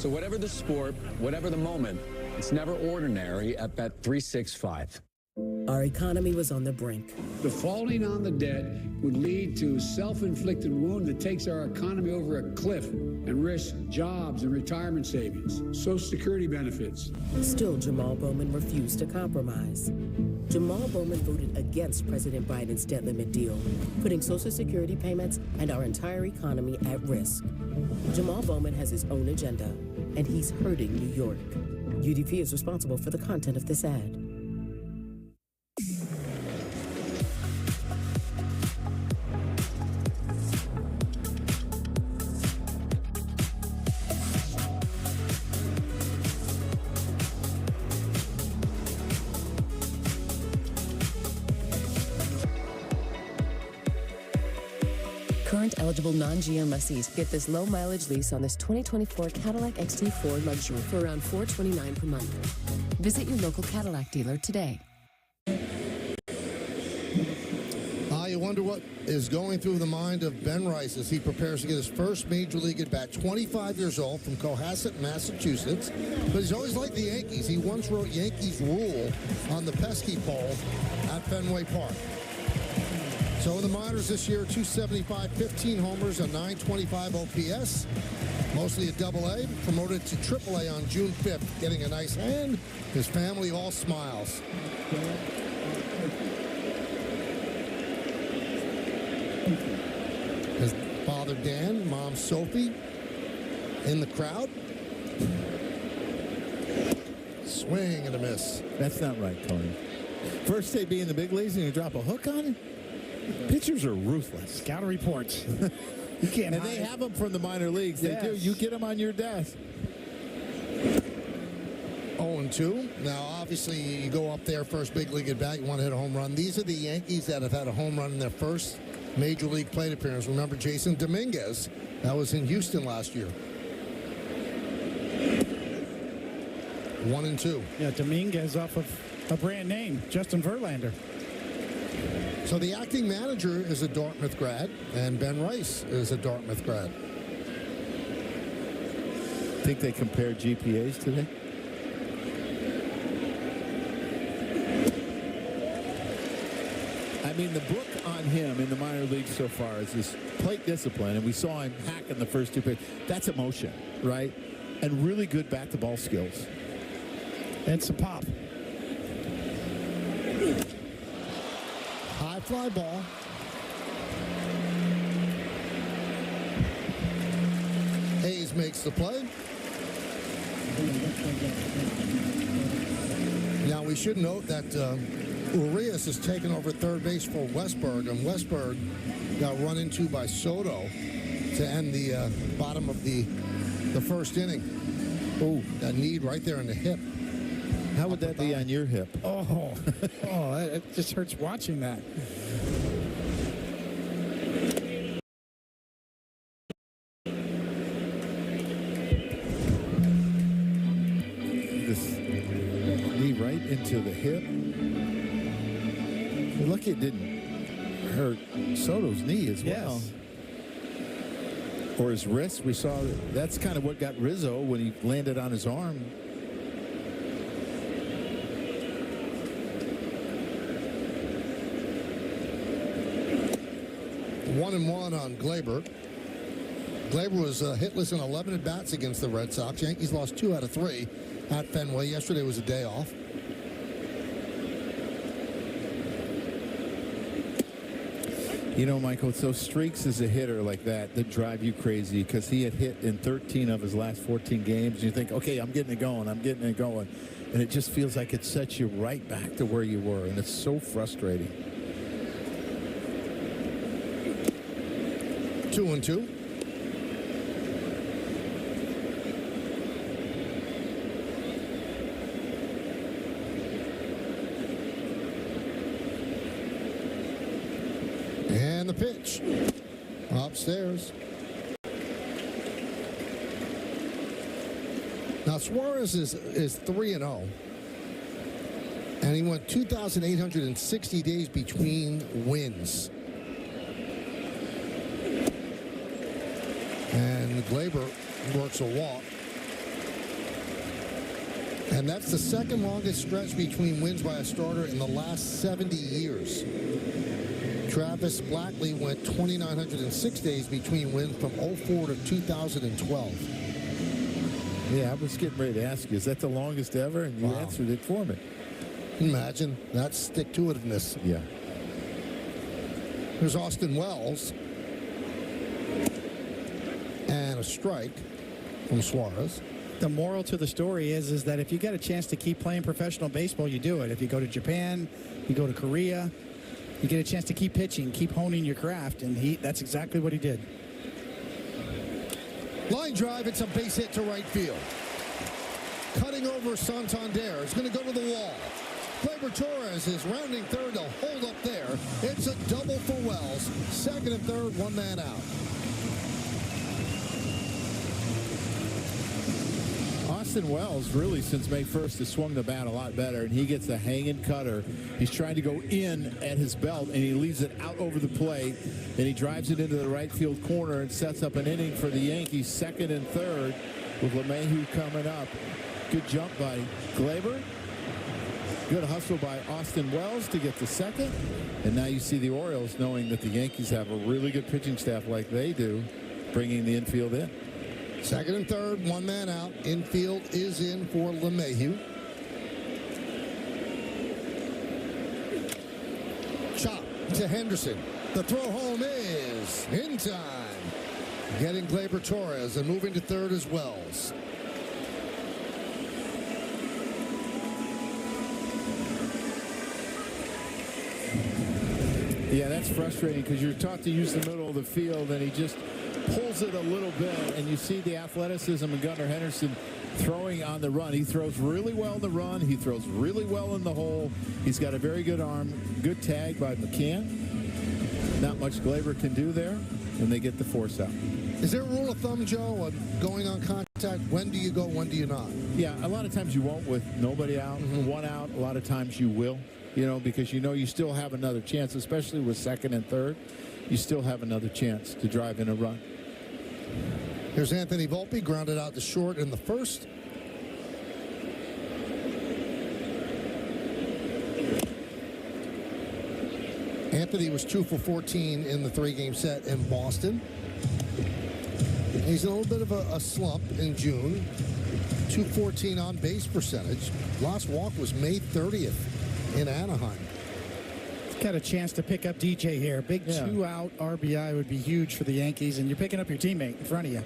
So whatever the sport, whatever the moment, it's never ordinary at Bet365. Our economy was on the brink. Defaulting on the debt would lead to a self-inflicted wound that takes our economy over a cliff and risks jobs and retirement savings, Social Security benefits. Still, Jamal Bowman refused to compromise. Jamal Bowman voted against President Biden's debt limit deal, putting Social Security payments and our entire economy at risk. Jamal Bowman has his own agenda, and he's hurting New York. UDP is responsible for the content of this ad. Current eligible non-GM lessees get this low-mileage lease on this 2024 Cadillac XT4 Luxury for around $429 per month. Visit your local Cadillac dealer today. You wonder what is going through the mind of Ben Rice as he prepares to get his first Major League at bat. 25 years old, from Cohasset, Massachusetts. But he's always liked the Yankees. He once wrote Yankees Rule on the pesky pole at Fenway Park. So in the minors this year, 275, 15 homers, a 925 OPS, mostly a Double-A, promoted to Triple-A on June 5th, getting a nice hand. His family all smiles. His father Dan, mom Sophie, in the crowd. Swing and a miss. That's not right, Tony. First day being the big leagues and you drop a hook on him? Pitchers are ruthless. Scout reports. You can't. And they have them from the minor leagues. Yes. They do. You get them on your desk. 0-2. Now, obviously, you go up there, first big league at bat, you want to hit a home run. These are the Yankees that have had a home run in their first Major League plate appearance. Remember Jason Dominguez? That was in Houston last year. 1-2. Yeah, Dominguez off of a brand name, Justin Verlander. So the acting manager is a Dartmouth grad, and Ben Rice is a Dartmouth grad. Think they compared GPAs today? I mean, the book on him in the minor leagues so far is his plate discipline, and we saw him hack in the first two pitches. That's emotion, right? And really good bat-to-ball skills. And some pop. High fly ball. Hayes makes the play. Now we should note that Urias has taken over third base for Westberg, and Westberg got run into by Soto to end the bottom of the first inning. Oh, that knee right there in the hip. How would that be on your hip? Oh, it just hurts watching that. This knee right into the hip. You're lucky it didn't hurt Soto's knee as well. Yes. Or his wrist. We saw that's kind of what got Rizzo when he landed on his arm. 1-1 on Glaber. Glaber was hitless in 11 at-bats against the Red Sox. Yankees lost 2 out of 3 at Fenway. Yesterday was a day off. You know, Michael, it's those streaks as a hitter like that drive you crazy, because he had hit in 13 of his last 14 games. And you think, okay, I'm getting it going. I'm getting it going. And it just feels like it sets you right back to where you were. And it's so frustrating. 2-2. And the pitch upstairs. Now Suarez is 3-0, and he went 2,860 days between wins. And Glaber works a walk. And that's the second longest stretch between wins by a starter in the last 70 years. Travis Blackley went 2,906 days between wins from 04 to 2012. Yeah, I was getting ready to ask you, is that the longest ever? And you answered it for me. Imagine that stick-to-itiveness. Yeah. Here's Austin Wells. And a strike from Suarez. The moral to the story is that if you get a chance to keep playing professional baseball, you do it. If you go to Japan, you go to Korea, you get a chance to keep pitching, keep honing your craft, and that's exactly what he did. Line drive, it's a base hit to right field. Cutting over Santander. It's going to go to the wall. Gleyber Torres is rounding third. They'll hold up there. It's a double for Wells. Second and third, one man out. Austin Wells really since May 1st has swung the bat a lot better, and he gets a hanging cutter. He's trying to go in at his belt, and he leaves it out over the plate, and he drives it into the right field corner and sets up an inning for the Yankees, second and third, with LeMahieu coming up. Good jump by Gleyber. Good hustle by Austin Wells to get the second. And now you see the Orioles, knowing that the Yankees have a really good pitching staff like they do, bringing the infield in. Second and third, one man out. Infield is in for LeMahieu. Chop to Henderson. The throw home is in time. Getting Gleyber Torres and moving to third as Wells. Yeah, that's frustrating because you're taught to use the middle of the field, and he just pulls it a little bit, and you see the athleticism in Gunnar Henderson throwing on the run. He throws really well in the run. He throws really well in the hole. He's got a very good arm. Good tag by McCann. Not much Gleyber can do there, and they get the force out. Is there a rule of thumb, Joe, on going on contact? When do you go, when do you not? Yeah, a lot of times you won't with nobody out, one out. A lot of times you will, because you still have another chance, especially with second and third. You still have another chance to drive in a run. Here's Anthony Volpe, grounded out to short in the first. Anthony was 2 for 14 in the three-game set in Boston. He's in a little bit of a slump in June. 214 on base percentage. Last walk was May 30th in Anaheim. Got a chance to pick up DJ here. Big 2-out RBI would be huge for the Yankees, and you're picking up your teammate in front of you.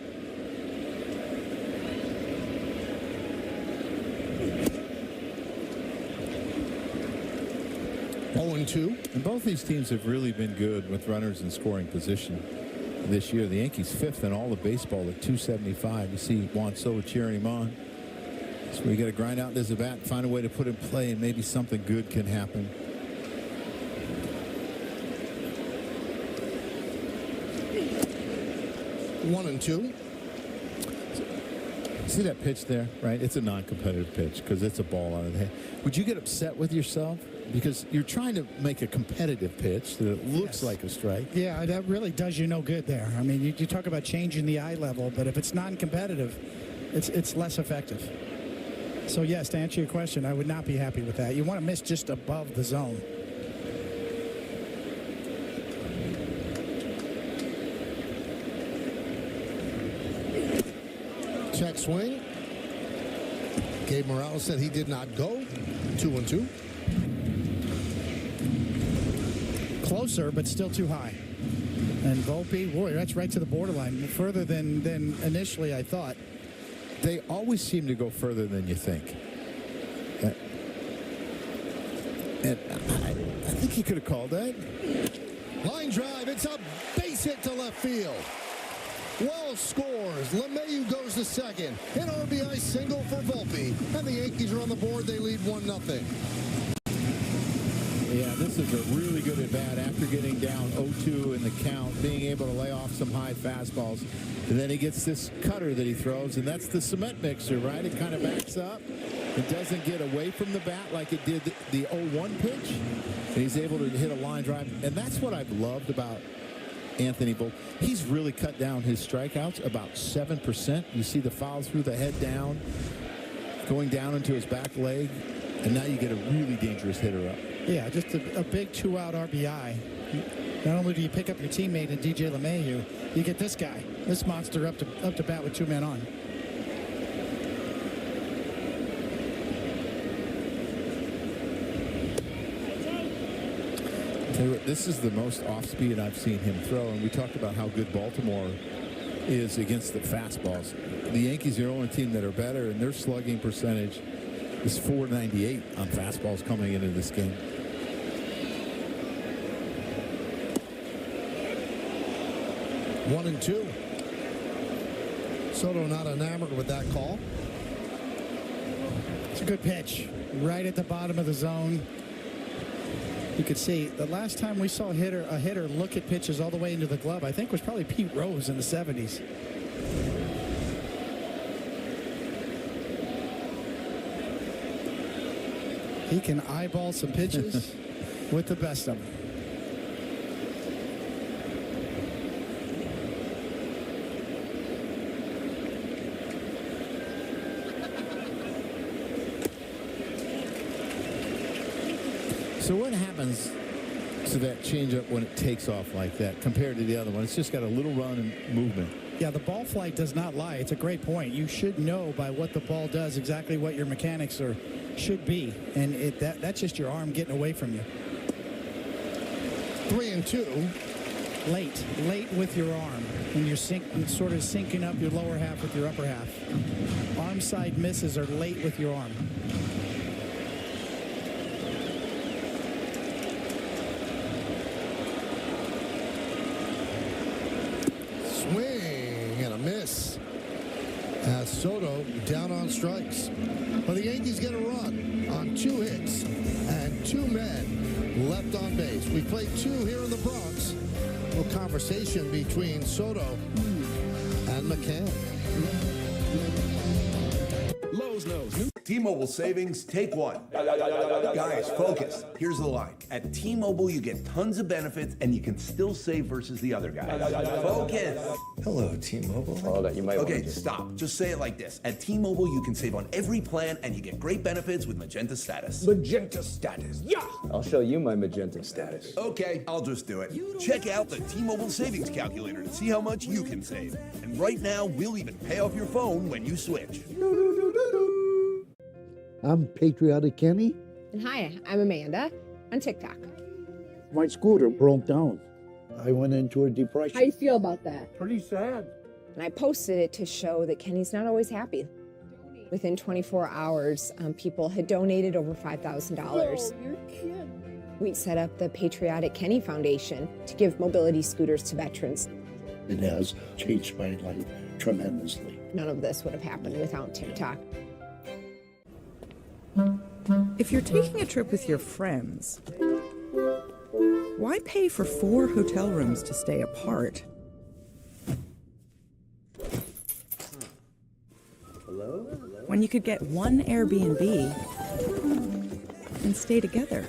Oh, 2. And both these teams have really been good with runners in scoring position this year. The Yankees 5th in all of baseball at 275. You see Juan Soto cheering him on. So we got to grind out this at bat, find a way to put him in play, and maybe something good can happen. One and 2. See that pitch there, right? It's a non-competitive pitch because it's a ball out of the head. Would you get upset with yourself? Because you're trying to make a competitive pitch that it looks like a strike. Yeah, that really does you no good there. I mean, you talk about changing the eye level, but if it's non-competitive, it's less effective. So, yes, to answer your question, I would not be happy with that. You want to miss just above the zone. Check swing. Gabe Morales said he did not go. 2-2. Closer, but still too high. And Volpe, boy, that's right to the borderline. Further than initially I thought. They always seem to go further than you think. And I think he could have called that. Line drive. It's a base hit to left field. Wells scores. LeMahieu goes to second. An RBI single for Volpe. And the Yankees are on the board. They lead 1-0. Yeah, this is a really good at-bat after getting down 0-2 in the count, being able to lay off some high fastballs. And then he gets this cutter that he throws, and that's the cement mixer, right? It kind of backs up. It doesn't get away from the bat like it did the 0-1 pitch. And he's able to hit a line drive. And that's what I've loved about Anthony Volpe. He's really cut down his strikeouts about 7%. You see the foul through the head down. Of going down into his back leg, and now you get a really dangerous hitter up. Yeah, just a big 2-out RBI. Not only do you pick up your teammate in DJ LeMahieu, you get this guy, this monster up to bat with 2 men on. Tell you what, this is the most off-speed I've seen him throw, and we talked about how good Baltimore is against the fastballs. The Yankees are the only team that are better, and their slugging percentage is .498 on fastballs coming into this game. One and two. Soto not enamored with that call. It's a good pitch, right at the bottom of the zone. You could see the last time we saw a hitter look at pitches all the way into the glove, I think was probably Pete Rose in the 70s. He can eyeball some pitches with the best of them. So what happens to that changeup when it takes off like that compared to the other one? It's just got a little run and movement. Yeah, the ball flight does not lie. It's a great point. You should know by what the ball does exactly what your mechanics should be, and that's just your arm getting away from you. 3-2. Late with your arm, and you're sort of syncing up your lower half with your upper half. Arm side misses are late with your arm. Swing and a miss. As Soto down on strikes. Well, the Yankees get a run on 2 hits and 2 men left on base. We played 2 here in the Bronx. A little conversation between Soto and McCann. Lowe's knows. T-Mobile savings, take 1. Guys, focus. Here's the line. At T-Mobile, you get tons of benefits, and you can still save versus the other guys. Focus. Hello, T-Mobile. Oh, that you might Okay, stop. Just say it like this. At T-Mobile, you can save on every plan, and you get great benefits with Magenta Status. Magenta status. Yeah! I'll show you my magenta status. Okay, I'll just do it. Check out the T-Mobile Savings Calculator to see how much you can save. And right now, we'll even pay off your phone when you switch. I'm Patriotic Kenny. And hi, I'm Amanda on TikTok. My scooter broke down. I went into a depression. How do you feel about that? Pretty sad. And I posted it to show that Kenny's not always happy. Within 24 hours, people had donated over $5,000. Oh, you're kidding. We set up the Patriotic Kenny Foundation to give mobility scooters to veterans. It has changed my life tremendously. None of this would have happened without TikTok. If you're taking a trip with your friends, why pay for 4 hotel rooms to stay apart? Hello? When you could get one Airbnb and stay together.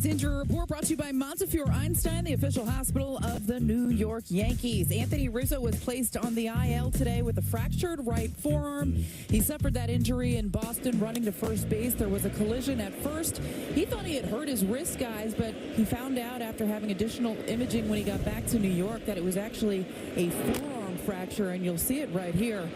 Injury report brought to you by Montefiore Einstein, the official hospital of the New York Yankees. Anthony Rizzo was placed on the IL today with a fractured right forearm. He suffered that injury in Boston running to first base. There was a collision at first. He thought he had hurt his wrist, guys, but he found out after having additional imaging when he got back to New York that it was actually a forearm fracture, and you'll see it right here.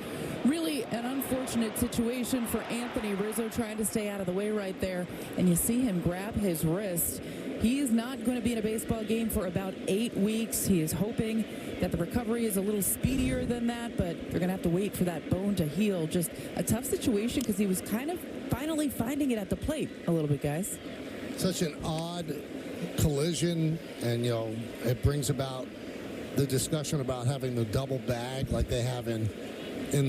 Really an unfortunate situation for Anthony Rizzo, trying to stay out of the way right there. And you see him grab his wrist. He is not going to be in a baseball game for about 8 weeks. He is hoping that the recovery is a little speedier than that, but they're going to have to wait for that bone to heal. Just a tough situation because he was kind of finally finding it at the plate a little bit, guys. such an odd collision, and it brings about the discussion about having the double bag like they have in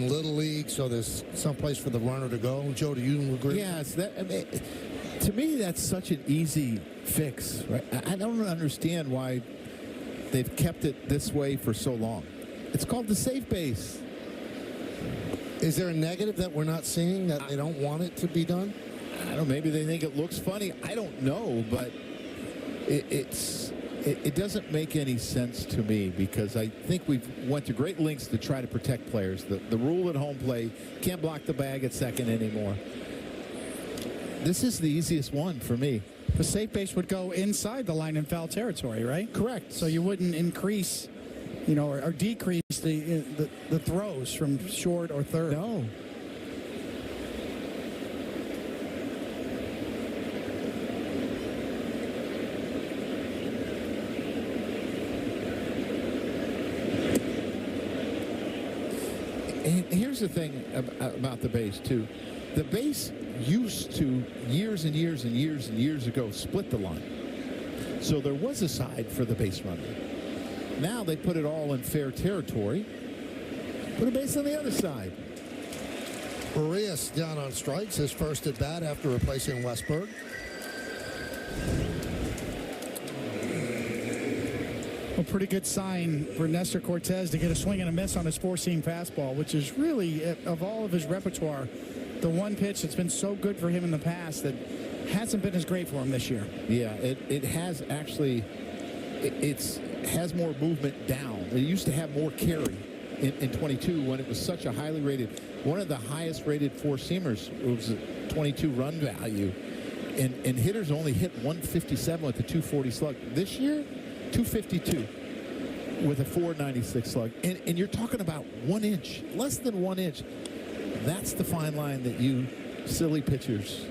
Little League, so there's some place for the runner to go. Joe, do you agree? Yes, to me that's such an easy fix. Right? I don't understand why they've kept it this way for so long. It's called the safe base. Is there a negative that we're not seeing, that they don't want it to be done? I don't know, maybe they think it looks funny. I don't know, but it doesn't make any sense to me, because I think we've went to great lengths to try to protect players. The rule at home play, can't block the bag at second anymore. This is the easiest one for me. The safe base would go inside the line in foul territory, right? Correct. So you wouldn't increase, or decrease the throws from short or third. No. And here's the thing about the base, too. The base used to, years and years and years and years ago, split the line. So there was a side for the base runner. Now they put it all in fair territory. Put a base on the other side. Arias down on strikes, his first at bat after replacing Westberg. A pretty good sign for Nestor Cortez to get a swing and a miss on his four-seam fastball, which is really, of all of his repertoire, the one pitch that's been so good for him in the past that hasn't been as great for him this year. Yeah, it has actually, it has more movement down. It used to have more carry in 22 when it was such a highly rated, one of the highest rated four-seamers. It was a 22 run value. And hitters only hit 157 with the 240 slug. This year, 252 with a 496 slug. And you're talking about 1 inch, less than 1 inch. That's the fine line that you silly pitchers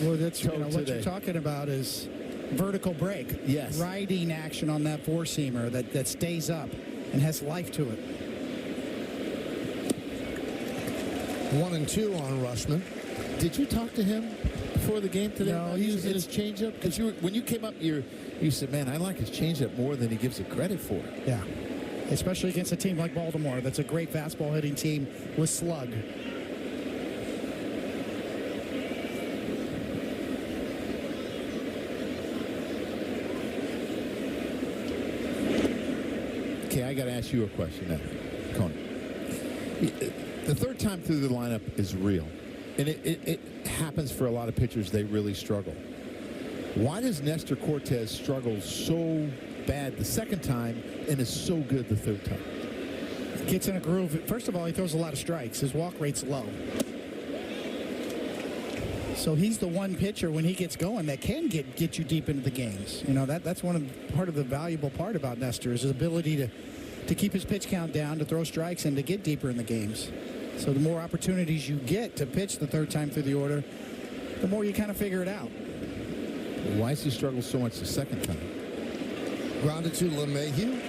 well, that's what you're talking about is vertical break. Yes. Riding action on that four-seamer that stays up and has life to it. 1-2 on Rushman. Did you talk to him before the game today? No, using his changeup? Because when you came up, you said, man, I like his changeup more than he gives it credit for. Yeah, especially against a team like Baltimore. That's a great fastball hitting team with slug. Okay, I got to ask you a question now, Coney. The third time through the lineup is real, and it happens for a lot of pitchers. They really struggle. Why does Nestor Cortez struggle so bad the second time and is so good the third time? Gets in a groove. First of all, he throws a lot of strikes. His walk rate's low. So he's the one pitcher when he gets going that can get you deep into the games. That's part of the valuable part about Nestor is his ability to keep his pitch count down, to throw strikes, and to get deeper in the games. So the more opportunities you get to pitch the third time through the order, the more you kind of figure it out. Why does he struggle so much the second time? Grounded to LeMahieu.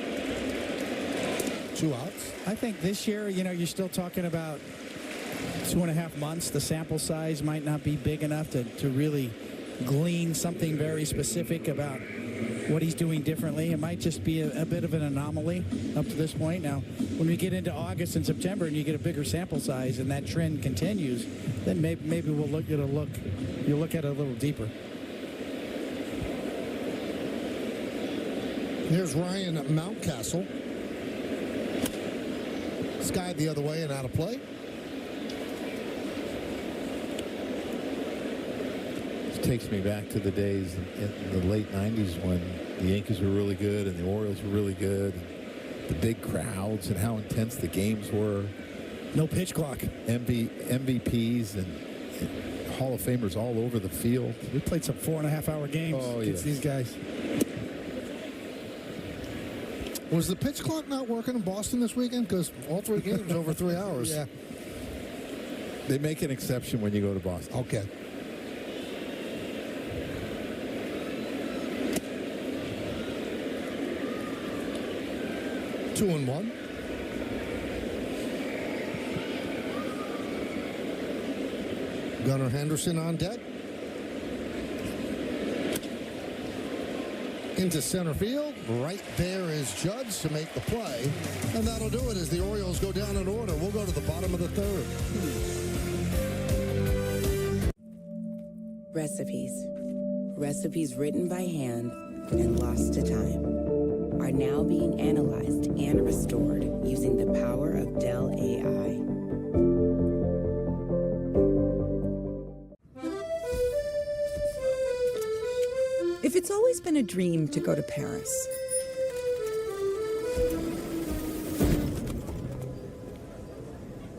2 outs. I think this year, you're still talking about 2.5 months. The sample size might not be big enough to really glean something very specific about what he's doing differently. It might just be a bit of an anomaly up to this point. Now, when we get into August and September and you get a bigger sample size and that trend continues, then maybe we'll look at you'll look at it a little deeper. Here's Ryan Mountcastle. Skied the other way and out of play. This takes me back to the days in the late 90s when the Yankees were really good and the Orioles were really good. And the big crowds and how intense the games were. No pitch clock. MVPs and Hall of Famers all over the field. We played some 4.5-hour games against these guys. Was the pitch clock not working in Boston this weekend? Because all 3 games over 3 hours. Yeah. They make an exception when you go to Boston. Okay. Two and one. Gunnar Henderson on deck. into center field. Right there is Judge to make the play. And that'll do it as the Orioles go down in order. We'll go to the bottom of the third. Recipes written by hand and lost to time are now being analyzed and restored using the power of Dell AI. If it's always been a dream to go to Paris,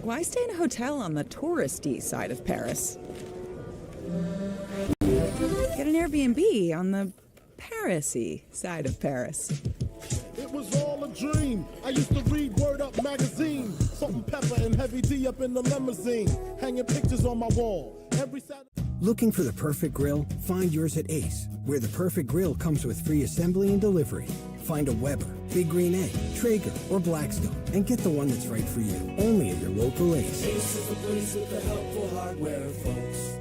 why stay in a hotel on the touristy side of Paris? Get an Airbnb on the Paris-y side of Paris. It was all a dream. I used to read Word Up magazine. Salt and pepper and heavy D up in the limousine. Hanging pictures on my wall. Every Saturday. Looking for the perfect grill? Find yours at Ace, where the perfect grill comes with free assembly and delivery. Find a Weber, Big Green Egg, Traeger, or Blackstone, and get the one that's right for you. Only at your local Ace. Ace is the place with the helpful hardware, folks.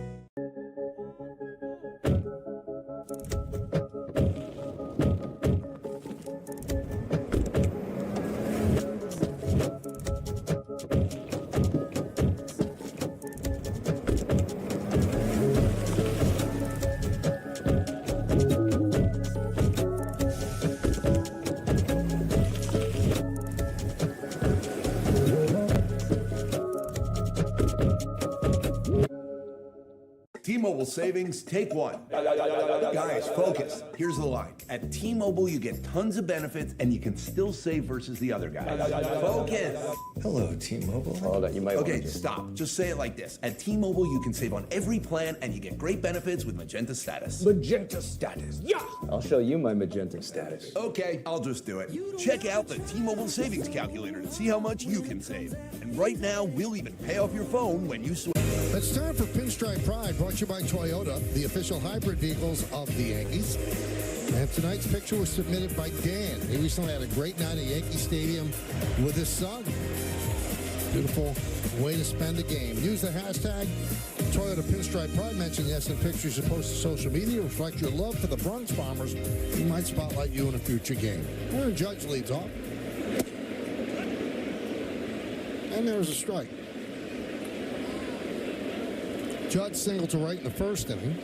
T-Mobile savings, take one. Guys, focus. Here's the line. At T-Mobile, you get tons of benefits, and you can still save versus the other guys. Focus. Hello, T-Mobile. Oh, that you might Okay, stop. Just say it like this. At T-Mobile, you can save on every plan, and you get great benefits with Magenta Status. Magenta status. Yeah! I'll show you my magenta status. Okay, I'll just do it. Check out the T-Mobile Savings Calculator to see how much you can save. And right now, we'll even pay off your phone when you switch. It's time for Pinstripe Pride, brought to you by Toyota, the official hybrid vehicles of the Yankees. And tonight's picture was submitted by Dan. He recently had a great night at Yankee Stadium with his son. Beautiful way to spend a game. Use the hashtag Toyota Pinstripe Pride. Mention yes in pictures you post to social media. Reflect your love for the Bronx Bombers. We might spotlight you in a future game. Aaron Judge leads off. And there's a strike. Judge singled to right in the first inning.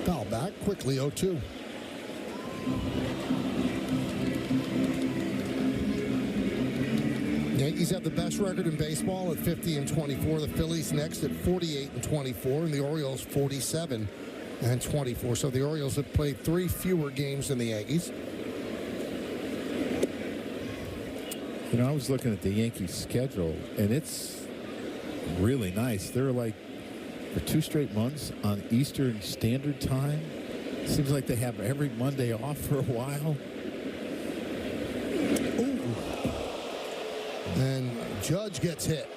Foul back quickly, 0-2. Yankees have the best record in baseball at 50-24. The Phillies next at 48-24, and the Orioles 47-24. So the Orioles have played 3 fewer games than the Yankees. You know, I was looking at the Yankees schedule, and it's really nice. They're like for 2 straight months on Eastern Standard Time. Seems like they have every Monday off for a while. Ooh. And Judge gets hit.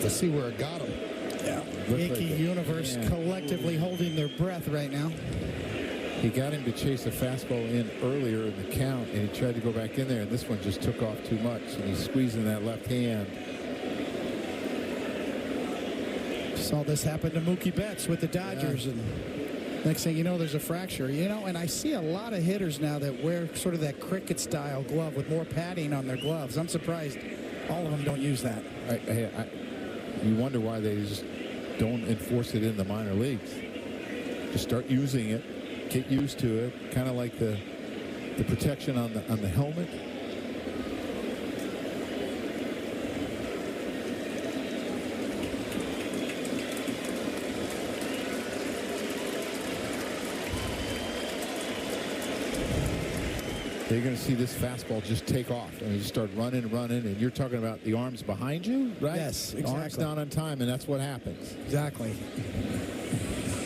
To see where it got him. Yeah. Yankee universe collectively holding their breath right now. He got him to chase a fastball in earlier in the count, and he tried to go back in there, and this one just took off too much, and he's squeezing that left hand. Saw this happen to Mookie Betts with the Dodgers, and next thing you know, there's a fracture. You know, and I see a lot of hitters now that wear sort of that cricket-style glove with more padding on their gloves. I'm surprised all of them don't use that. You wonder why they just don't enforce it in the minor leagues. Just start using it, get used to it, kind of like the protection on the helmet. You're going to see this fastball just take off, and you start running, and you're talking about the arms behind you, right? Yes, exactly. The arms down on time, and that's what happens. Exactly.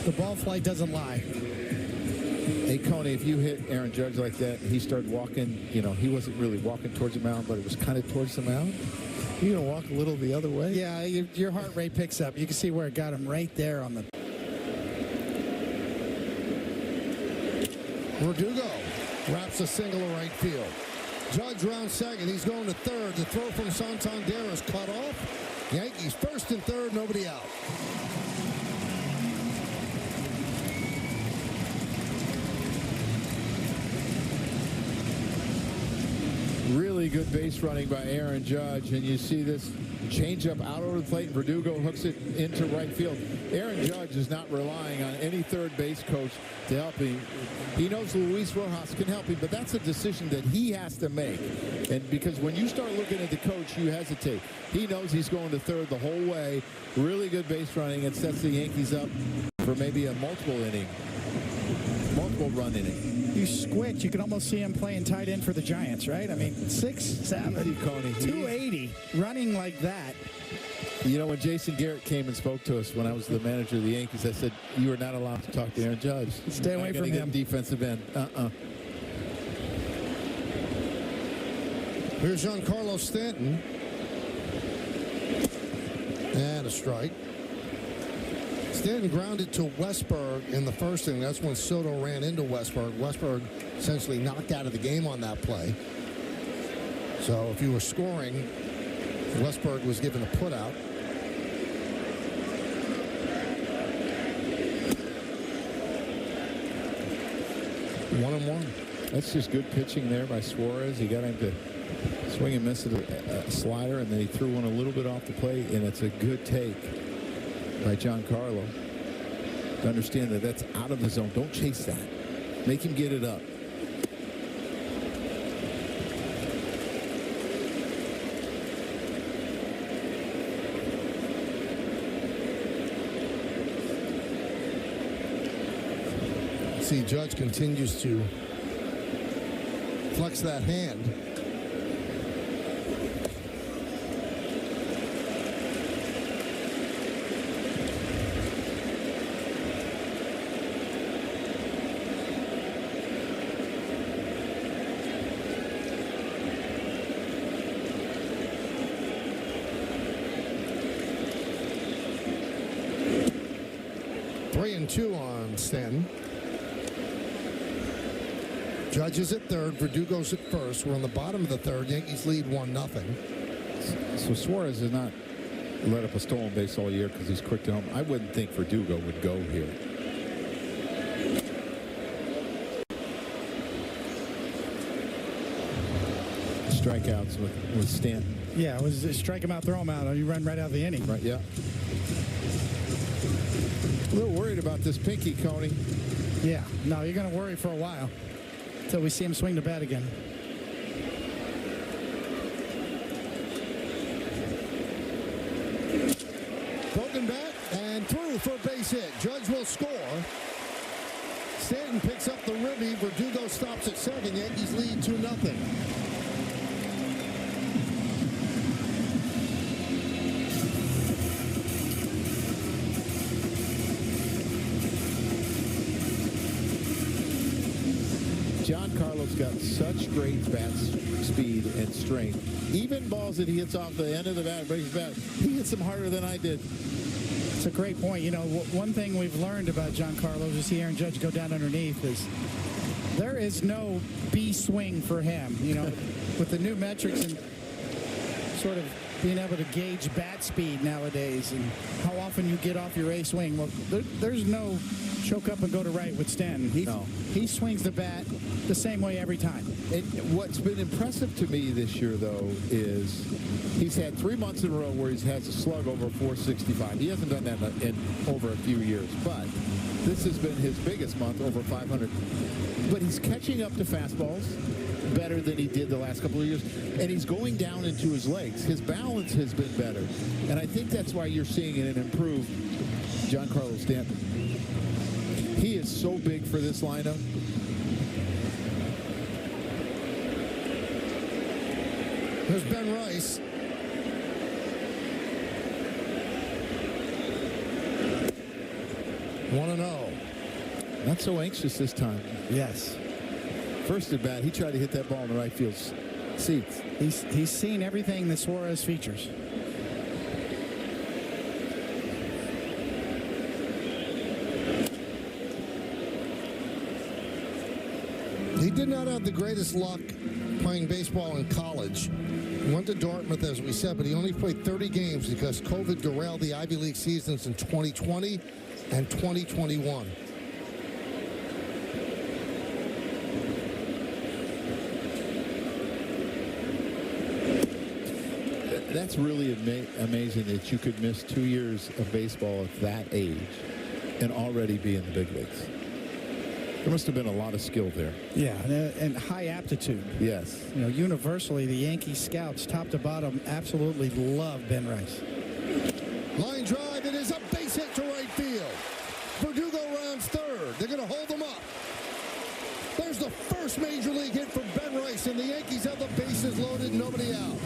The ball flight doesn't lie. Hey, Coney, if you hit Aaron Judge like that, and he started walking, you know, he wasn't really walking towards the mound, but it was kind of towards the mound. You gonna walk a little the other way? Yeah, your heart rate picks up. You can see where it got him right there on the. Verdugo wraps a single to right field. Judge round second. He's going to third. The throw from Santander is cut off. Yankees first and third, nobody out. Really good base running by Aaron Judge, and you see this changeup out over the plate, and Verdugo hooks it into right field. Aaron Judge is not relying on any third base coach to help him. He knows Luis Rojas can help him, but that's a decision that he has to make. And because when you start looking at the coach, you hesitate. He knows he's going to third the whole way. Really good base running, and sets the Yankees up for maybe a multiple run inning. You squint, you can almost see him playing tight end for the Giants, right? I mean, 6'7", 280, running like that. You know, when Jason Garrett came and spoke to us when I was the manager of the Yankees, I said, you are not allowed to talk to Aaron Judge. Stay away from him. Defensive end. Here's Giancarlo Stanton. And a strike. Stanton grounded to Westberg in the first inning. That's when Soto ran into Westberg. Westberg essentially knocked out of the game on that play. So if you were scoring, Westberg was given a putout. One and one. That's just good pitching there by Suarez. He got him to swing and miss a slider, and then he threw one a little bit off the plate, and it's a good take by Giancarlo to understand that that's out of the zone. Don't chase that. Make him get it up. See, Judge continues to flex that hand. Three and two on Stanton. Judge is at third. Verdugo's at first. We're on the bottom of the third. Yankees lead 1-0. So Suarez has not let up a stolen base all year because he's quick to home. I wouldn't think Verdugo would go here. Strikeouts with Stanton. Yeah, it was strike him out, throw him out, or you run right out of the inning. Right, yeah. A little worried about this pinky, Coney. Yeah, no, you're going to worry for a while until we see him swing the bat again. Broken bat and through for a base hit. Judge will score. Stanton picks up the ribby. Verdugo stops at second. Yankees lead 2-0. Giancarlo's got such great bat speed and strength. Even balls that he hits off the end of the bat, brings bat, he hits them harder than I did. It's a great point. You know, one thing we've learned about Giancarlo is to see Aaron Judge go down underneath is there is no B swing for him. You know, with the new metrics and sort of being able to gauge bat speed nowadays and how often you get off your A swing. Well, there's no choke up and go to right with Stanton. He swings the bat the same way every time. And what's been impressive to me this year, though, is he's had 3 months in a row where he has a slug over 465. He hasn't done that in over a few years, but this has been his biggest month, over 500. But he's catching up to fastballs better than he did the last couple of years, and he's going down into his legs. His balance has been better, and I think that's why you're seeing an improved Giancarlo Stanton. He is so big for this lineup. There's Ben Rice. One and 0. Not so anxious this time. Yes. First at bat, he tried to hit that ball in the right field seats. He's seen everything that Suarez features. He did not have the greatest luck playing baseball in college. He went to Dartmouth, as we said, but he only played 30 games because COVID derailed the Ivy League seasons in 2020 and 2021. That's really amazing that you could miss 2 years of baseball at that age and already be in the big leagues. There must have been a lot of skill there. Yeah, and high aptitude. Yes. You know, universally, the Yankee scouts, top to bottom, absolutely love Ben Rice. Line drive, it is a base hit to right field. Verdugo rounds third. They're going to hold him up. There's the first major league hit for Ben Rice, and the Yankees have the bases loaded, nobody out.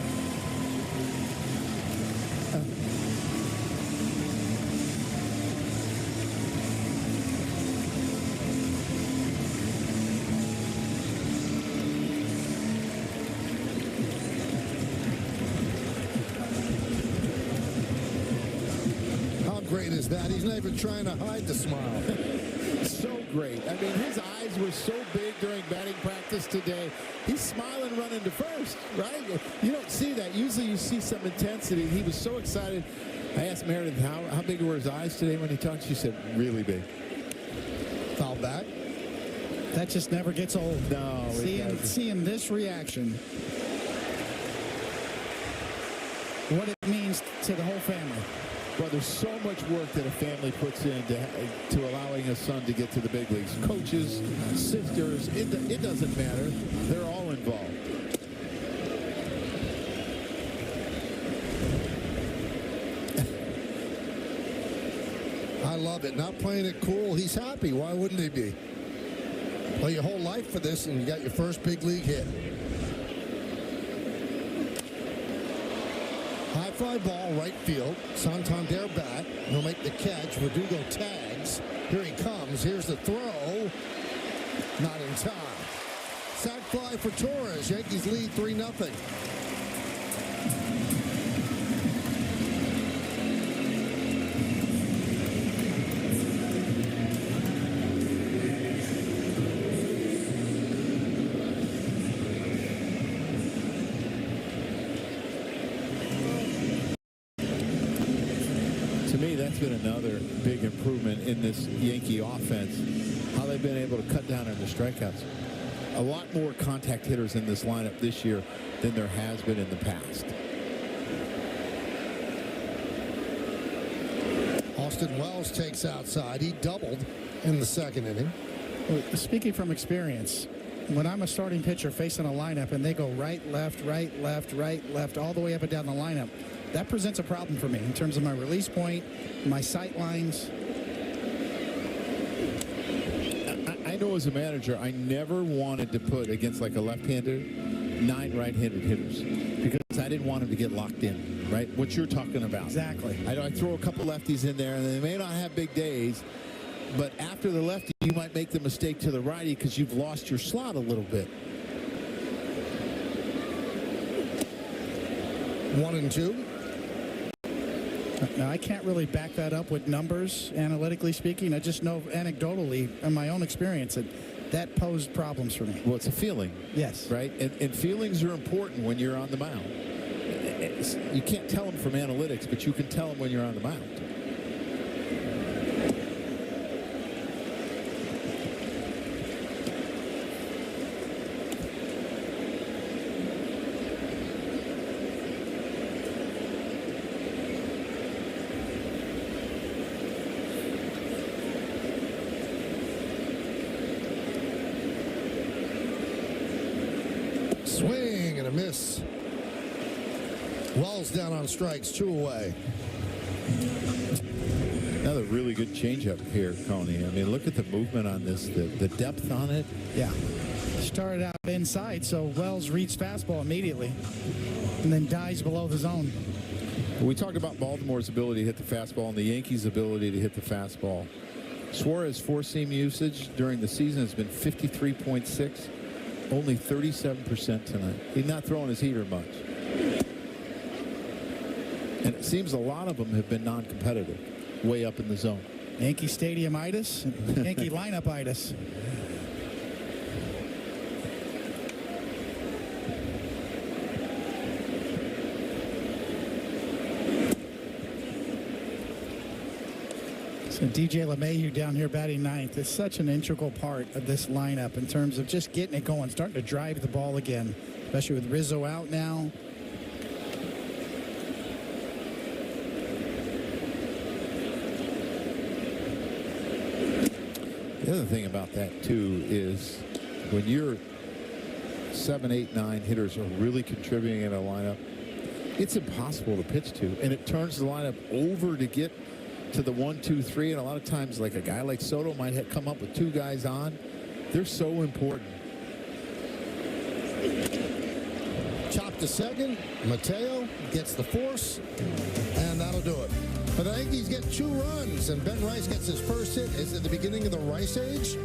Great is that? He's not even trying to hide the smile. So great. I mean, his eyes were so big during batting practice today. He's smiling running to first, right? You don't see that. Usually you see some intensity. He was so excited. I asked Meredith how big were his eyes today when he talked. She said, really big. Foul back. That just never gets old. No. Seeing this reaction, what it means to the whole family. Well, there's so much work that a family puts into allowing a son to get to the big leagues. Coaches, sisters, it doesn't matter. They're all involved. I love it. Not playing it cool. He's happy. Why wouldn't he be? Play your whole life for this, and you got your first big league hit. High fly ball, right field. Santander bat. He'll make the catch. Verdugo tags. Here he comes. Here's the throw. Not in time. Sac fly for Torres. Yankees lead 3-0. To me, that's been another big improvement in this Yankee offense, how they've been able to cut down on the strikeouts. A lot more contact hitters in this lineup this year than there has been in the past. Austin Wells takes outside. He doubled in the second inning. Well, speaking from experience, when I'm a starting pitcher facing a lineup and they go right, left, all the way up and down the lineup, that presents a problem for me in terms of my release point, my sight lines. I know as a manager, I never wanted to put against like a left-hander 9 right-handed hitters because I didn't want them to get locked in, right? What you're talking about. Exactly. I throw a couple lefties in there, and they may not have big days, but after the lefty, you might make the mistake to the righty because you've lost your slot a little bit. 1-2. Now, I can't really back that up with numbers, analytically speaking. I just know anecdotally, in my own experience, that posed problems for me. Well, it's a feeling. Yes. Right? And feelings are important when you're on the mound. You can't tell them from analytics, but you can tell them when you're on the mound. Swing and a miss. Wells down on strikes, 2 away. Another really good changeup here, Coney. I mean, look at the movement on this, the depth on it. Yeah. Started out inside, so Wells reads fastball immediately and then dies below the zone. We talked about Baltimore's ability to hit the fastball and the Yankees' ability to hit the fastball. Suarez four-seam usage during the season has been 53.6. Only 37% tonight. He's not throwing his heater much. And it seems a lot of them have been non-competitive, way up in the zone. Yankee Stadium-itis, and Yankee lineup-itis. So DJ LeMahieu down here batting ninth is such an integral part of this lineup in terms of just getting it going, starting to drive the ball again, especially with Rizzo out now. The other thing about that, too, is when your 7, 8, 9 hitters are really contributing in a lineup, it's impossible to pitch to. And it turns the lineup over to get to the 1, 2, 3. And a lot of times, like a guy like Soto might have come up with 2 guys on. They're so important. Chop to second. Mateo gets the force, and that'll do it. But the Yankees get 2 runs, and Ben Rice gets his first hit. Is it the beginning of the Rice age?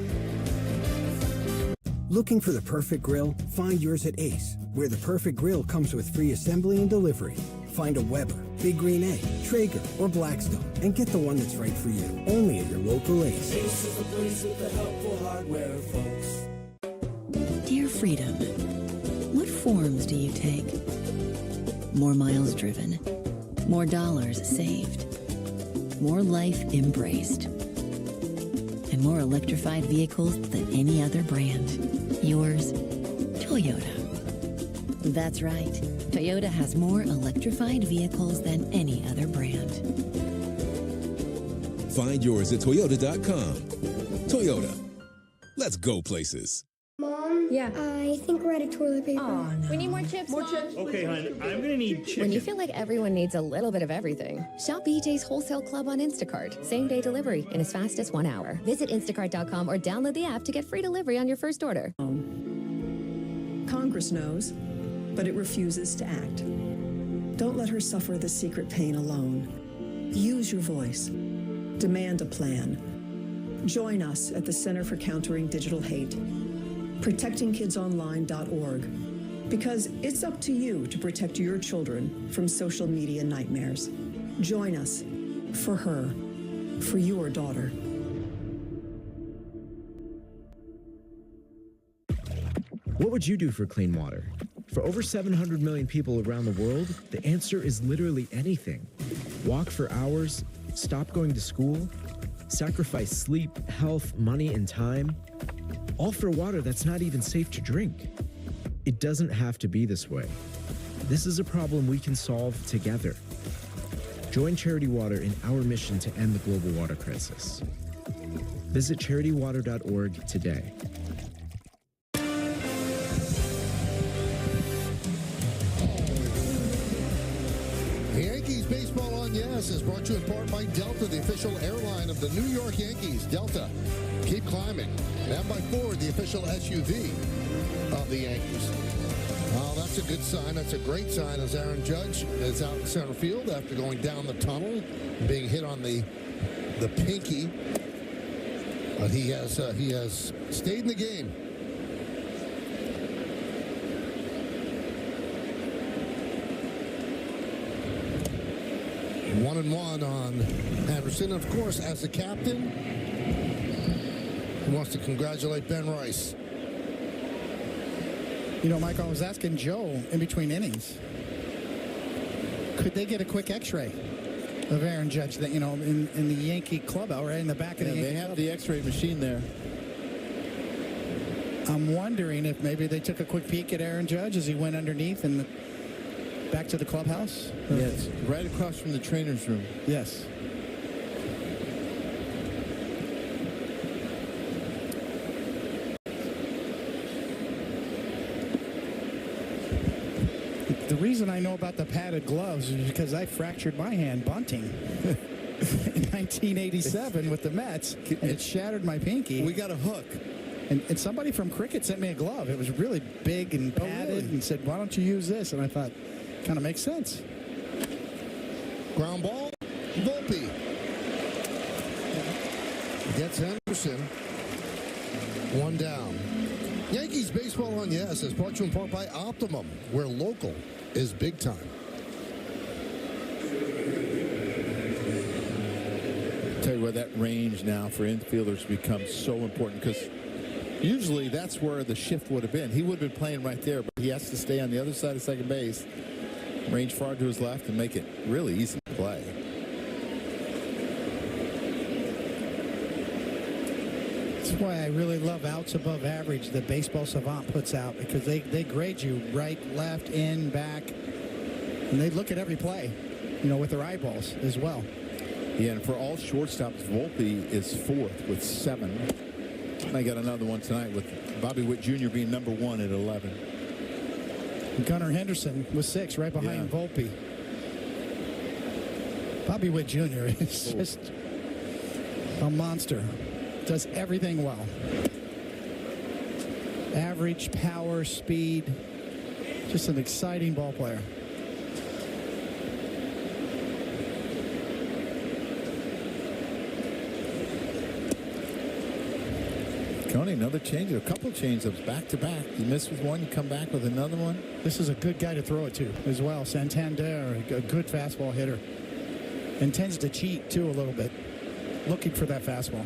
Looking for the perfect grill? Find yours at Ace, where the perfect grill comes with free assembly and delivery. Find a Weber, Big Green Egg, Traeger, or Blackstone, and get the one that's right for you. Only at your local Ace. Ace is the place with the helpful hardware, folks. Dear Freedom, what forms do you take? More miles driven, more dollars saved, more life embraced, and more electrified vehicles than any other brand. Yours, Toyota. That's right. Toyota has more electrified vehicles than any other brand. Find yours at Toyota.com. Toyota. Let's go places. Mom? Yeah. I think we're out of toilet paper. Oh, no. We need more chips, More Mom. chips. Okay, hon, I'm gonna need chicken. When you feel like everyone needs a little bit of everything, shop BJ's Wholesale Club on Instacart. Same-day delivery in as fast as 1 hour. Visit instacart.com or download the app to get free delivery on your first order. Congress knows, but it refuses to act. Don't let her suffer the secret pain alone. Use your voice. Demand a plan. Join us at the Center for Countering Digital Hate. ProtectingKidsOnline.org. Because it's up to you to protect your children from social media nightmares. Join us for her, for your daughter. What would you do for clean water? For over 700 million people around the world, the answer is literally anything. Walk for hours, stop going to school, sacrifice sleep, health, money, and time, all for water that's not even safe to drink. It doesn't have to be this way. This is a problem we can solve together. Join Charity Water in our mission to end the global water crisis. Visit charitywater.org today. The Yankees Baseball on Yes is brought to you in part by Delta, the official airline of the New York Yankees. Delta, keep climbing. And by Ford, the official SUV of the Yankees. Oh, that's a good sign. That's a great sign as Aaron Judge is out in center field after going down the tunnel, being hit on the pinky. But he has stayed in the game. One and one on Anderson. Of course, as the captain, he wants to congratulate Ben Rice. You know, Michael, I was asking Joe in between innings, could they get a quick X-ray of Aaron Judge? That, you know, in the Yankee clubhouse, right in the back of the Yankee they have club. the X-ray machine there. I'm wondering if maybe they took a quick peek at Aaron Judge as he went underneath and back to the clubhouse. Yeah, it's right across from the trainer's room. Yes. The reason I know about the padded gloves is because I fractured my hand bunting in 1987 with the Mets, and it shattered my pinky. We got a hook. And somebody from cricket sent me a glove. It was really big and padded and said, why don't you use this? And I thought, kind of makes sense. Ground ball, Volpe. Gets Henderson. One down. Yankees Baseball on Yes is brought to you in part by Optimum, where local is big time. Tell you what, that range now for infielders becomes so important because usually that's where the shift would have been. He would have been playing right there, but he has to stay on the other side of second base, range far to his left, and make it really easy to play. That's why I really love outs above average that Baseball Savant puts out, because they grade you right, left, in, back, and they look at every play, with their eyeballs as well. Yeah, and for all shortstops, Volpe is 4th with 7. And I got another one tonight with Bobby Witt Jr. being number 1 at 11. Gunnar Henderson was 6, right behind Volpe. Bobby Witt Jr. is just a monster. Does everything well. Average, power, speed. Just an exciting ball player. Coney, another change, a couple of change-ups back-to-back. You miss with one, you come back with another one. This is a good guy to throw it to as well. Santander, a good fastball hitter. And tends to cheat, too, a little bit. Looking for that fastball.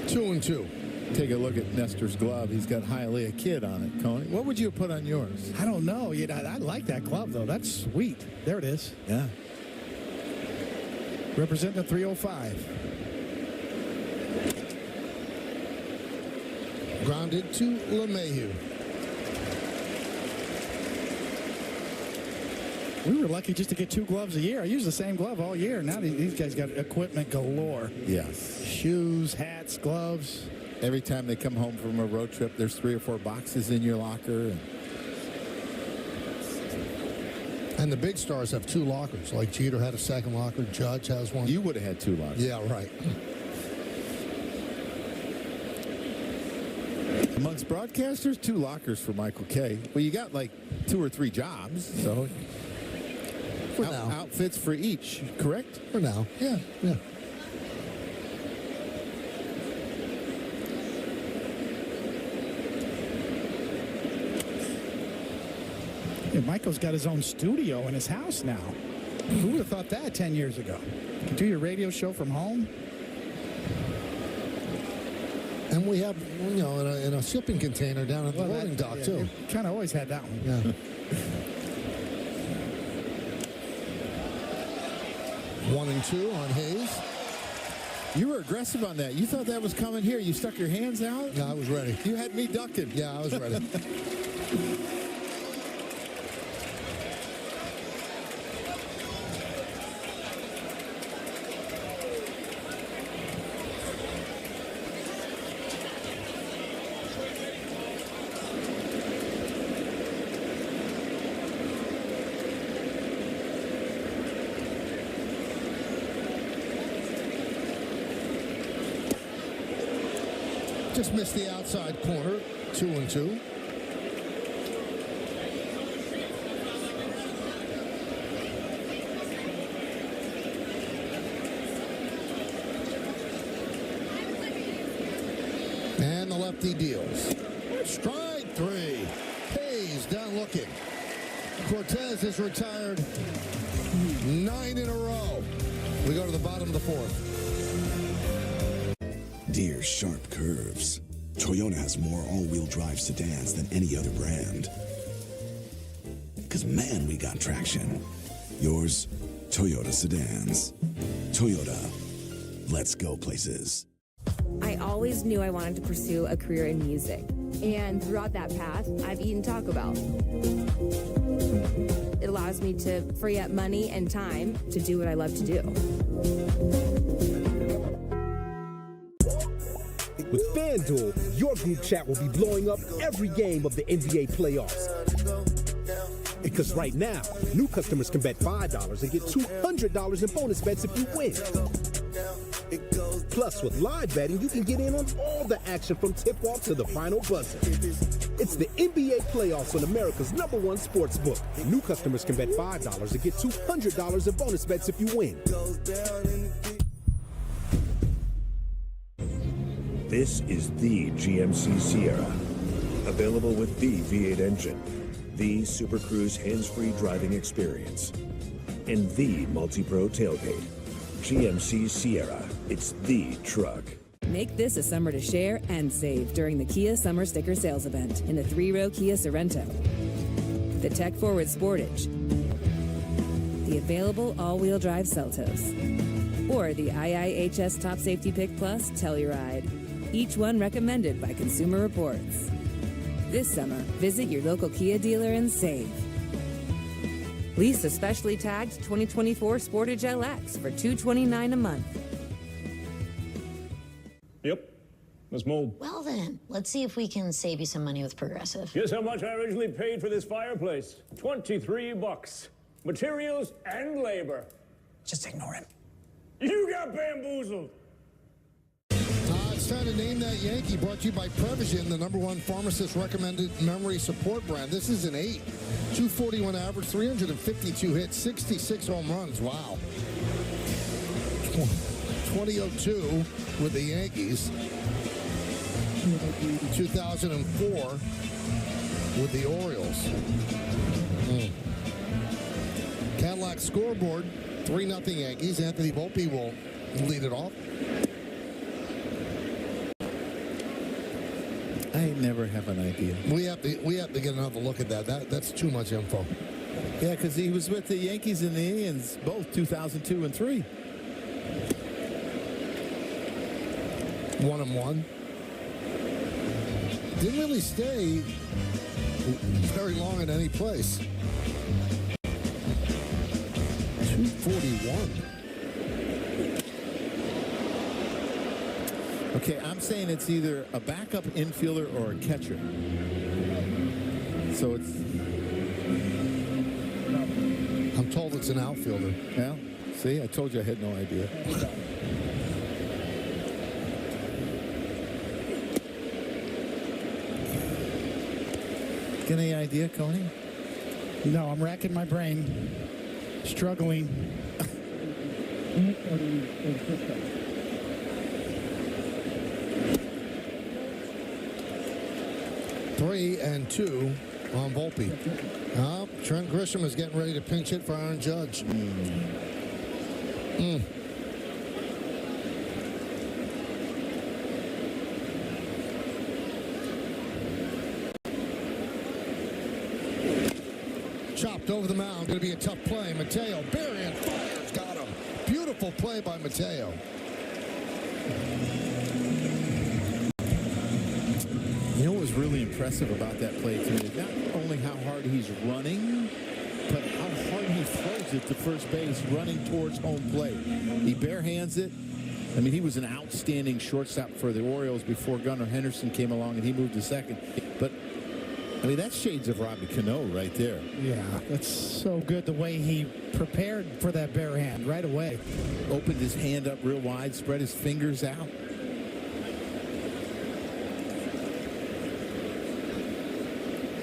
Two and two. Take a look at Nestor's glove. He's got Hialeah Kid on it, Coney. What would you put on yours? I don't know. I like that glove, though. That's sweet. There it is. Yeah. Representing the 305. Grounded to LeMahieu. We were lucky just to get 2 gloves a year. I use the same glove all year. Now these guys got equipment galore. Yes. Shoes, hats, gloves. Every time they come home from a road trip, there's 3 or 4 boxes in your locker. And the big stars have 2 lockers. Like Jeter had a second locker. Judge has one. You would have had 2 lockers. Yeah, right. Amongst broadcasters, 2 lockers for Michael Kay. Well, you got like 2 or 3 jobs, so for now. Outfits for each, correct? For now. Yeah. Michael's got his own studio in his house now. Who would have thought that 10 years ago? You can do your radio show from home. And we have, in a shipping container down at the loading dock, too. Kind of always had that one. Yeah. 1 and 2 on Hayes. You were aggressive on that. You thought that was coming here. You stuck your hands out? Yeah, I was ready. You had me ducking. Yeah, I was ready. Just missed the outside corner. 2 and 2. And the lefty deals. Strike 3. Hayes down looking. Cortez is retired 9 in a row. We go to the bottom of the 4th. Dear sharp curves, Toyota has more all-wheel drive sedans than any other brand. Because man, we got traction. Yours, Toyota sedans. Toyota, let's go places. I always knew I wanted to pursue a career in music. And throughout that path, I've eaten Taco Bell. It allows me to free up money and time to do what I love to do. With FanDuel, your group chat will be blowing up every game of the NBA playoffs. Because right now, new customers can bet $5 and get $200 in bonus bets if you win. Plus, with live betting, you can get in on all the action from tip-off to the final buzzer. It's the NBA playoffs on America's #1 sports book. New customers can bet $5 and get $200 in bonus bets if you win. This is the GMC Sierra. Available with the V8 engine, the Super Cruise hands-free driving experience, and the multi-pro tailgate. GMC Sierra. It's the truck. Make this a summer to share and save during the Kia Summer Sticker Sales Event in the 3-row Kia Sorento, the tech-forward Sportage, the available all-wheel drive Seltos, or the IIHS Top Safety Pick Plus Telluride, each one recommended by Consumer Reports. This summer, visit your local Kia dealer and save. Lease a specially tagged 2024 Sportage LX for $229 a month. Yep, let's mold. Well then, let's see if we can save you some money with Progressive. Guess how much I originally paid for this fireplace? $23. Materials and labor. Just ignore him. You got bamboozled. It's time to name that Yankee, brought to you by Prevision, the #1 pharmacist-recommended memory support brand. This is an 8. 241 average, 352 hits, 66 home runs. Wow. 2002 with the Yankees. 2004 with the Orioles. Cadillac Scoreboard, 3-0 Yankees. Anthony Volpe will lead it off. I never have an idea. We have to get another look at that. That's too much info. Yeah, because he was with the Yankees and the Indians both 2002 and 3. 1-1. Didn't really stay very long in any place. 241. Okay, I'm saying it's either a backup infielder or a catcher. So it's... I'm told it's an outfielder. Yeah, see, I told you I had no idea. Get any idea, Coney? No, I'm racking my brain. Struggling. 3-2 on Volpe. Trent Grisham is getting ready to pinch hit for Aaron Judge. Chopped over the mound. Going to be a tough play. Mateo, Berrien fires. Got him. Beautiful play by Mateo. You know what was really impressive about that play to me is not only how hard he's running, but how hard he throws it to first base, running towards home plate. He barehands it. I mean, he was an outstanding shortstop for the Orioles before Gunnar Henderson came along and he moved to second. But I mean, that's shades of Robbie Cano right there. Yeah, that's so good the way he prepared for that bare hand right away. Opened his hand up real wide, spread his fingers out.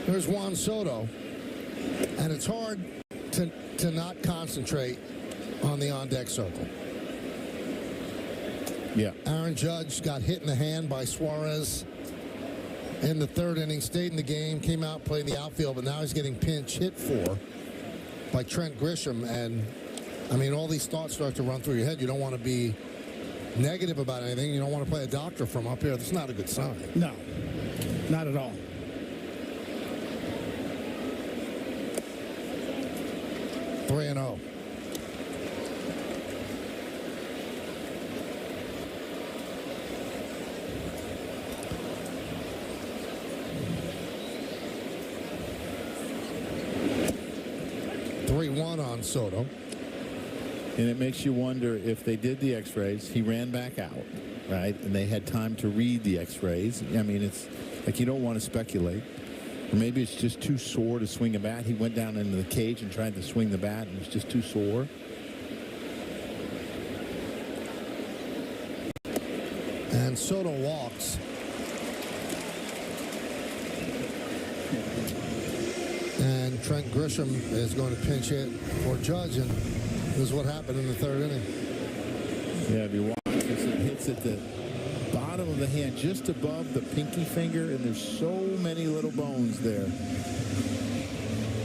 There's Juan Soto, and it's hard to not concentrate on the on-deck circle. Yeah. Aaron Judge got hit in the hand by Suarez in the third inning, stayed in the game, came out, played the outfield, but now he's getting pinch hit for by Trent Grisham. And, I mean, all these thoughts start to run through your head. You don't want to be negative about anything. You don't want to play a doctor from up here. That's not a good sign. No, not at all. Three and 0. On Soto. And it makes you wonder if they did the x-rays, he ran back out, right? And they had time to read the x-rays. I mean, it's like you don't want to speculate. Or maybe it's just too sore to swing a bat. He went down into the cage and tried to swing the bat and it was just too sore. And Soto walks. And Trent Grisham is going to pinch hit for Judge, and this is what happened in the third inning. Yeah, if you watch this, it hits at the bottom of the hand, just above the pinky finger, and there's so many little bones there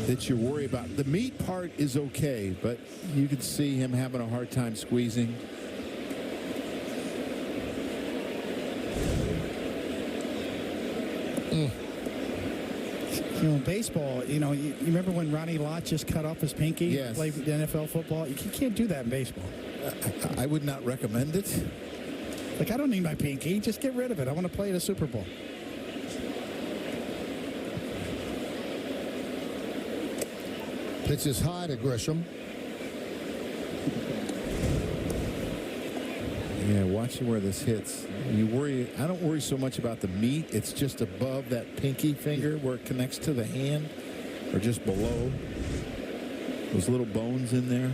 that you worry about. The meat part is okay, but you can see him having a hard time squeezing. You know, in baseball, you remember when Ronnie Lott just cut off his pinky? Yes. Played NFL football? You can't do that in baseball. I would not recommend it. Like, I don't need my pinky. Just get rid of it. I want to play at a Super Bowl. Pitch is high to Grisham. Yeah, watching where this hits. You worry. I don't worry so much about the meat. It's just above that pinky finger where it connects to the hand, or just below. Those little bones in there.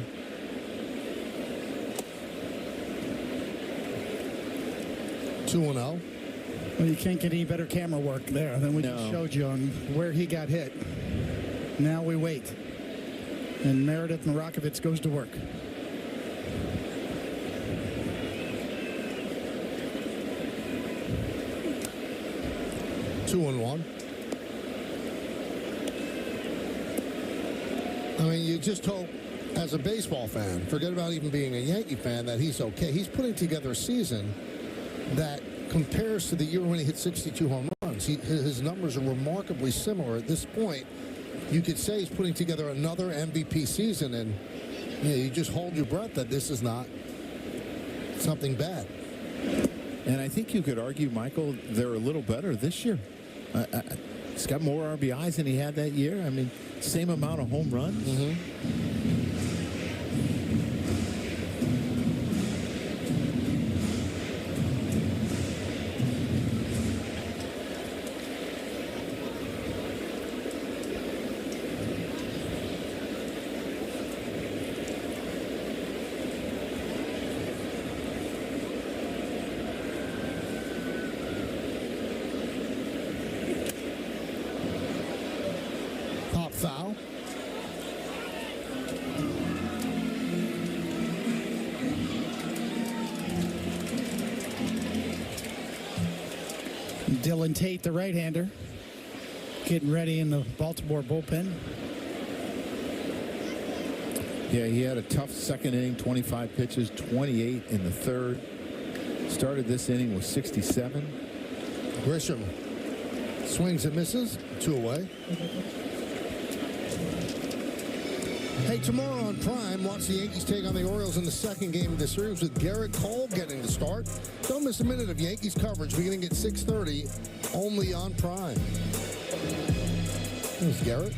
Two and oh. Well, you can't get any better camera work there than we just showed you on where he got hit. Now we wait. And Meredith Marakovitz goes to work. Two and one. I mean, you just hope, as a baseball fan, forget about even being a Yankee fan, that he's okay. He's putting together a season that compares to the year when he hit 62 home runs. His numbers are remarkably similar at this point. You could say he's putting together another MVP season, and you just hold your breath that this is not something bad. And I think you could argue, Michael, they're a little better this year. He's got more RBIs than he had that year. I mean, same amount of home runs. Foul. Dylan Tate, the right-hander, getting ready in the Baltimore bullpen. Yeah, he had a tough second inning, 25 pitches, 28 in the third. Started this inning with 67. Grisham swings and misses. 2 away. Hey, tomorrow on Prime, watch the Yankees take on the Orioles in the second game of the series with Garrett Cole getting the start. Don't miss a minute of Yankees coverage beginning at 6:30, only on Prime. Here's Garrett.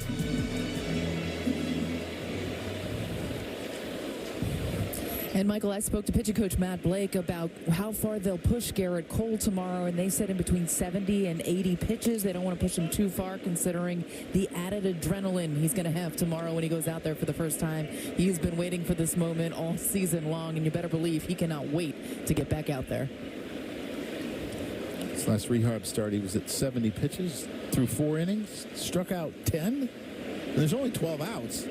And, Michael, I spoke to pitching coach Matt Blake about how far they'll push Garrett Cole tomorrow, and they said in between 70 and 80 pitches. They don't want to push him too far, considering the added adrenaline he's going to have tomorrow when he goes out there for the first time. He's been waiting for this moment all season long, and you better believe he cannot wait to get back out there. His last rehab start, he was at 70 pitches through 4 innings, struck out 10. And there's only 12 outs.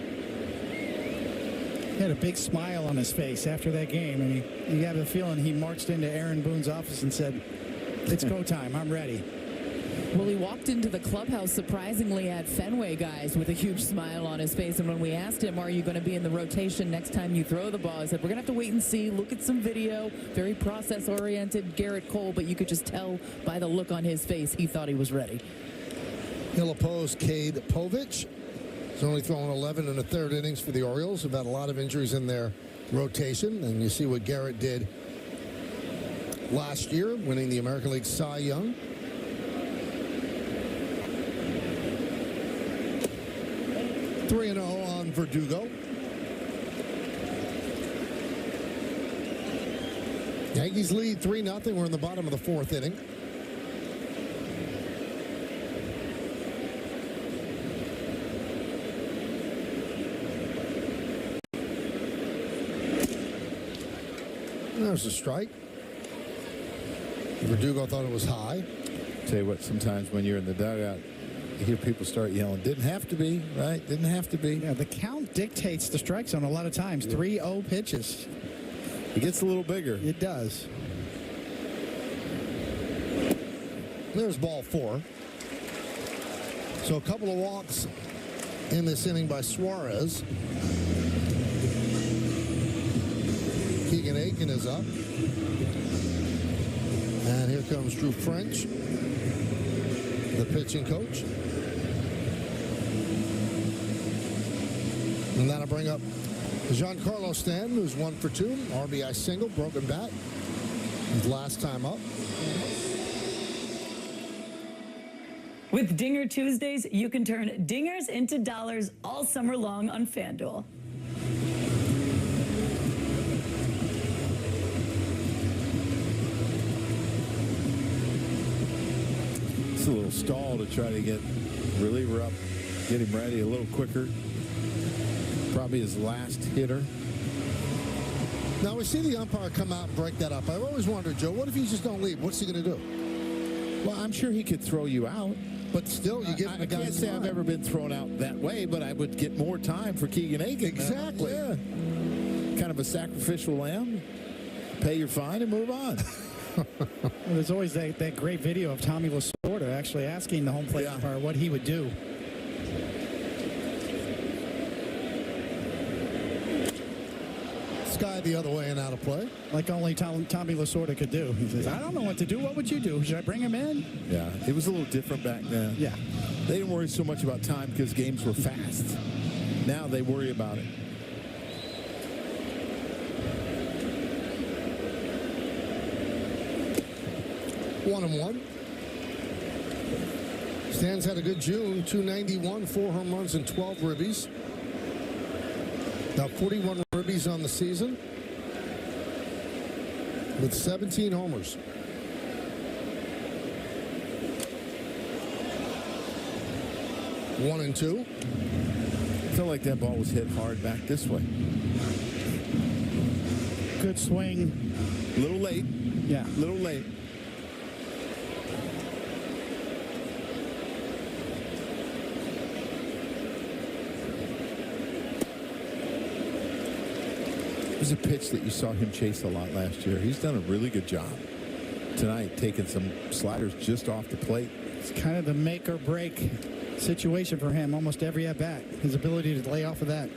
He had a big smile on his face after that game, and you got the feeling he marched into Aaron Boone's office and said, "It's go time. I'm ready." Well, he walked into the clubhouse surprisingly at Fenway, guys, with a huge smile on his face. And when we asked him, "Are you going to be in the rotation next time you throw the ball?" he said, "We're going to have to wait and see, look at some video." Very process-oriented Garrett Cole, but you could just tell by the look on his face he thought he was ready. He'll oppose Cade Povich. He's only thrown 11 in the third innings for the Orioles. They've had a lot of injuries in their rotation, and you see what Garrett did last year, winning the American League Cy Young. Three and 0 on Verdugo. Yankees lead 3-0. We're in the bottom of the fourth inning. There's a strike. Verdugo thought it was high. Tell you what, sometimes when you're in the dugout, You hear people start yelling, didn't have to be, right? Didn't have to be. Yeah, the count dictates the strike zone a lot of times. 3-0 pitches. It gets a little bigger. It does. There's ball 4. So a couple of walks in this inning by Suarez. Keegan Aiken is up. And here comes Drew French, the pitching coach. And that'll bring up Giancarlo Stanton, who's 1 for 2. RBI single, broken bat. His last time up. With Dinger Tuesdays, you can turn dingers into dollars all summer long on FanDuel. It's a little stall to try to get reliever up, get him ready a little quicker. Probably his last hitter. Now, we see the umpire come out and break that up. I've always wondered, Joe, what if you just don't leave? What's he going to do? Well, I'm sure he could throw you out. But still, you give him a guy. I can't say I've ever been thrown out that way, but I would get more time for Keegan Aiken. Exactly. Yeah. Kind of a sacrificial lamb. Pay your fine and move on. Well, there's always that great video of Tommy Lasorda actually asking the home plate umpire what he would do. Sky the other way and out of play. Like only Tommy Lasorda could do. He says, I don't know what to do. What would you do? Should I bring him in? Yeah, it was a little different back then. Yeah. They didn't worry so much about time because games were fast. Now they worry about it. One and one. Stan's had a good June. 291, 4 home runs and 12 ribbies. Now 41 ribbies on the season with 17 homers. One and two. I felt like that ball was hit hard back this way. Good swing. A little late. Yeah. A little late. It was a pitch that you saw him chase a lot last year. He's done a really good job tonight, taking some sliders just off the plate. It's kind of the make or break situation for him almost every at bat. His ability to lay off of that.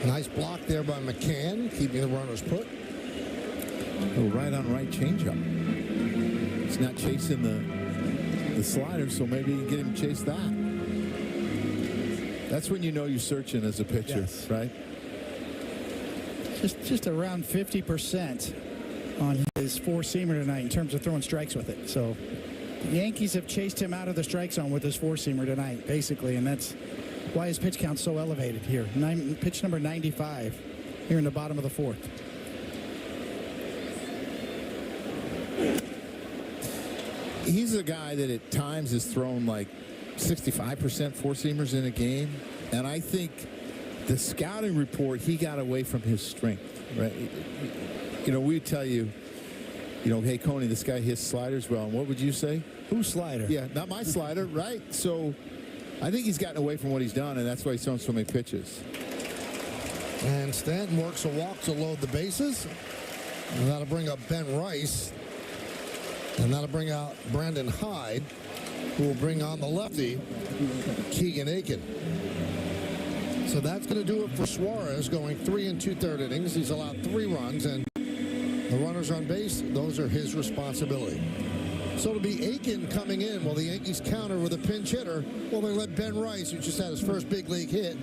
Nice block there by McCann, keeping the runners put. A little right on right changeup. He's not chasing the slider, so maybe you can get him to chase that. That's when you know you're searching as a pitcher, yes. Right? Just around 50% on his four-seamer tonight in terms of throwing strikes with it. So the Yankees have chased him out of the strike zone with his four-seamer tonight, basically, and that's why his pitch count's so elevated here. Pitch number 95 here in the bottom of the fourth. He's a guy that at times has thrown like 65% four-seamers in a game, and I think the scouting report, he got away from his strength, right? You know, we tell you, hey, Coney, this guy hits sliders well. And what would you say? Who's slider? Yeah, not my slider, right? So I think he's gotten away from what he's done, and that's why he's thrown so many pitches. And Stanton works a walk to load the bases. And that'll bring up Ben Rice. And that'll bring out Brandon Hyde, who will bring on the lefty, Keegan Aiken. So that's going to do it for Suarez, going 3 2/3 innings. He's allowed 3 runs, and the runners on base, those are his responsibility. So it'll be Aiken coming in while the Yankees counter with a pinch hitter. Well, they let Ben Rice, who just had his first big league hit.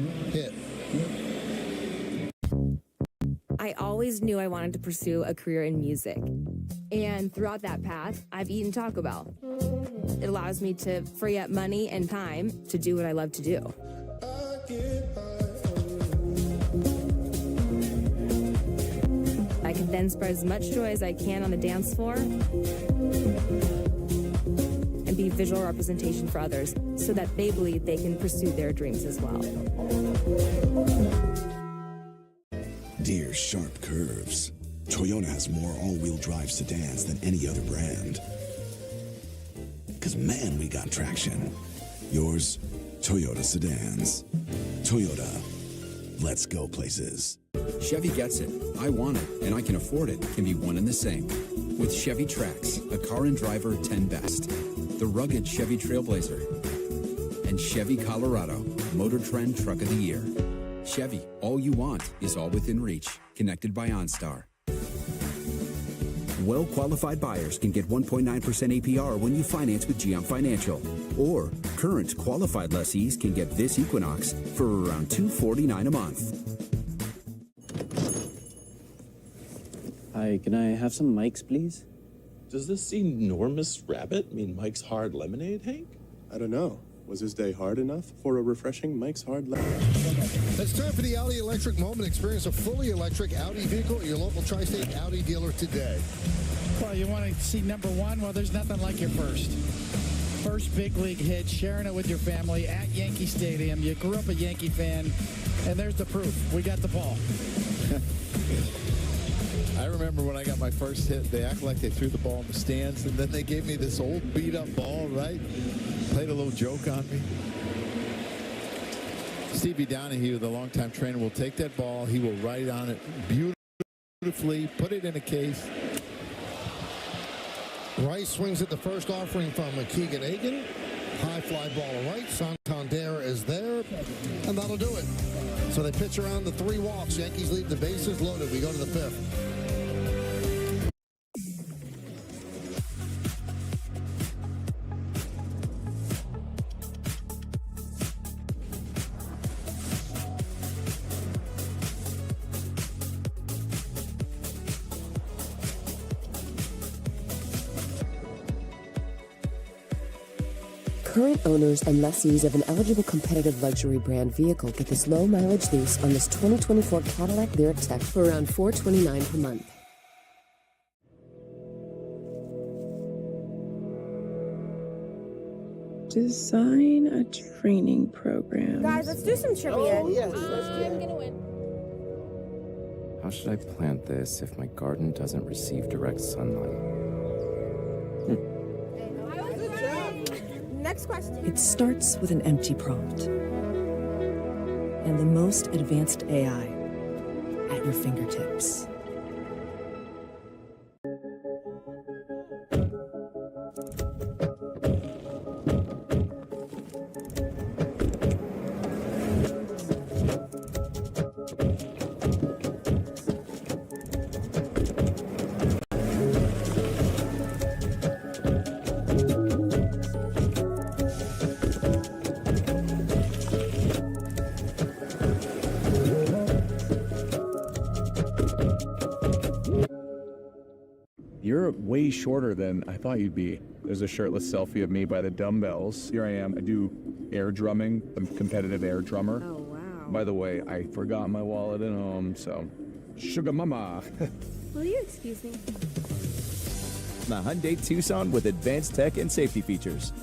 I always knew I wanted to pursue a career in music. And throughout that path, I've eaten Taco Bell. It allows me to free up money and time to do what I love to do. I can then spread as much joy as I can on the dance floor and be visual representation for others so that they believe they can pursue their dreams as well. Deer's sharp curves. Toyota has more all-wheel drive sedans than any other brand. Because man, we got traction. Yours, Toyota Sedans. Toyota, let's go places. Chevy gets it. I want it, and I can afford it can be one and the same. With Chevy Trax, a car and driver 10 best. The rugged Chevy Trailblazer. And Chevy Colorado, Motor Trend Truck of the Year. Chevy, all you want is all within reach. Connected by OnStar. Well-qualified buyers can get 1.9% APR when you finance with GM Financial. Or current qualified lessees can get this Equinox for around $249 a month. Hi, can I have some Mike's, please? Does this enormous rabbit mean Mike's Hard Lemonade, Hank? I don't know. Was his day hard enough for a refreshing Mike's Hard Lemonade? It's time for the Audi Electric Moment. Experience a fully electric Audi vehicle at your local Tri-State Audi dealer today. Well, you want to see number one? Well, there's nothing like your first big league hit, sharing it with your family at Yankee Stadium. You grew up a Yankee fan, and there's the proof. We got the ball. I remember when I got my first hit, they act like they threw the ball in the stands, and then they gave me this old beat-up ball, right? Played a little joke on me. Stevie Donahue, the longtime trainer, will take that ball. He will write on it beautifully, put it in a case. Rice swings at the first offering from Keegan Egan. High fly ball to right. Santander is there, and that'll do it. So they pitch around the 3 walks. Yankees leave the bases loaded. We go to the 5th. Current owners and lessees of an eligible competitive luxury brand vehicle get this low mileage lease on this 2024 Cadillac Lyric Tech for around $429 per month. Design a training program. Guys, let's do some trivia. Oh, yes, I'm gonna win. How should I plant this if my garden doesn't receive direct sunlight? Next question. It starts with an empty prompt and the most advanced AI at your fingertips. You're way shorter than I thought you'd be. There's a shirtless selfie of me by the dumbbells. Here I am. I do air drumming. I'm a competitive air drummer. Oh, wow. By the way, I forgot my wallet at home, so sugar mama. Will you excuse me? The Hyundai Tucson with advanced tech and safety features.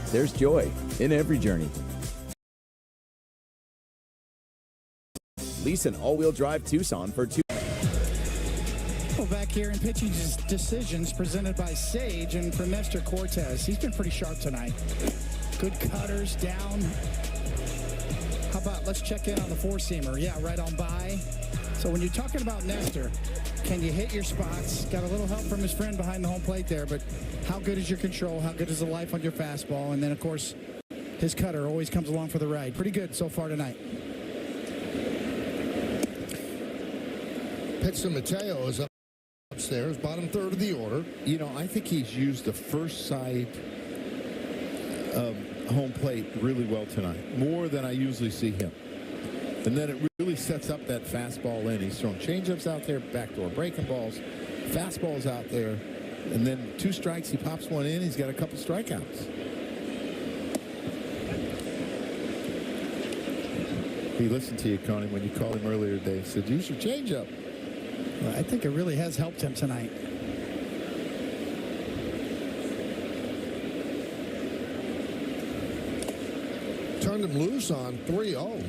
There's joy in every journey. Lease an all-wheel drive Tucson for Back here in pitching decisions presented by Sage and for Nestor Cortez. He's been pretty sharp tonight. Good cutters down. How about let's check in on the four-seamer. Yeah, right on by. So when you're talking about Nestor, can you hit your spots? Got a little help from his friend behind the home plate there, but how good is your control? How good is the life on your fastball? And then, of course, his cutter always comes along for the ride. Pretty good so far tonight. Pitch to Mateo is up upstairs, bottom third of the order. You know, I think he's used the first side of home plate really well tonight, more than I usually see him. And then it really sets up that fastball in. He's throwing changeups out there, backdoor breaking balls, fastballs out there, and then 2 strikes, he pops one in, he's got a couple strikeouts. He listened to you, Coney, when you called him earlier today. He said, use your changeup. Well, I think it really has helped him tonight. Turned him loose on 3-0.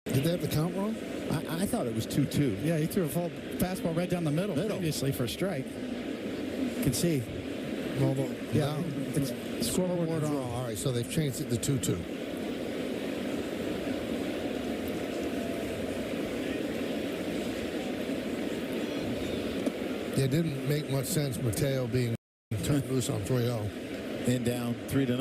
Did they have the count wrong? I thought it was 2-2. Yeah, he threw a full fastball right down the middle previously for a strike. You can see. Well, Yeah, it's scoreboard wrong. All right, so they've changed it to 2-2. It didn't make much sense, Mateo being turned loose on 3-0. And down 3-0.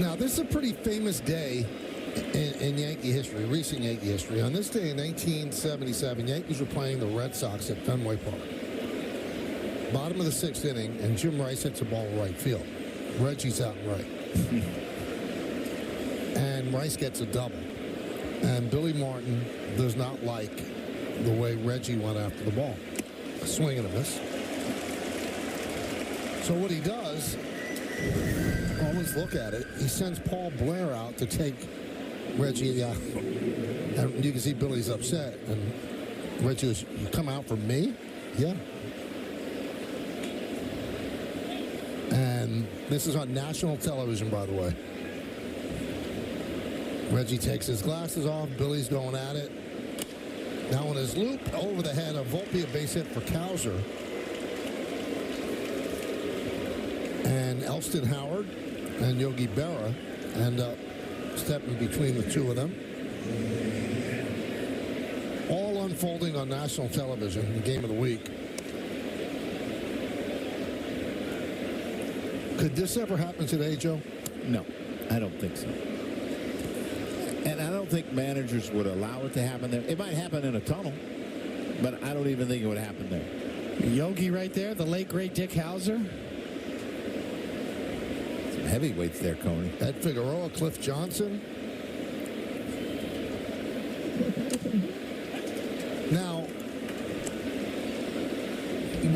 Now, this is a pretty famous day in Yankee history, recent Yankee history. On this day in 1977, Yankees were playing the Red Sox at Fenway Park. Bottom of the 6th inning, and Jim Rice hits a ball right field. Reggie's out and right. And Rice gets a double. And Billy Martin does not like the way Reggie went after the ball. A swing and a miss. So what he does, always look at it, he sends Paul Blair out to take Reggie out. And you can see Billy's upset. And Reggie goes, "You come out for me?" "Yeah." And this is on national television, by the way. Reggie takes his glasses off. Billy's going at it. Now on his loop, over the head of Volpe, a base hit for Cowser. And Elston Howard and Yogi Berra end up stepping between the two of them. All unfolding on national television, the game of the week. Could this ever happen today, Joe? No, I don't think so. And I don't think managers would allow it to happen there. It might happen in a tunnel, but I don't even think it would happen there. Yogi right there, the late, great Dick Hauser. Some heavyweights there, Coney. Ed Figueroa, Cliff Johnson. Now,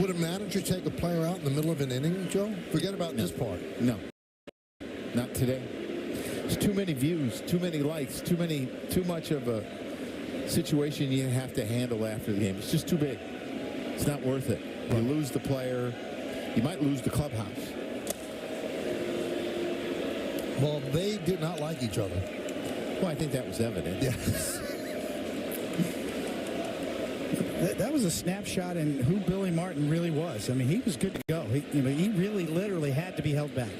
would a manager take a player out in the middle of an inning, Joe? Forget about this part. No. Not today. There's too many views, too many lights, too much of a situation you have to handle after the game. It's just too big. It's not worth it. You lose the player. You might lose the clubhouse. Well, they did not like each other. Well, I think that was evident. Yes. That was a snapshot in who Billy Martin really was. I mean, he was good to go. He really, literally had to be held back.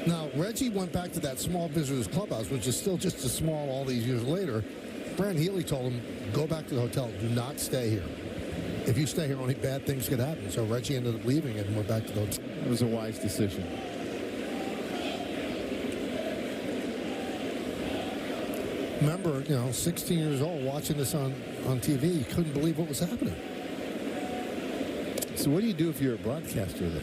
Now, Reggie went back to that small visitors clubhouse, which is still just as small all these years later. Brand Healy told him, "Go back to the hotel. Do not stay here. If you stay here, only bad things could happen." So Reggie ended up leaving and went back to the hotel. It was a wise decision. Remember, 16 years old, watching this on TV, you couldn't believe what was happening. So what do you do if you're a broadcaster then?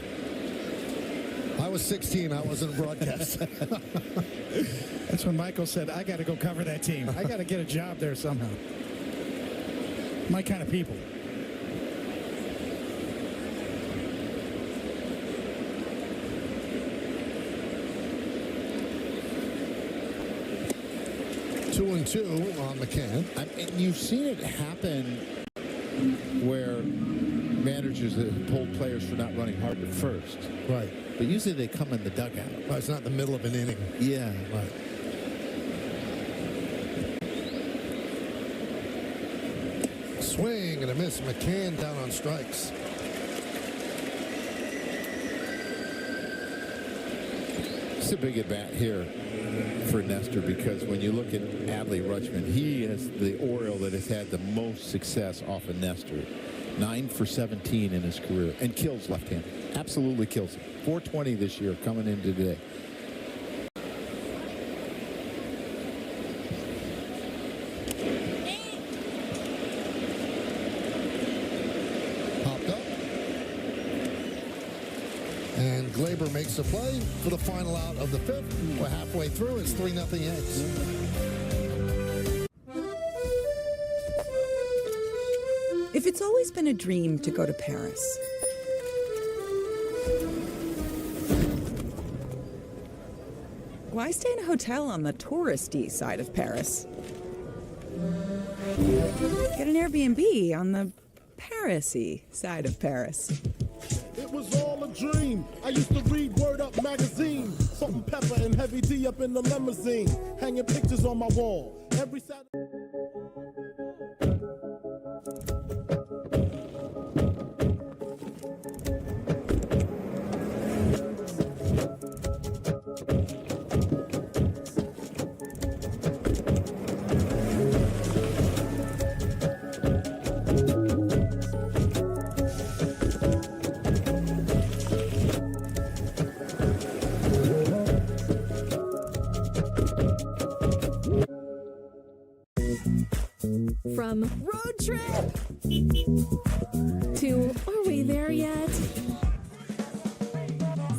I was 16. I wasn't a broadcaster. That's when Michael said, "I got to go cover that team. I got to get a job there somehow." My kind of people. Two and two on McCann. And you've seen it happen where managers have pulled players for not running hard at first. Right. But usually they come in the dugout. Right, it's not the middle of an inning. Yeah. Right. Swing and a miss. McCann down on strikes. It's a big at bat here for Nestor, because when you look at Adley Rutschman, he is the Oriole that has had the most success off of Nestor. 9 for 17 in his career, and kills left-hand. Absolutely kills him. 420 this year coming into today. Popped up. And Glaber makes the play for the final out of the 5th. We're halfway through. It's 3-0 Yanks. If it's always been a dream to go to Paris, why stay in a hotel on the touristy side of Paris? Get an Airbnb on the Paris-y side of Paris. It was all a dream. I used to read Word Up magazine. Salt and pepper and heavy D up in the limousine. Hanging pictures on my wall. Every Saturday. From road trip to are we there yet?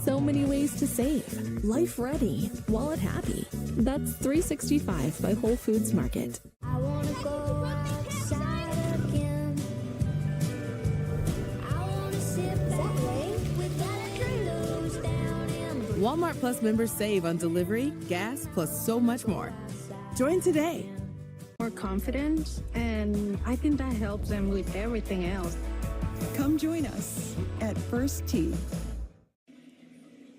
So many ways to save. Life ready, wallet happy. That's 365 by Whole Foods Market. I wanna go outside again. I wanna sit back with the windows down and Walmart Plus members save on delivery, gas, plus so much more. Join today. More confident, and I think that helps them with everything else. Come join us at First Tee.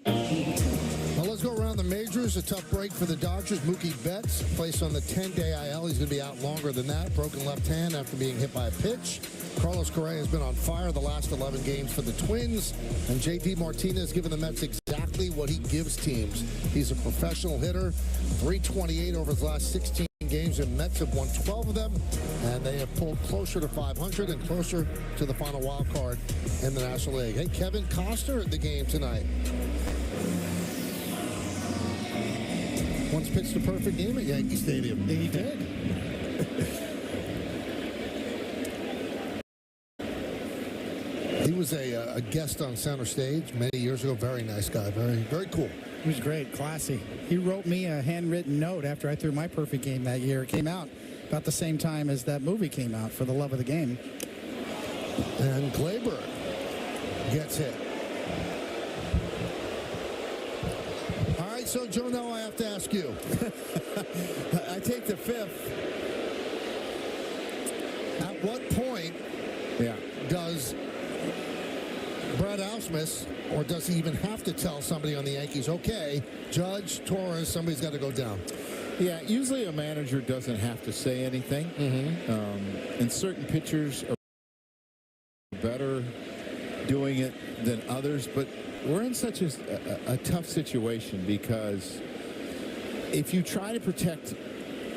Well, let's go around the majors. A tough break for the Dodgers. Mookie Betts placed on the 10-day IL. He's going to be out longer than that. Broken left hand after being hit by a pitch. Carlos Correa has been on fire the last 11 games for the Twins. And JD Martinez giving the Mets exactly what he gives teams. He's a professional hitter. 328 over his last 16 games, and Mets have won 12 of them, and they have pulled closer to 500 and closer to the final wild card in the National League. Hey, Kevin Costner at the game tonight. Once pitched a perfect game at Yankee Stadium. He did. He was a guest on Center Stage many years ago. Very nice guy. Very, very cool. He was great, classy. He wrote me a handwritten note after I threw my perfect game that year. It came out about the same time as that movie came out, For the Love of the Game. And Glaber gets hit. All right, so Joe, now I have to ask you. I take the fifth. At what point does Brad Ausmus, or does he even have to tell somebody on the Yankees, okay, Judge, Torres, somebody's got to go down? Yeah, usually a manager doesn't have to say anything. And certain pitchers are better doing it than others, but we're in such a tough situation because if you try to protect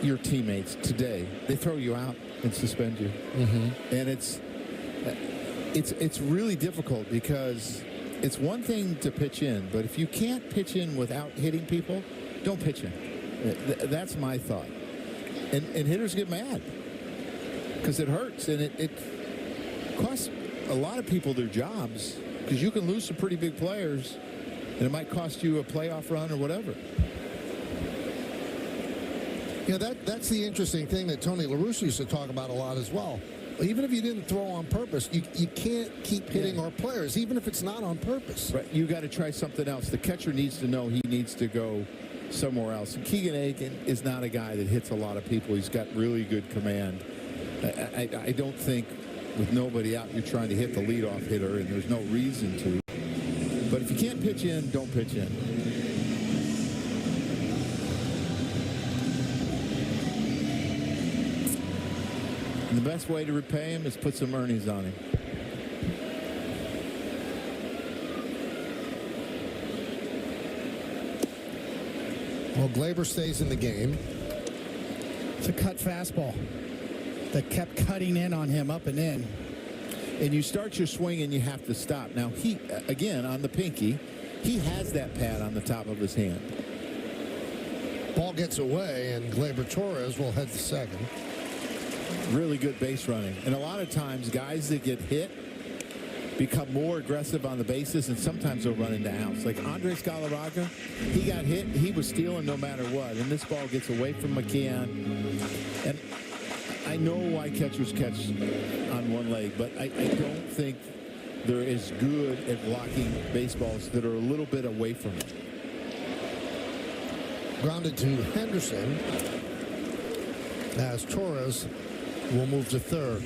your teammates today, they throw you out and suspend you. And it's really difficult because it's one thing to pitch in, but if you can't pitch in without hitting people, don't pitch in. That's my thought. And hitters get mad because it hurts, and it costs a lot of people their jobs because you can lose some pretty big players, and it might cost you a playoff run or whatever. Yeah, that's the interesting thing that Tony La Russa used to talk about a lot as well. Even if you didn't throw on purpose, you can't keep hitting our players, even if it's not on purpose. Right, you got to try something else. The catcher needs to know he needs to go somewhere else. And Keegan Aiken is not a guy that hits a lot of people. He's got really good command. I don't think with nobody out you're trying to hit the leadoff hitter, and there's no reason to. But if you can't pitch in, don't pitch in. And the best way to repay him is put some earnings on him. Well, Glaber stays in the game. It's a cut fastball that kept cutting in on him, up and in. And you start your swing and you have to stop. Now, he, again, on the pinky, he has that pad on the top of his hand. Ball gets away, and Glaber Torres will head to second. Really good base running. And a lot of times, guys that get hit become more aggressive on the bases, and sometimes they'll run into outs. Like Andres Galarraga, he got hit, he was stealing no matter what. And this ball gets away from McKeon. And I know why catchers catch on one leg, but I don't think they're as good at blocking baseballs that are a little bit away from it. Grounded to Henderson as Torres will move to third.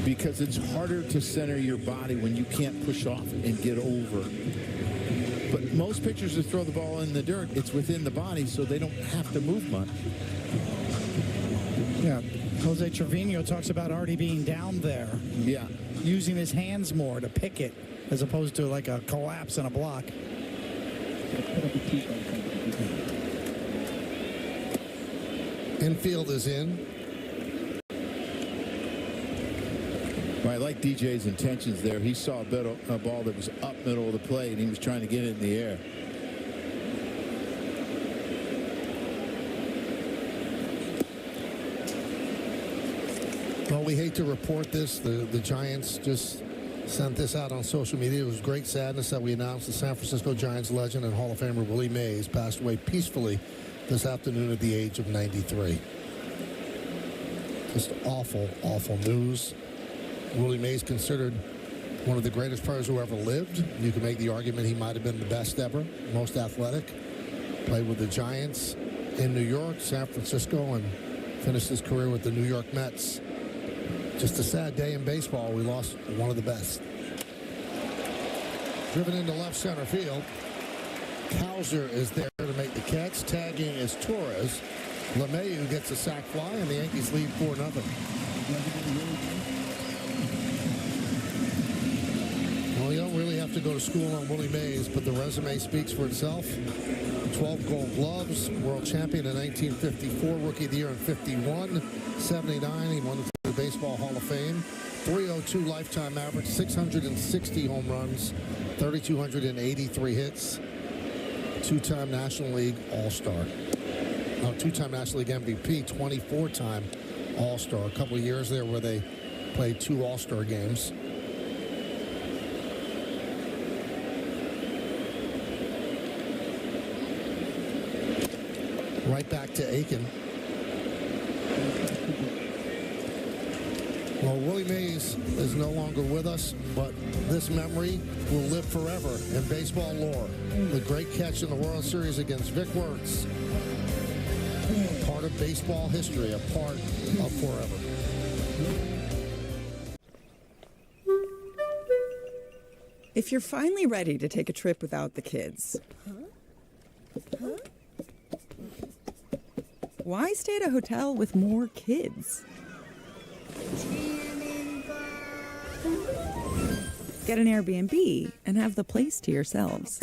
Because it's harder to center your body when you can't push off and get over. But most pitchers that throw the ball in the dirt, it's within the body, so they don't have to move much. Yeah, Jose Trevino talks about already being down there. Yeah. Using his hands more to pick it as opposed to like a collapse and a block. Infield is in. Well, I like DJ's intentions there. He saw a ball that was up middle of the plate, and he was trying to get it in the air. Well, we hate to report this. The Giants just sent this out on social media. It was great sadness that we announced the San Francisco Giants legend and Hall of Famer Willie Mays passed away peacefully this afternoon at the age of 93. Just awful, awful news. Willie Mays considered one of the greatest players who ever lived. You can make the argument he might have been the best ever, most athletic. Played with the Giants in New York, San Francisco, and finished his career with the New York Mets. Just a sad day in baseball. We lost one of the best. Driven into left center field. Cowser is there to make the catch. Tagging is Torres. LeMahieu gets a sac fly, and the Yankees lead 4-0. Well, you don't really have to go to school on Willie Mays, but the resume speaks for itself. 12 Gold Gloves, world champion in 1954, Rookie of the Year in 51, 79, he won the Baseball Hall of Fame, 302 lifetime average, 660 home runs, 3,283 hits, two-time National League All-Star. No, two-time National League MVP, 24-time All-Star. A couple of years there where they played 2 All-Star games. Right back to Aiken. Well, Willie Mays is no longer with us, but this memory will live forever in baseball lore. The great catch in the World Series against Vic Wertz. Part of baseball history, a part of forever. If you're finally ready to take a trip without the kids, why stay at a hotel with more kids? Get an Airbnb and have the place to yourselves.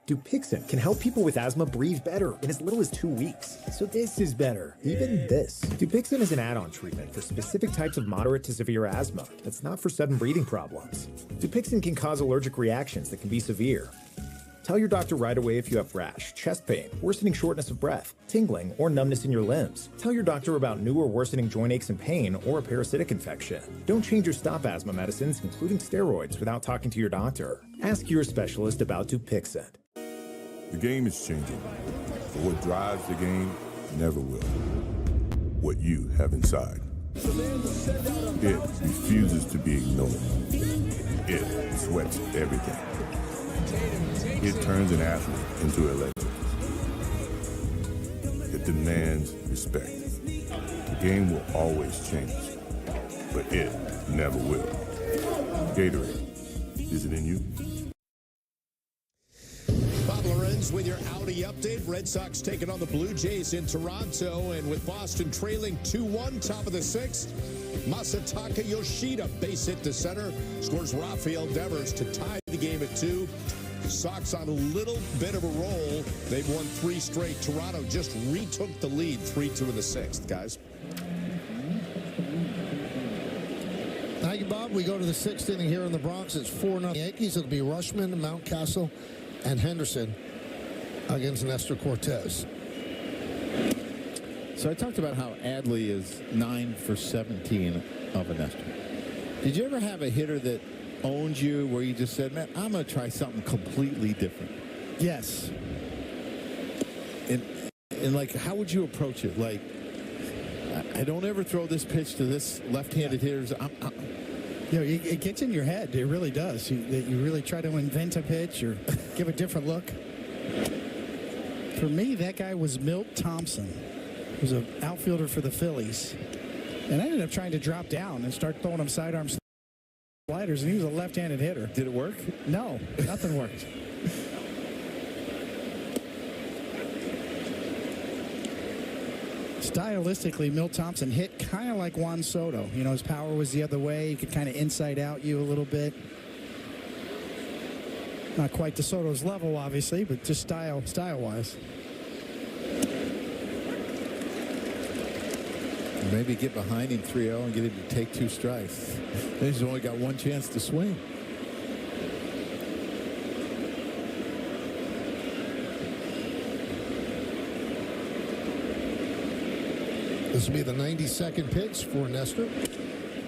Dupixent can help people with asthma breathe better in as little as 2 weeks. So this is better, even this. Dupixent is an add-on treatment for specific types of moderate to severe asthma that's not for sudden breathing problems. Dupixent can cause allergic reactions that can be severe. Tell your doctor right away if you have rash, chest pain, worsening shortness of breath, tingling, or numbness in your limbs. Tell your doctor about new or worsening joint aches and pain or a parasitic infection. Don't change or stop asthma medicines, including steroids, without talking to your doctor. Ask your specialist about Dupixent. The game is changing, but what drives the game never will. What you have inside. It refuses to be ignored. It sweats everything. It turns an athlete into a legend. It demands respect. The game will always change, but it never will. Gatorade, is it in you? Bob Lorenz with your Audi update. Red Sox taking on the Blue Jays in Toronto, and with Boston trailing 2-1, top of the 6th, Masataka Yoshida base hit to center, scores Rafael Devers to tie the game at 2. Sox on a little bit of a roll. They've won 3 straight. Toronto just retook the lead 3-2 in the 6th, guys. Thank you, Bob, we go to the 6th inning here in the Bronx. It's 4-0 Yankees. It'll be Rushman, Mountcastle, and Henderson against Nestor Cortez. So I talked about how Adley is 9 for 17 of a Nestor. Did you ever have a hitter that owns you where you just said, man, I'm going to try something completely different? Yes. And like, how would you approach it? Like, I don't ever throw this pitch to this left-handed hitter. It gets in your head. It really does. You really try to invent a pitch or give a different look. For me, that guy was Milt Thompson. He was an outfielder for the Phillies. And I ended up trying to drop down and start throwing him sidearm sliders, and he was a left-handed hitter. Did it work? No, nothing worked. Stylistically, Milt Thompson hit kind of like Juan Soto. You know, his power was the other way. He could kind of inside out you a little bit. Not quite to Soto's level, obviously, but just style-wise. Maybe get behind him 3-0 and get him to take 2 strikes. He's only got one chance to swing. This will be the 92nd pitch for Nestor.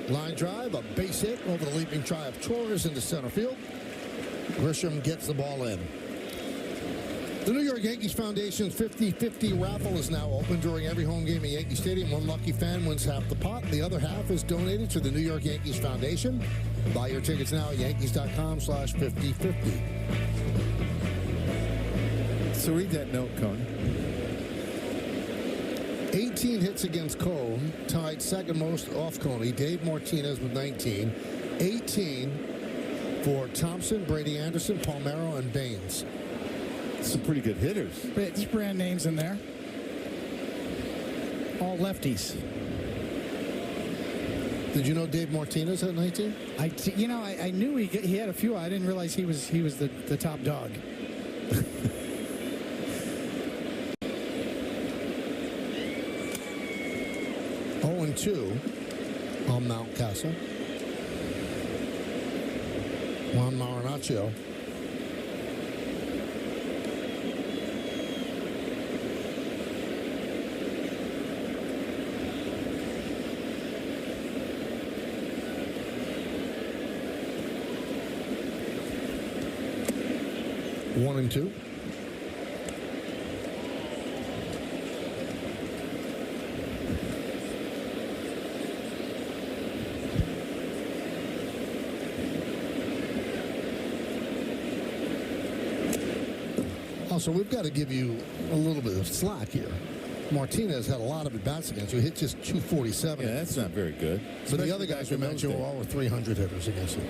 Line drive, a base hit over the leaping try of Torres into center field. Grisham gets the ball in. The New York Yankees Foundation's 50-50 raffle is now open during every home game at Yankee Stadium. One lucky fan wins half the pot. The other half is donated to the New York Yankees Foundation. Buy your tickets now at yankees.com/5050. So read that note, Coney. 18 hits against Cone, tied second most off Coney. Dave Martinez with 19. 18 for Thompson, Brady Anderson, Palmeiro, and Baines. Some pretty good hitters. There's brand names in there. All lefties. Did you know Dave Martinez had 19? I knew he had a few. I didn't realize he was the top dog. 0-2 on Mountcastle. Juan Marinaccio. One and two. Also, we've got to give you a little bit of slack here. Martinez had a lot of at-bats against you. Hit just 247. Yeah, that's not very good. But the other guys we mentioned were all over 300 hitters against him.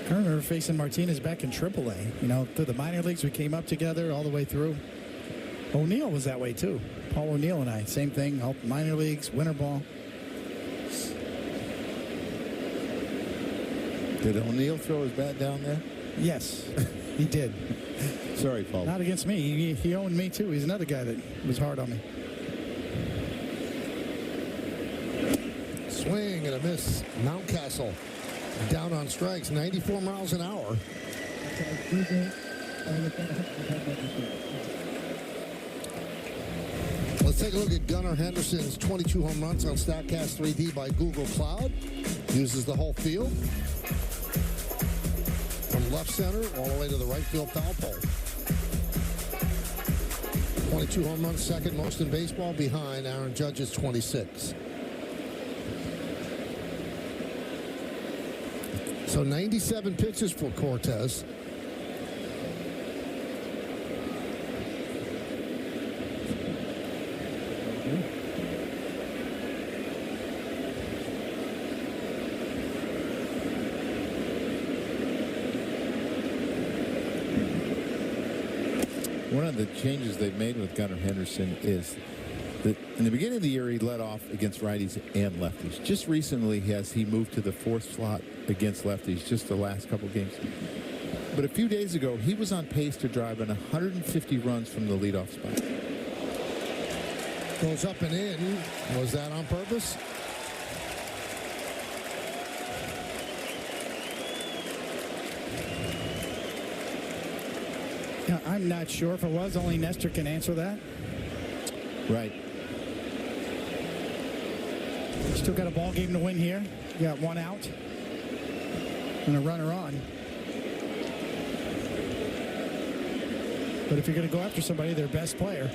I remember facing Martinez back in AAA. You know, through the minor leagues, we came up together all the way through. O'Neill was that way, too. Paul O'Neill and I, same thing. All minor leagues, winter ball. Did O'Neill throw his bat down there? Yes, he did. Sorry, Paul. Not against me. He owned me, too. He's another guy that was hard on me. Swing and a miss. Mountcastle down on strikes, 94 miles an hour. Let's take a look at Gunnar Henderson's 22 home runs on StatCast 3D by Google Cloud. Uses the whole field. From left center all the way to the right field foul pole. 22 home runs, second most in baseball, behind Aaron Judge's 26. So 97 pitches for Cortez. One of the changes they've made with Gunnar Henderson is that in the beginning of the year, he led off against righties and lefties. Just recently, he moved to the fourth slot against lefties, just the last couple games. But a few days ago, he was on pace to drive in 150 runs from the leadoff spot. Goes up and in. Was that on purpose? I'm not sure. If it was, only Nestor can answer that. Right. Still got a ball game to win here. You got one out and a runner on. But if you're going to go after somebody, their best player.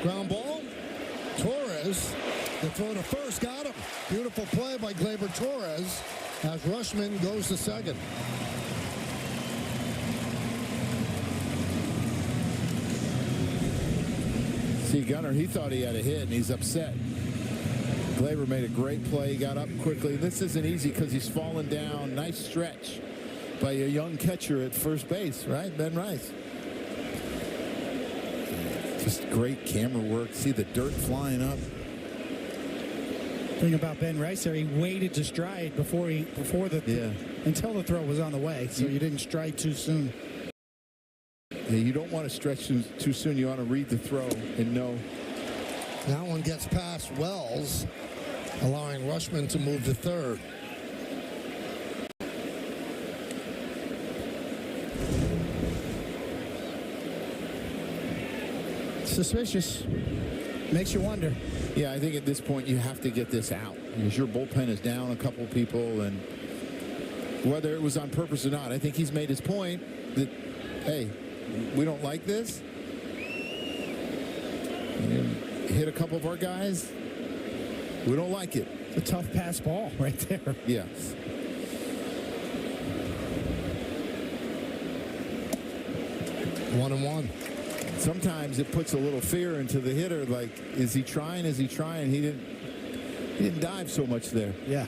Ground ball. Torres, the throw to first, got him. Beautiful play by Gleyber Torres as Rushman goes to second. See, Gunnar, he thought he had a hit, and he's upset. Gleyber made a great play, got up quickly. This isn't easy because he's fallen down. Nice stretch by a young catcher at first base, right? Ben Rice. Just great camera work. See the dirt flying up. Thing about Ben Rice there, he waited to stride until the throw was on the way, so you didn't stride too soon. Yeah, you don't want to stretch too soon. You want to read the throw and know. That one gets past Wells, allowing Rushman to move to third. Suspicious. Makes you wonder. Yeah, I think at this point you have to get this out because your bullpen is down a couple people, and whether it was on purpose or not, I think he's made his point that, hey, we don't like this. Hit a couple of our guys. We don't like it. It's a tough pass ball right there. Yes. One and one. Sometimes it puts a little fear into the hitter. Like, is he trying? Is he trying? He didn't dive so much there. Yeah.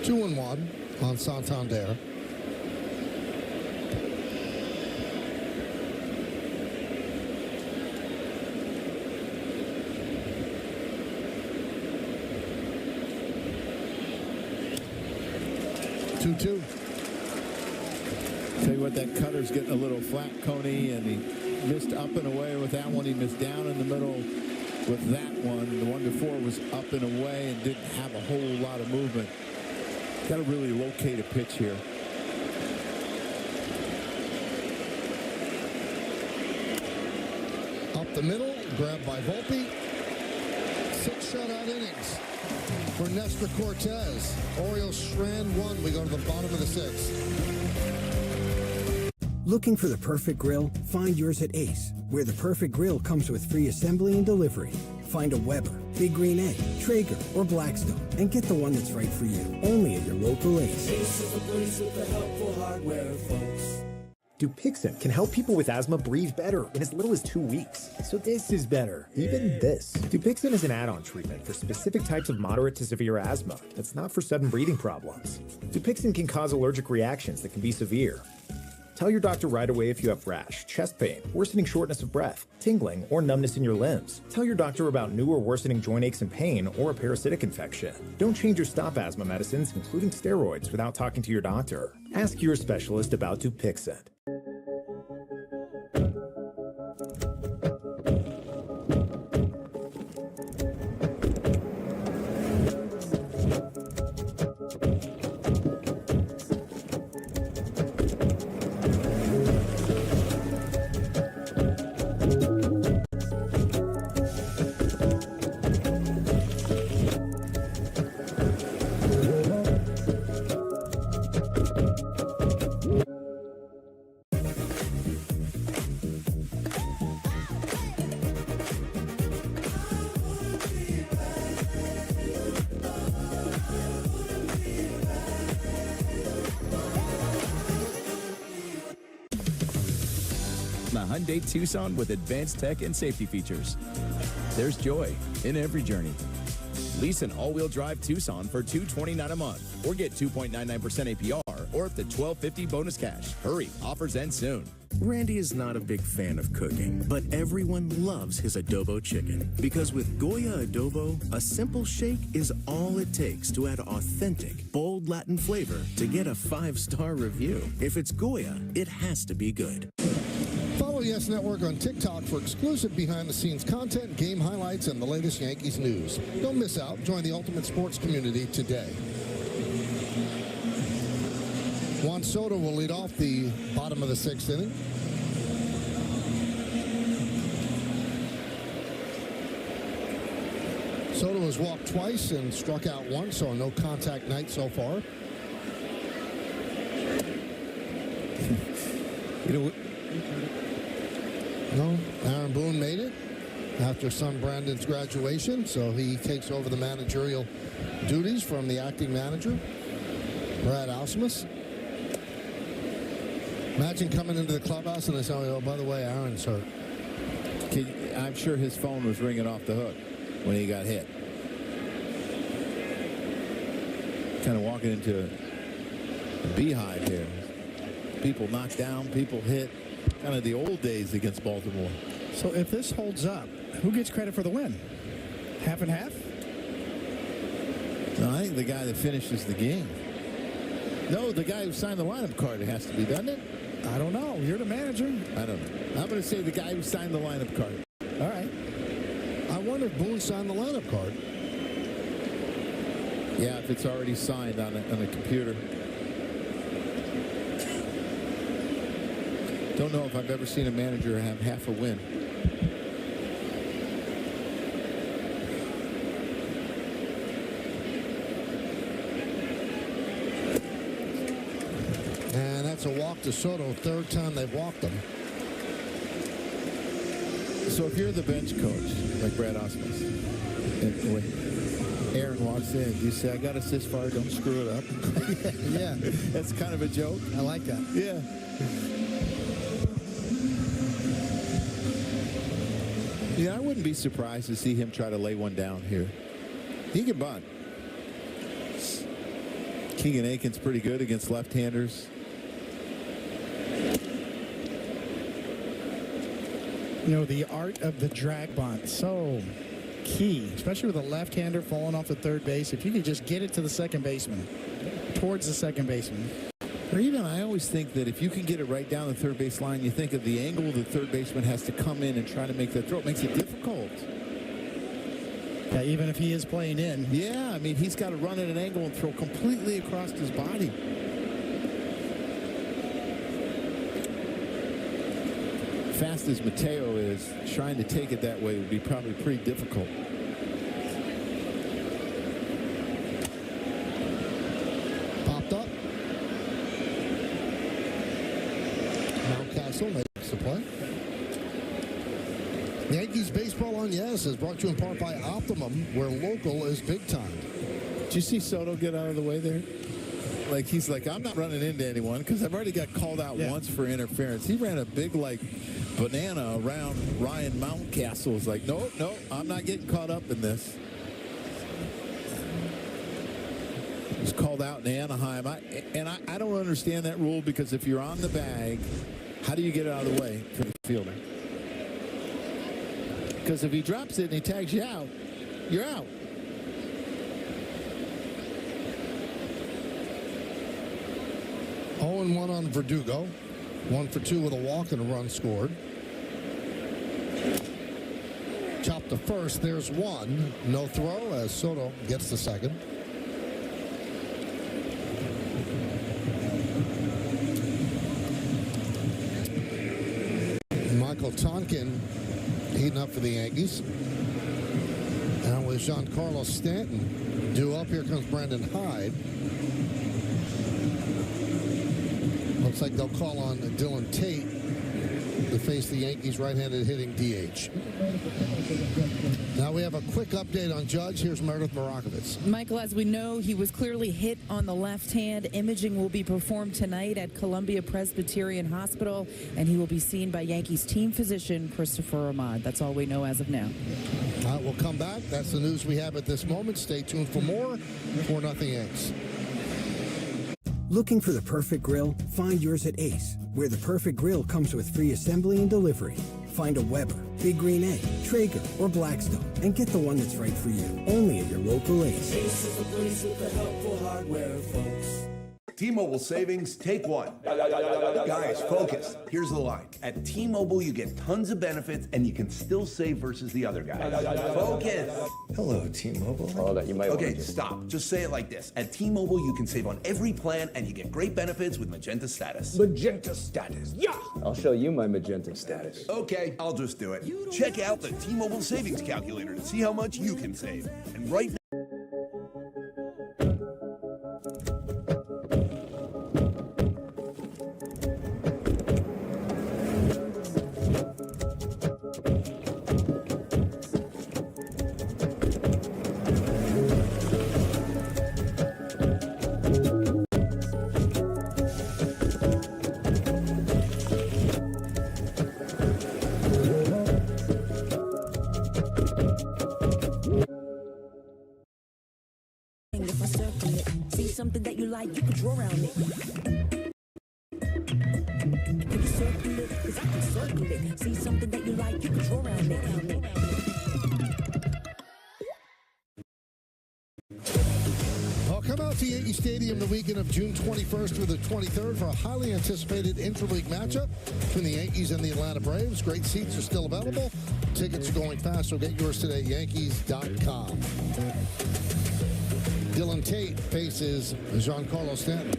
Two and one on Santander. Two. Tell you what, that cutter's getting a little flat, Coney, and he missed up and away with that one. He missed down in the middle with that one. The one before was up and away and didn't have a whole lot of movement. Got to really locate a pitch here. Up the middle, grabbed by Volpe. 6 shutout innings for Nestor Cortez. Orioles strand one. We go to the bottom of the 6th. Looking for the perfect grill? Find yours at Ace, where the perfect grill comes with free assembly and delivery. Find a Weber, Big Green Egg, Traeger, or Blackstone, and get the one that's right for you. Only at your local Ace. Ace is the place with the helpful hardware, folks. Dupixent can help people with asthma breathe better in as little as 2 weeks. So this is better, even this. Dupixent is an add-on treatment for specific types of moderate to severe asthma that's not for sudden breathing problems. Dupixent can cause allergic reactions that can be severe. Tell your doctor right away if you have rash, chest pain, worsening shortness of breath, tingling, or numbness in your limbs. Tell your doctor about new or worsening joint aches and pain or a parasitic infection. Don't change or stop asthma medicines, including steroids, without talking to your doctor. Ask your specialist about Dupixent. Hyundai Tucson with advanced tech and safety features. There's joy in every journey. Lease an all-wheel drive Tucson for $229 a month or get 2.99% APR or up to $1,250 bonus cash. Hurry, offers end soon. Randy is not a big fan of cooking, but everyone loves his adobo chicken. Because with Goya Adobo, a simple shake is all it takes to add authentic, bold Latin flavor to get a 5-star review. If it's Goya, it has to be good. Follow Follow Yes Network on TikTok for exclusive behind-the-scenes content, game highlights, and the latest Yankees news. Don't miss out. Join the ultimate sports community today. Juan Soto will lead off the bottom of the 6th inning. Soto has walked twice and struck out once, so no contact night so far. No, Aaron Boone made it after son Brandon's graduation, so he takes over the managerial duties from the acting manager, Brad Ausmus. Imagine coming into the clubhouse and they say, oh, by the way, Aaron's hurt. I'm sure his phone was ringing off the hook when he got hit. Kind of walking into a beehive here. People knocked down, people hit. Kind of the old days against Baltimore. So if this holds up, who gets credit for the win? Half and half? No, I think the guy that finishes the game. No, the guy who signed the lineup card, it has to be, doesn't it? I don't know. You're the manager. I don't know. I'm going to say the guy who signed the lineup card. All right. I wonder if Boone signed the lineup card. Yeah, if it's already signed on a computer. Don't know if I've ever seen a manager have half a win. And that's a walk to Soto, third time they've walked him. So if you're the bench coach, like Brad Ausmus, and when Aaron walks in, you say, I got us this far, don't screw it up. Yeah. That's kind of a joke. I like that. Yeah. Yeah, I wouldn't be surprised to see him try to lay one down here. He can bunt. Keegan Aiken's pretty good against left-handers. You know, the art of the drag bunt, so key, especially with a left-hander falling off the third base. If you could just get it to the second baseman, towards the second baseman. Or even, I always think that if you can get it right down the third base line, you think of the angle the third baseman has to come in and try to make that throw. It makes it difficult. Yeah, even if he is playing in. Yeah, I mean, he's got to run at an angle and throw completely across his body. Fast as Mateo is, trying to take it that way would be probably pretty difficult. Popped up. Mountcastle makes the play. Yankees Baseball on Yes is brought to you in part by Optimum, where local is big time. Did you see Soto get out of the way there? Like, he's like, I'm not running into anyone because I've already got called out once for interference. He ran a big, like, banana around Ryan Mountcastle. It's like, no, I'm not getting caught up in this. He was called out in Anaheim. I don't understand that rule, because if you're on the bag, how do you get it out of the way for the fielder? Because if he drops it and he tags you out, you're out. Oh, and 1 on Verdugo. 1 for 2 with a walk and a run scored. Chop to first. There's 1. No throw as Soto gets the second. Michael Tonkin heating up for the Yankees. And with Giancarlo Stanton due up, here comes Brandon Hyde. Looks like they'll call on Dylan Tate to face the Yankees right-handed hitting DH. Now we have a quick update on Judge. Here's Meredith Marakovitz. Michael, as we know, he was clearly hit on the left hand. Imaging will be performed tonight at Columbia Presbyterian Hospital, and he will be seen by Yankees team physician Christopher Ahmad. That's all we know as of now. All right, we'll come back. That's the news we have at this moment. Stay tuned for more 4-0 Yanks. Looking for the perfect grill? Find yours at Ace, where the perfect grill comes with free assembly and delivery. Find a Weber, Big Green Egg, Traeger, or Blackstone, and get the one that's right for you. Only at your local Ace. Ace is the place with the helpful hardware, folks. T-Mobile savings, take one. Guys, focus. Here's the line. At T-Mobile, you get tons of benefits, and you can still save versus the other guys. Focus. Hello, T-Mobile. Oh, that you might Okay, stop. Just say it like this. At T-Mobile, you can save on every plan, and you get great benefits with Magenta Status. Magenta status. Yeah! I'll show you my Magenta status. Okay, I'll just do it. Check out the T-Mobile Savings Calculator to see how much you can save. And right now, If I circle it, see something that you like, you can draw around it. Can you circle it? 'Cause I can circle it. See something that you like, you can draw around it. Well, come out to Yankee Stadium the weekend of June 21st through the 23rd for a highly anticipated interleague matchup between the Yankees and the Atlanta Braves. Great seats are still available. Tickets are going fast, so get yours today at Yankees.com. Dylan Tate faces Giancarlo Stanton.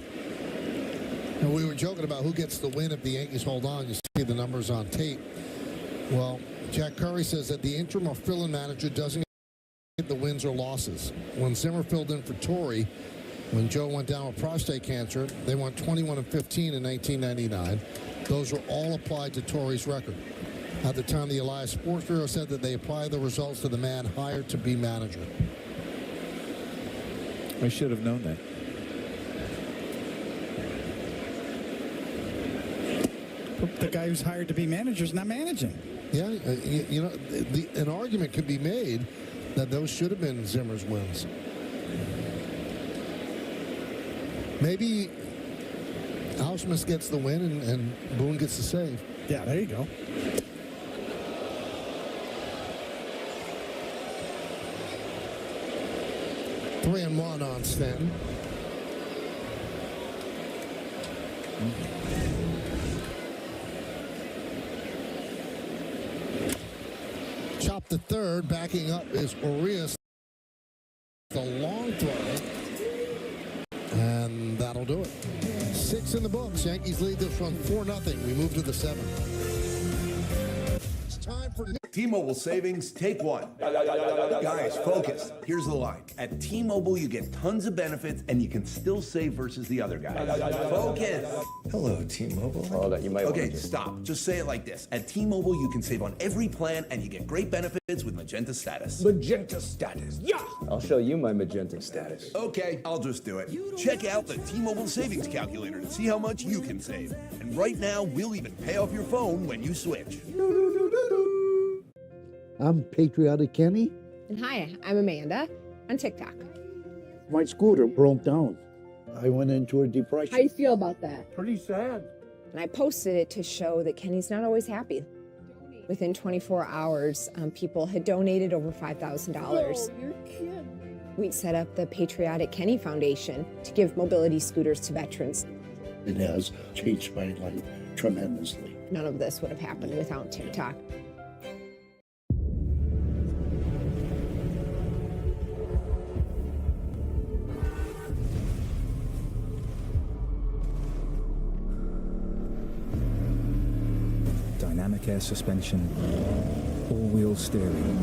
And we were joking about who gets the win if the Yankees hold on. You see the numbers on Tate. Well, Jack Curry says that the interim or fill-in manager doesn't get the wins or losses. When Zimmer filled in for Torrey, when Joe went down with prostate cancer, they went 21-15 in 1999. Those were all applied to Torrey's record. At the time, the Elias Sports Bureau said that they apply the results to the man hired to be manager. I should have known that. The guy who's hired to be manager is not managing. Yeah, you know, an argument could be made that those should have been Zimmer's wins. Maybe Ausmus gets the win and Boone gets the save. Yeah, there you go. Three and one on Stanton. Chop the third. Backing up is Orioles. The long throw. And that'll do it. 6 in the books. Yankees lead this one 4-0. We move to the 7th. It's time for T-Mobile savings, take one. Guys, focus. Here's the line. At T-Mobile, you get tons of benefits, and you can still save versus the other guys. Focus. Hello, T-Mobile. Oh, that you might Okay, stop. Just say it like this. At T-Mobile, you can save on every plan, and you get great benefits with Magenta Status. Magenta status. Yeah! I'll show you my Magenta status. Okay, I'll just do it. Check out the T-Mobile Savings Calculator to see how much you can save. And right now, we'll even pay off your phone when you switch. I'm Patriotic Kenny. And hi, I'm Amanda on TikTok. My scooter broke down. I went into a depression. How do you feel about that? Pretty sad. And I posted it to show that Kenny's not always happy. Within 24 hours, people had donated over $5,000. Oh, you're kidding. We set up the Patriotic Kenny Foundation to give mobility scooters to veterans. It has changed my life tremendously. None of this would have happened without TikTok. Dynamic air suspension, all-wheel steering,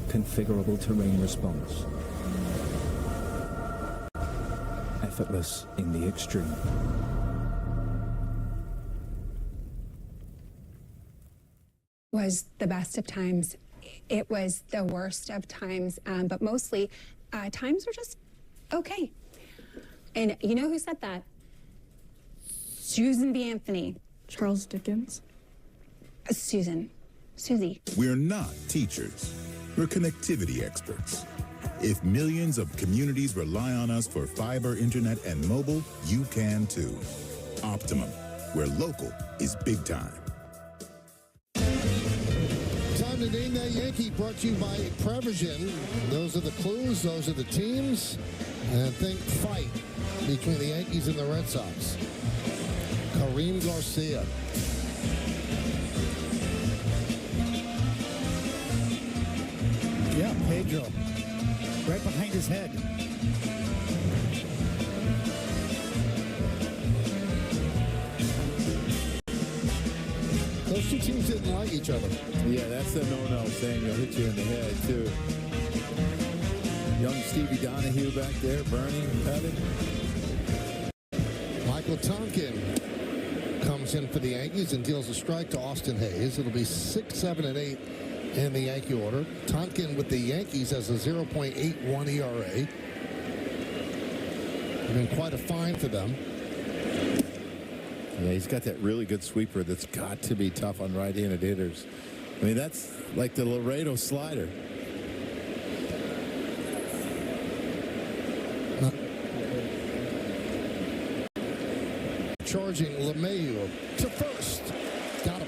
configurable terrain response, effortless in the extreme. Was the best of times. It was the worst of times, but mostly times were just okay. And you know who said that? Susan B. Anthony. Charles Dickens. Susie. We're not teachers. We're connectivity experts. If millions of communities rely on us for fiber, internet, and mobile, you can too. Optimum, where local is big time. Time to name that Yankee, brought to you by Prevision. Those are the clues, those are the teams, and think fight. between the Yankees and the Red Sox. Kareem Garcia. Yeah, Pedro. Right behind his head. Those two teams didn't like each other. Yeah, that's the no-no, saying he'll hit you in the head, too. Young Stevie Donahue back there, Bernie, Pettit. Michael Tonkin comes in for the Yankees and deals a strike to Austin Hayes. It'll be 6, 7, and 8 in the Yankee order. Tonkin with the Yankees has a 0.81 ERA. Been quite a find for them. Yeah, he's got that really good sweeper that's got to be tough on right-handed hitters. I mean, that's like the Laredo slider. Charging LeMahieu to first. Got him.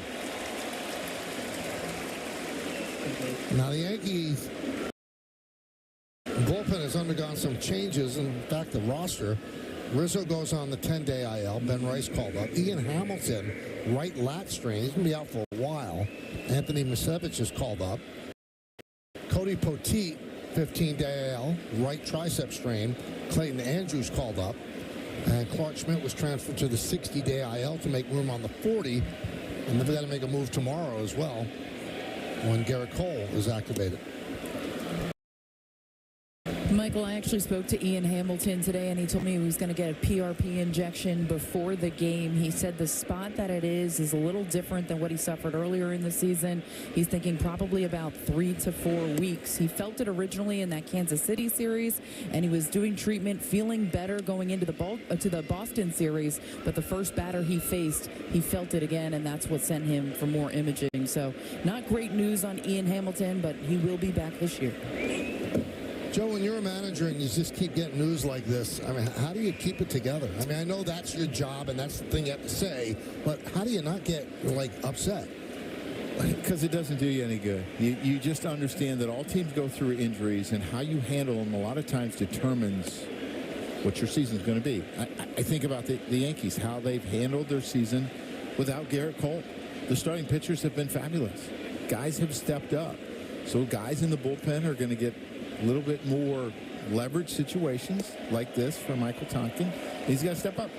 Now the Yankees bullpen has undergone some changes. In fact, the roster. Rizzo goes on the 10-day IL. Ben Rice called up. Ian Hamilton, right lat strain. He's going to be out for a while. Anthony Misevich is called up. Cody Poteet, 15-day IL, right tricep strain. Clayton Andrews called up. And Clark Schmidt was transferred to the 60-day IL to make room on the 40. And they've got to make a move tomorrow as well when Garrett Cole is activated. Michael, I actually spoke to Ian Hamilton today, and he told me he was going to get a PRP injection before the game. He said the spot that it is a little different than what he suffered earlier in the season. He's thinking probably about 3 to 4 weeks. He felt it originally in that Kansas City series, and he was doing treatment, feeling better going into the Boston series. But the first batter he faced, he felt it again, and that's what sent him for more imaging. So not great news on Ian Hamilton, but he will be back this year. Joe, when you're a manager and you just keep getting news like this, I mean, how do you keep it together? I mean, I know that's your job and that's the thing you have to say, but how do you not get, like, upset? Because it doesn't do you any good. You just understand that all teams go through injuries, and how you handle them a lot of times determines what your season's going to be. I think about the Yankees, how they've handled their season without Garrett Cole. The starting pitchers have been fabulous. Guys have stepped up. So guys in the bullpen are going to get a little bit more leverage situations like this for Michael Tonkin. He's got to step up.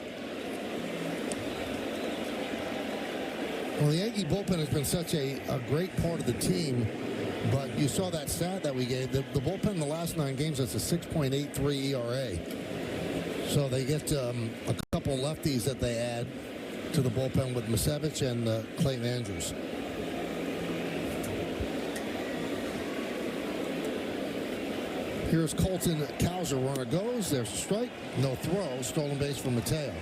Well, the Yankee bullpen has been such a great part of the team, but you saw that stat that we gave. The bullpen in the last 9 games has a 6.83 ERA. So they get a couple lefties that they add to the bullpen with Misevich and Clayton Andrews. Here's Colton Cowser. Runner goes. There's a strike. No throw. Stolen base for Mateo.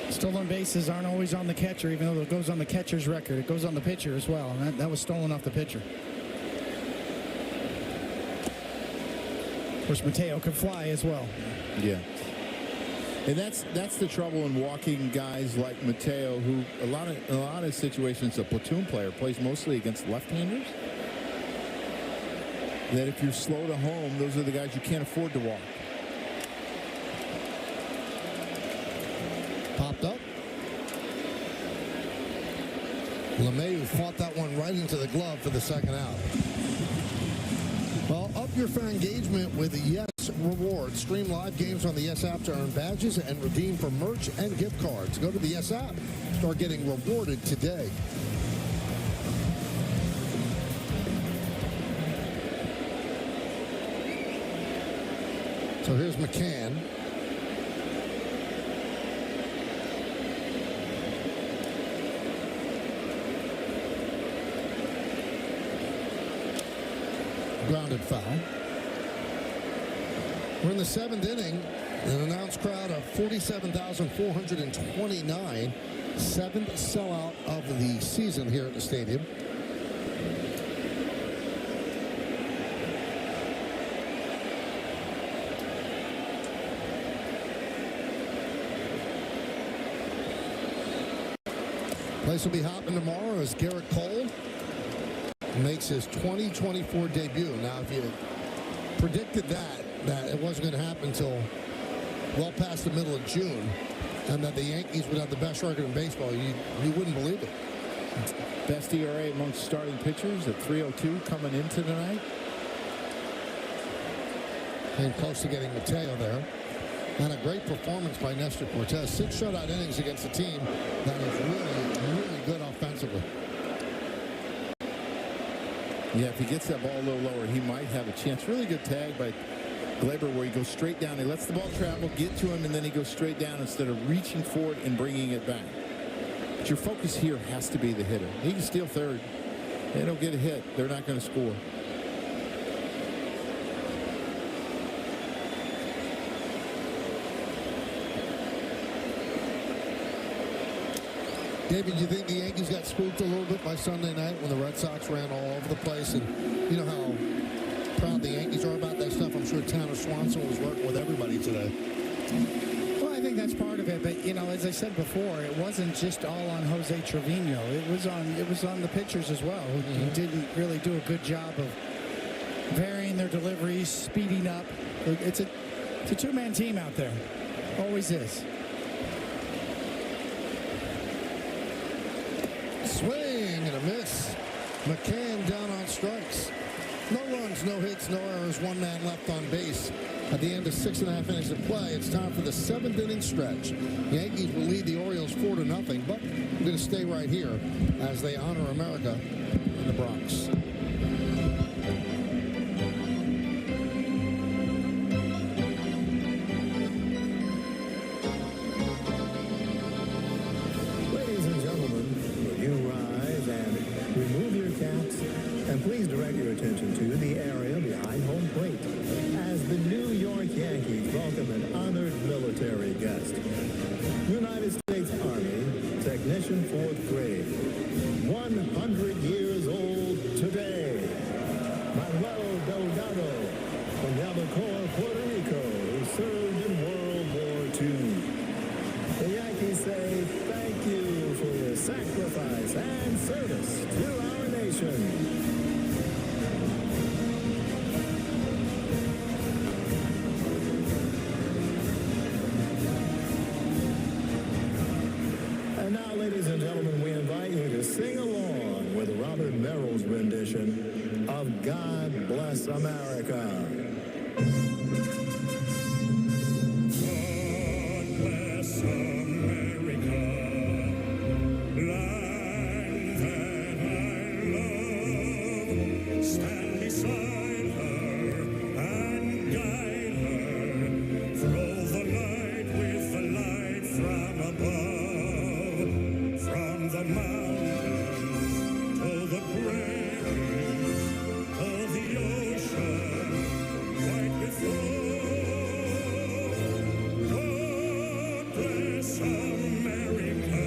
Stolen bases aren't always on the catcher, even though it goes on the catcher's record. It goes on the pitcher as well, and that was stolen off the pitcher. Of course, Mateo could fly as well. Yeah. And that's the trouble in walking guys like Mateo, who a lot of situations, a platoon player plays mostly against left-handers. That if you're slow to home, those are the guys you can't afford to walk. Popped up. LeMahieu fought that one right into the glove for the second out. Well, up your fan engagement with the Yes Rewards. Stream live games on the Yes app to earn badges and redeem for merch and gift cards. Go to the Yes app. Start getting rewarded today. So here's McCann. Grounded foul. We're in the 7th inning. An announced crowd of 47,429. 7th sellout of the season here at the stadium. Place will be hopping tomorrow as Garrett Cole makes his 2024 debut. Now, if you predicted that it wasn't going to happen until well past the middle of June, and that the Yankees would have the best record in baseball, you wouldn't believe it. Best ERA amongst starting pitchers at 3.02 coming into tonight. Came close to getting Mateo there. And a great performance by Nestor Cortez. 6 shutout innings against a team that is really, really good offensively. Yeah, if he gets that ball a little lower, he might have a chance. Really good tag by Glaber where he goes straight down. He lets the ball travel, get to him, and then he goes straight down instead of reaching for it and bringing it back. But your focus here has to be the hitter. He can steal third. They don't get a hit. They're not going to score. David, do you think the Yankees got spooked a little bit by Sunday night when the Red Sox ran all over the place? And you know how proud the Yankees are about that stuff. I'm sure Tanner Swanson was working with everybody today. Well, I think that's part of it. But, you know, as I said before, it wasn't just all on Jose Trevino. It was on the pitchers as well, who didn't really do a good job of varying their deliveries, speeding up. It's a two-man team out there. Always is. Swing and a miss. McCann down on strikes. No runs, no hits, no errors. 1 man left on base. At the end of 6.5 innings of play, it's time for the 7th inning stretch. The Yankees will lead the Orioles 4-0, but we're going to stay right here as they honor America in the Bronx. Ladies and gentlemen, will you rise and remove your caps? And please direct your attention to the area behind home plate as the New York Yankees welcome an honored military guest. United States Army Technician 4th grade, 100 years old today, Manuel Delgado from Yabucoa, Puerto Rico, who served in World War II. The Yankees say thank you for your sacrifice and service to our nation. And now, ladies and gentlemen, we invite you to sing along with Robert Merrill's rendition of God Bless America. Stand beside her and guide her. Throw the light with the light from above. From the mountains to the prairies, to the ocean, right before. God bless America,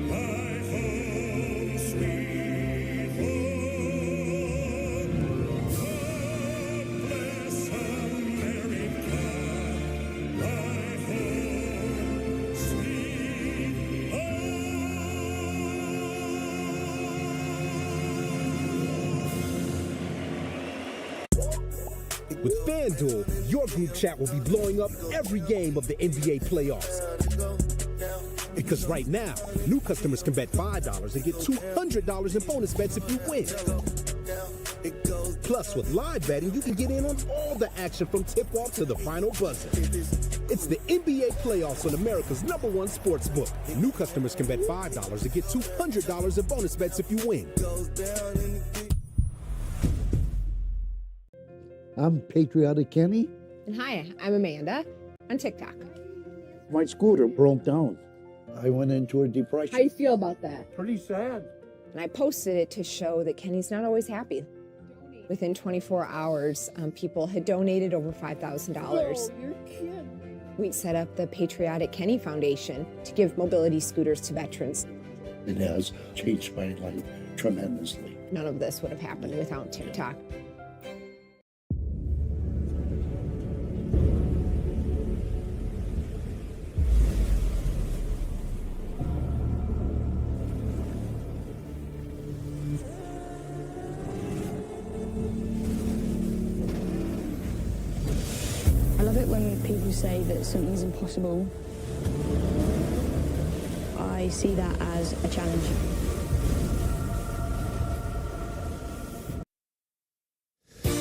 my home sweet home. With FanDuel, your group chat will be blowing up every game of the NBA playoffs. Because right now, new customers can bet $5 and get $200 in bonus bets if you win. Plus, with live betting, you can get in on all the action from tip-off to the final buzzer. It's the NBA playoffs on America's #1 sports book. New customers can bet $5 and get $200 in bonus bets if you win. I'm Patriotic Kenny. And hi, I'm Amanda on TikTok. My scooter broke down. I went into a depression. How do you feel about that? Pretty sad. And I posted it to show that Kenny's not always happy. Within 24 hours, people had donated over $5,000. Oh, you're kidding. We set up the Patriotic Kenny Foundation to give mobility scooters to veterans. It has changed my life tremendously. None of this would have happened without TikTok. it when people say that something's impossible. I see that as a challenge.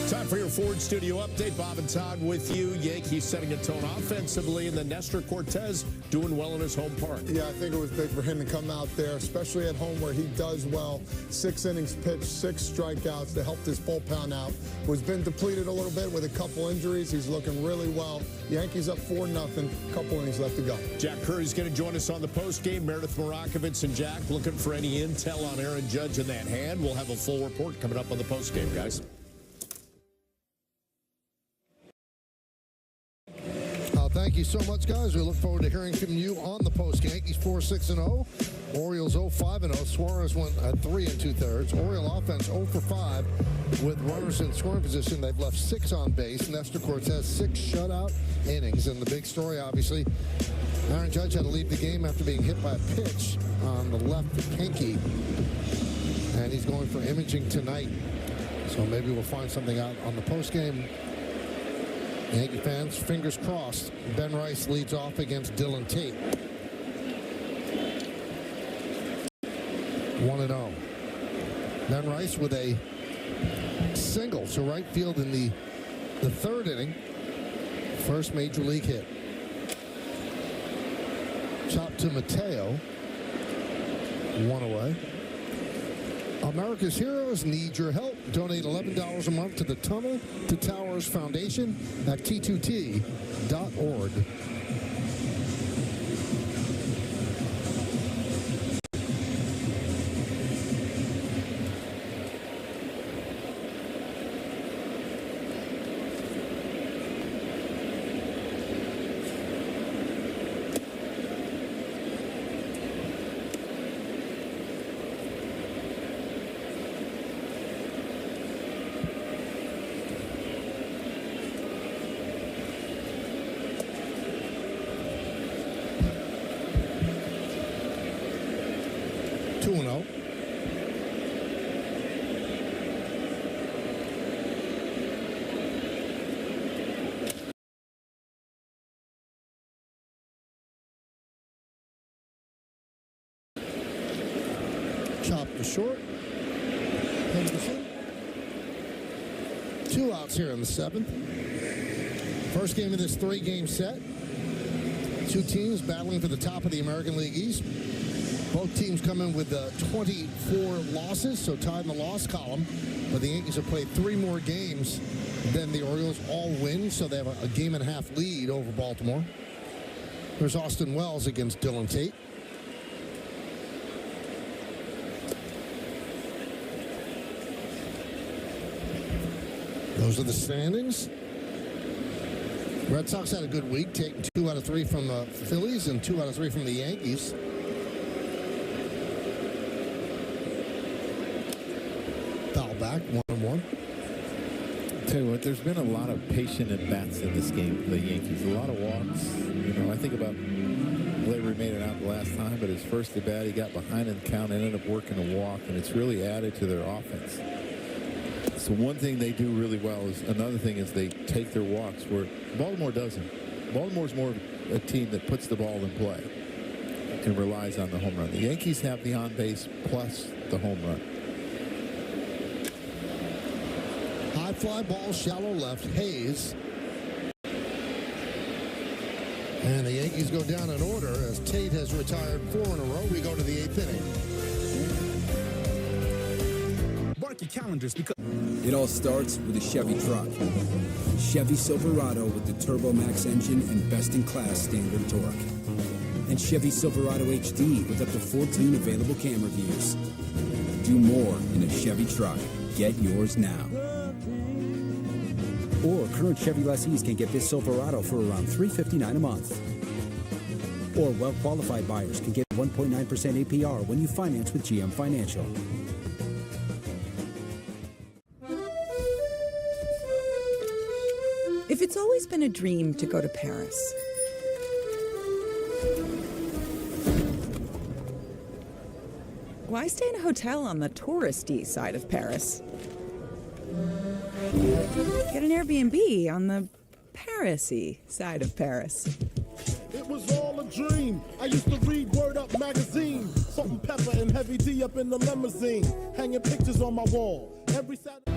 Time for your Ford Studio update. Bob and Todd with you. Yankees setting a tone offensively, and then Nestor Cortez doing well in his home park. Yeah, I think it was big for him to come out there, especially at home where he does well. 6 innings pitched, 6 strikeouts to help this bullpen out. Who's been depleted a little bit with a couple injuries. He's looking really well. Yankees up 4-0. Couple innings left to go. Jack Curry's going to join us on the postgame. Meredith Marakovitz and Jack looking for any intel on Aaron Judge in that hand. We'll have a full report coming up on the postgame, guys. Thank you so much, guys. We look forward to hearing from you on the post. Yankees 4-6-0. Orioles 0-5-0. Suarez went 3 2/3. Oriole offense 0 for 5 with runners in scoring position. They've left 6 on base. Nestor Cortez 6 shutout innings. And the big story, obviously, Aaron Judge had to leave the game after being hit by a pitch on the left pinky. And he's going for imaging tonight. So maybe we'll find something out on the post game. Yankee fans, fingers crossed. Ben Rice leads off against Dylan Tate. 1-0. Ben Rice with a single to right field in the 3rd inning. First major league hit. Chop to Mateo. 1 away. America's Heroes need your help. Donate $11 a month to the Tunnel to Towers Foundation at T2T.org. Chop to short. Henderson. 2 outs here in the 7th. First game of this 3-game set. 2 teams battling for the top of the American League East. Both teams come in with 24 losses, so tied in the loss column. But the Yankees have played 3 more games than the Orioles, all win, so they have a 1.5 lead over Baltimore. There's Austin Wells against Dylan Tate. Those are the standings. Red Sox had a good week, taking 2 out of 3 from the Phillies and 2 out of 3 from the Yankees. Foul back, 1-1. Tell you what, there's been a lot of patient at-bats in this game for the Yankees. A lot of walks. You know, I think about Gleyber made it out the last time, but his first at-bat, he got behind in the count, ended up working a walk, and it's really added to their offense. So one thing they do really well is, another thing is they take their walks where Baltimore doesn't. Baltimore's more of a team that puts the ball in play and relies on the home run. The Yankees have the on-base plus the home run. High fly ball, shallow left, Hayes. And the Yankees go down in order as Tate has retired 4 in a row. We go to the 8th inning. Mark your calendars because it all starts with a Chevy truck. Chevy Silverado with the Turbo Max engine and best-in-class standard torque. And Chevy Silverado HD with up to 14 available camera views. Do more in a Chevy truck. Get yours now. Or current Chevy lessees can get this Silverado for around $359 a month. Or well-qualified buyers can get 1.9% APR when you finance with GM Financial. If it's always been a dream to go to Paris, why stay in a hotel on the touristy side of Paris? Get an Airbnb on the Paris-y side of Paris. It was all a dream. I used to read Word Up magazine. Salt and pepper and Heavy D up in the limousine. Hanging pictures on my wall. Every Saturday.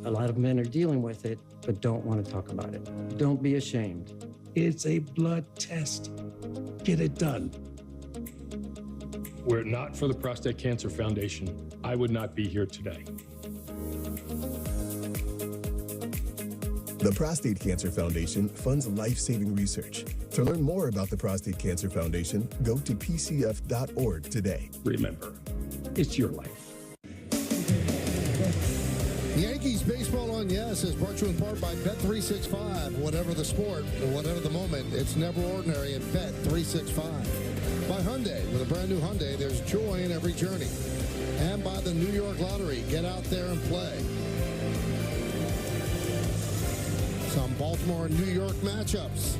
A lot of men are dealing with it, but don't want to talk about it. Don't be ashamed. It's a blood test. Get it done. Were it not for the Prostate Cancer Foundation, I would not be here today. The Prostate Cancer Foundation funds life-saving research. To learn more about the Prostate Cancer Foundation, go to pcf.org today. Remember, it's your life. Yankees Baseball on Yes is brought to you in part by Bet365. Whatever the sport, or whatever the moment, it's never ordinary at Bet365. By Hyundai. With a brand new Hyundai, there's joy in every journey. And by the New York Lottery. Get out there and play. Some Baltimore and New York matchups.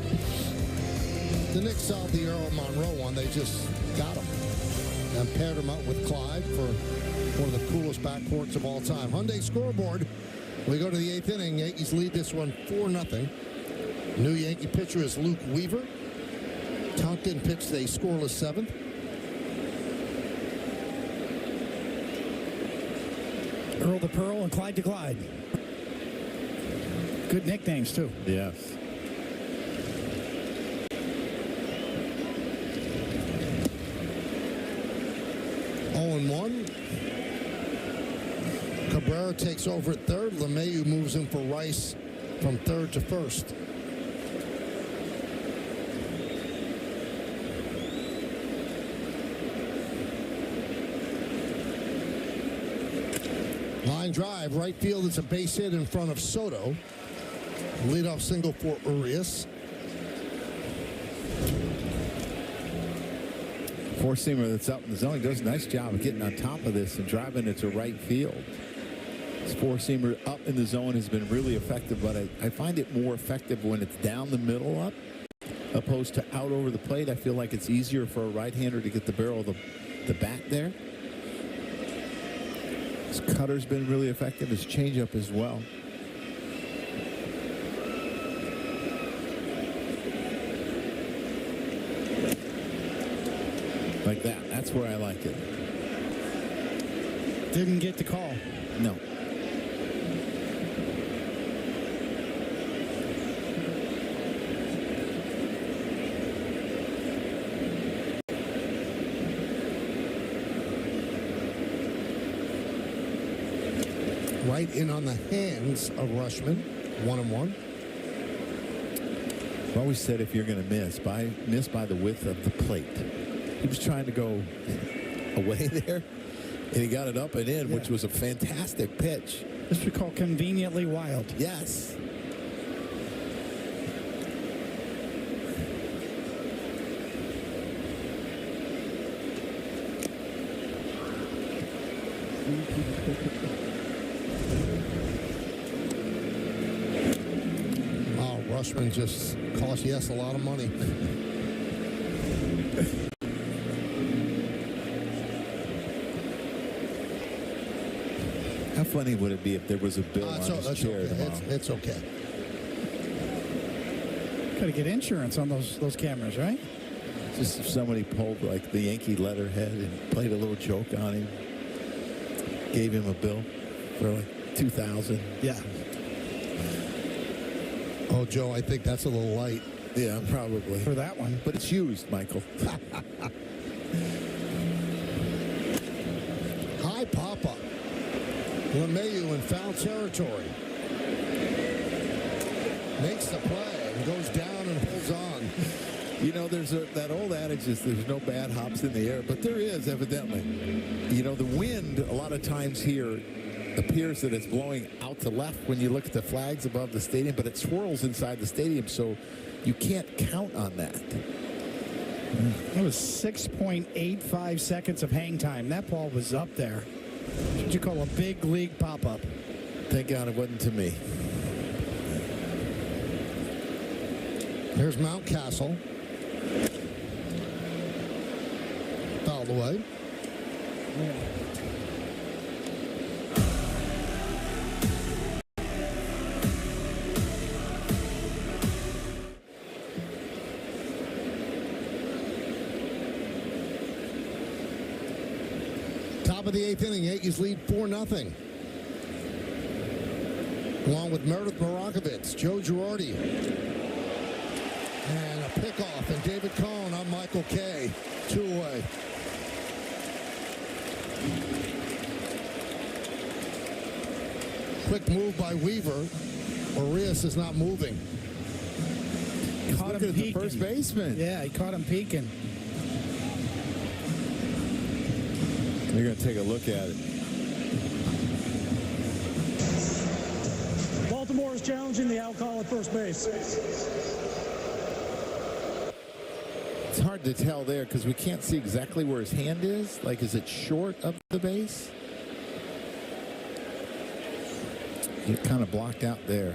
The Knicks solved the Earl Monroe one. They just got him and paired him up with Clyde for one of the coolest backcourts of all time. Hyundai Scoreboard. We go to the 8th inning. Yankees lead this one 4-0. New Yankee pitcher is Luke Weaver. Tonkin pitched a scoreless 7th. Earl to Pearl and Clyde to Clyde. Good nicknames, too. Yes. Cabrera takes over at third. LeMahieu moves in for Rice from third to first. Line drive, right field. It's a base hit in front of Soto. Leadoff single for Urias. Four-seamer that's up in the zone. He does a nice job of getting on top of this and driving it to right field. This four-seamer up in the zone has been really effective, but I find it more effective when it's down the middle up opposed to out over the plate. I feel like it's easier for a right-hander to get the barrel of the bat there. His cutter's been really effective. His changeup as well. Like that. That's where I like it. Didn't get the call. No. Right in on the hands of Rushman. 1-1. I've always said if you're going to miss by the width of the plate. He was trying to go away there, and he got it up and in, which was a fantastic pitch. This we call conveniently wild. Yes. Oh, Rushman just cost Yes a lot of money. How funny would it be if there was a bill on his chair tomorrow? It's okay. Got to get insurance on those cameras, right? Just if somebody pulled like the Yankee letterhead and played a little joke on him, gave him a bill for like $2,000. Yeah. Oh, Joe, I think that's a little light. Yeah, probably. For that one. But it's used, Michael. High pop-up. LeMahieu in foul territory. Makes the play and goes down and holds on. You know, there's that old adage is there's no bad hops in the air, but there is evidently. You know, the wind a lot of times here appears that it's blowing out to left when you look at the flags above the stadium, but it swirls inside the stadium, so you can't count on that. It was 6.85 seconds of hang time. That ball was up there. What you call a big league pop-up. Thank God it wasn't to me. Here's Mountcastle. Fouled away. Top of the 8th inning, Yankees lead 4-0. Along with Meredith Marakovitz, Joe Girardi, and a pickoff, and David Cohn on Michael Kay. 2 away. Quick move by Weaver. Arias is not moving. Caught him peeking. The first baseman. Yeah, he caught him peeking. You're going to take a look at it. Baltimore is challenging the out call at first base. It's hard to tell there because we can't see exactly where his hand is. Like, is it short of the base? It kind of blocked out there.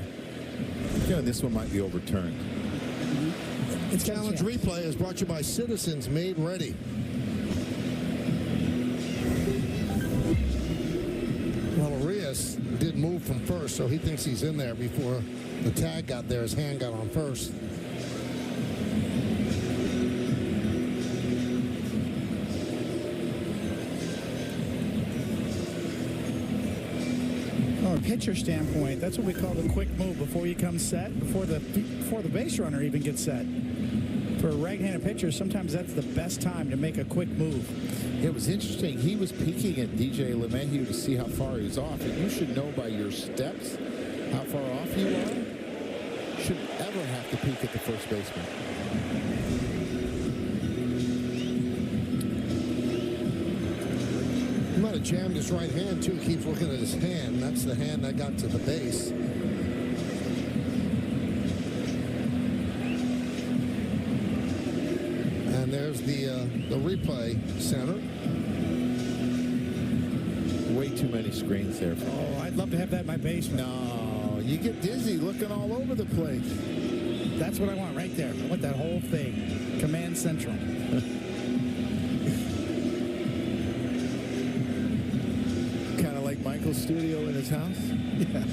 Yeah, this one might be overturned. It's Challenge Replay is brought to you by Citizens Made Ready. Well, Arias did move from first, so he thinks he's in there before the tag got there. His hand got on first. From a pitcher standpoint, that's what we call the quick move before you come set, before the base runner even gets set. For a right-handed pitcher, sometimes that's the best time to make a quick move. It was interesting. He was peeking at DJ LeMahieu to see how far he was off, and you should know by your steps how far off you are. You shouldn't ever have to peek at the first baseman. He might have jammed his right hand, too. He keeps looking at his hand. That's the hand that got to the base. And there's the replay center. Way too many screens there. Oh, I'd love to have that in my basement. No, you get dizzy looking all over the place. That's what I want right there. I want that whole thing. Command Central. Kind of like Michael's studio in his house? Yeah.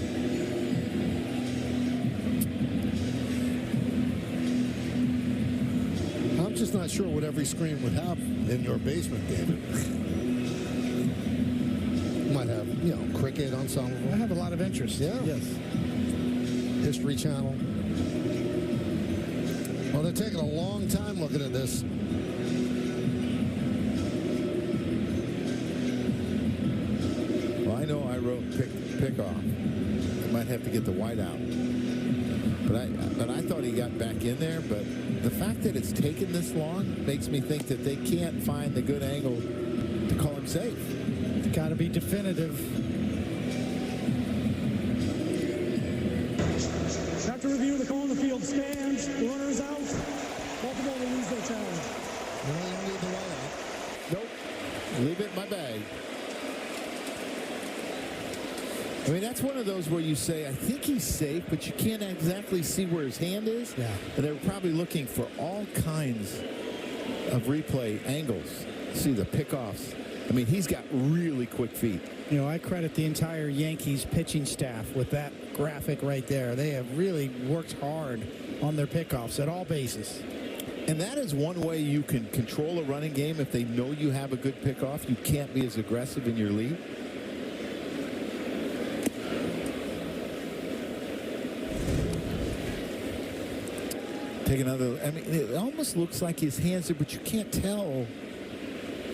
I'm just not sure what every screen would have in your basement, David. You might have, cricket on some of them. I have a lot of interest. Yeah. Yes. History Channel. Well, they're taking a long time looking at this. Well, I know I wrote pick off. I might have to get the white out. But I thought he got back in there, but the fact that it's taken this long makes me think that they can't find the good angle to call him safe. It's got to be definitive. After review, the call on the field stands. The runner is out. Baltimore will lose their challenge. No, you don't need the white out. Nope. Leave it in my bag. I mean, that's one of those where you say, I think he's safe, but you can't exactly see where his hand is. Yeah. And they're probably looking for all kinds of replay angles. See the pickoffs. I mean, he's got really quick feet. You know, I credit the entire Yankees pitching staff with that graphic right there. They have really worked hard on their pickoffs at all bases. And that is one way you can control a running game. If they know you have a good pickoff, you can't be as aggressive in your lead. Take another. I mean, it almost looks like his hands are, but you can't tell.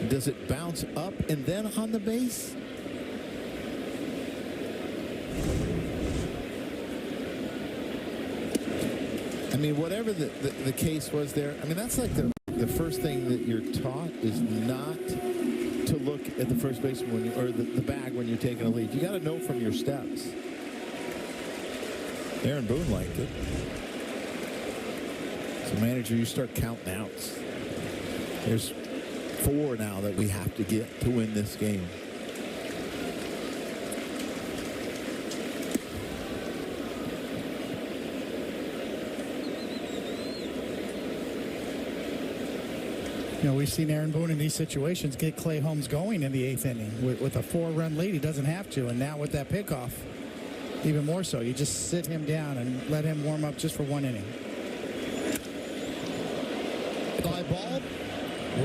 Does it bounce up and then on the base? I mean, whatever the case was there, I mean, that's like the the first thing that you're taught is not to look at the first baseman when you, or the bag when you're taking a lead. You got to know from your steps. Aaron Boone liked it. As a manager, you start counting outs. There's 4 now that we have to get to win this game. You know, we've seen Aaron Boone in these situations get Clay Holmes going in the 8th inning with a 4-run lead. He doesn't have to, and now with that pickoff, even more so. You just sit him down and let him warm up just for 1 inning. Fly ball,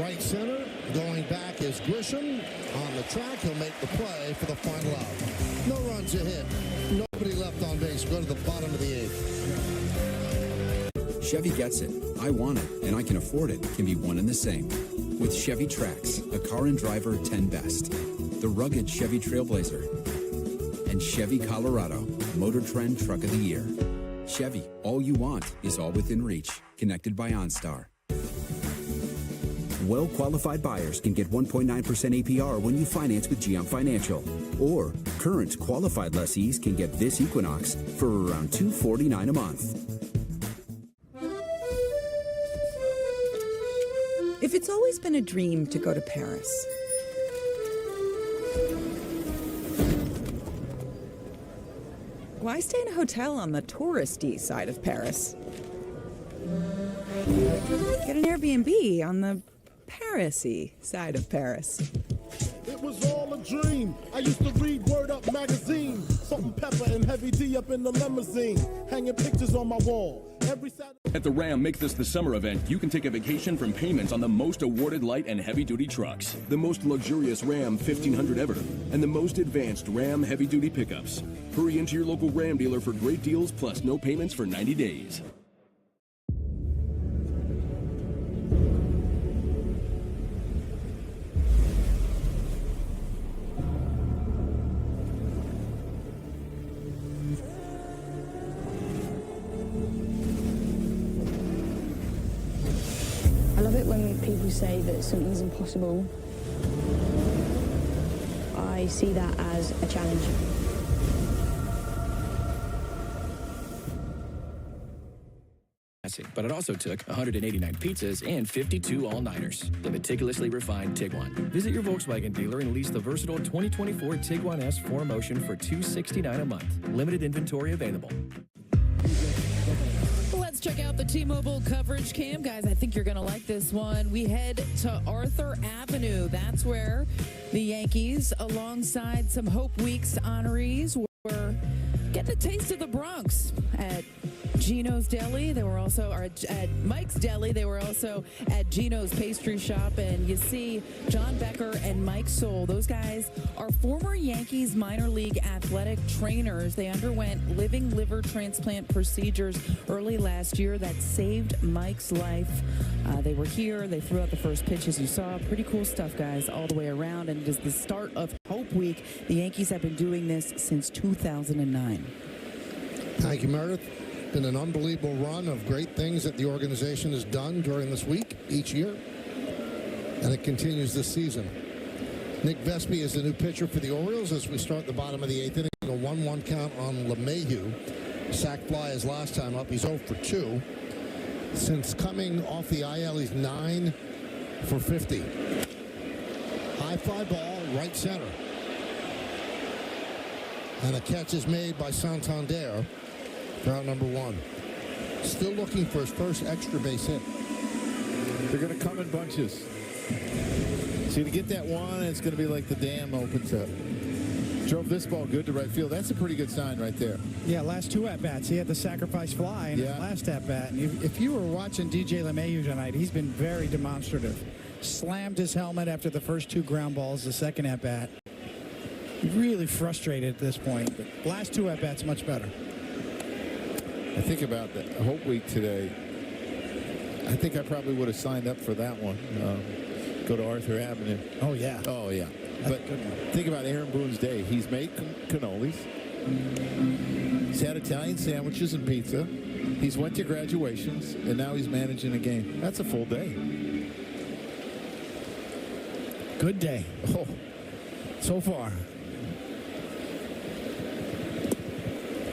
right center. Going back is Grisham on the track. He'll make the play for the final out. No runs a hit. Nobody left on base. Go to the bottom of the 8th. Chevy gets it. I want it, and I can afford it can be one and the same. With Chevy Trax, a car and driver 10 best. The rugged Chevy Trailblazer. And Chevy Colorado, Motor Trend Truck of the Year. Chevy, all you want is all within reach. Connected by OnStar. Well-qualified buyers can get 1.9% APR when you finance with GM Financial. Or current qualified lessees can get this Equinox for around $249 a month. If it's always been a dream to go to Paris, why stay in a hotel on the touristy side of Paris? Get an Airbnb on the Paris-y side of Paris. It was all a dream. I used to read Word Up magazine. Salt and pepper and heavy D up in the limousine. Hanging pictures on my wall. Every Saturday. At the Ram Make This the Summer event, you can take a vacation from payments on the most awarded light and heavy-duty trucks, the most luxurious Ram 1500 ever, and the most advanced Ram heavy-duty pickups. Hurry into your local Ram dealer for great deals plus no payments for 90 days. I love it when people say that something's impossible. I see that as a challenge. But it also took 189 pizzas and 52 all-nighters. The meticulously refined Tiguan. Visit your Volkswagen dealer and lease the versatile 2024 Tiguan S 4Motion for $269 a month. Limited inventory available. Let's check out the T-Mobile coverage cam. Guys, I think you're going to like this one. We head to Arthur Avenue. That's where the Yankees, alongside some Hope Weeks honorees, were getting a taste of the Bronx at Gino's Deli. They were also at Mike's Deli. They were also at Gino's Pastry Shop. And you see John Becker and Mike Soul. Those guys are former Yankees minor league athletic trainers. They underwent living liver transplant procedures early last year that saved Mike's life. They were here. They threw out the first pitch, as you saw. Pretty cool stuff, guys, all the way around. And it is the start of Hope Week. The Yankees have been doing this since 2009. Thank you, Meredith. Been an unbelievable run of great things that the organization has done during this week, each year, and it continues this season. Nick Vespi is the new pitcher for the Orioles as we start the bottom of the 8th inning. A 1-1 count on LeMahieu. Sack fly his last time up. He's 0 for 2. Since coming off the IL, he's 9 for 50. High fly ball, right center. And a catch is made by Santander. Route number 1. Still looking for his first extra base hit. They're going to come in bunches. See, to get that one, it's going to be like the dam opens up. Drove this ball good to right field. That's a pretty good sign right there. Yeah, last 2 at-bats. He had the sacrifice fly in the last at-bat. And if you were watching DJ LeMahieu tonight, he's been very demonstrative. Slammed his helmet after the first 2 ground balls, the second at-bat. Really frustrated at this point. But last 2 at-bats, much better. I think about the Hope Week today. I think I probably would have signed up for that one. Go to Arthur Avenue. Oh, yeah. Oh, yeah. But think about Aaron Boone's day. He's made cannolis. He's had Italian sandwiches and pizza. He's went to graduations, and now he's managing a game. That's a full day. Good day. Oh, so far.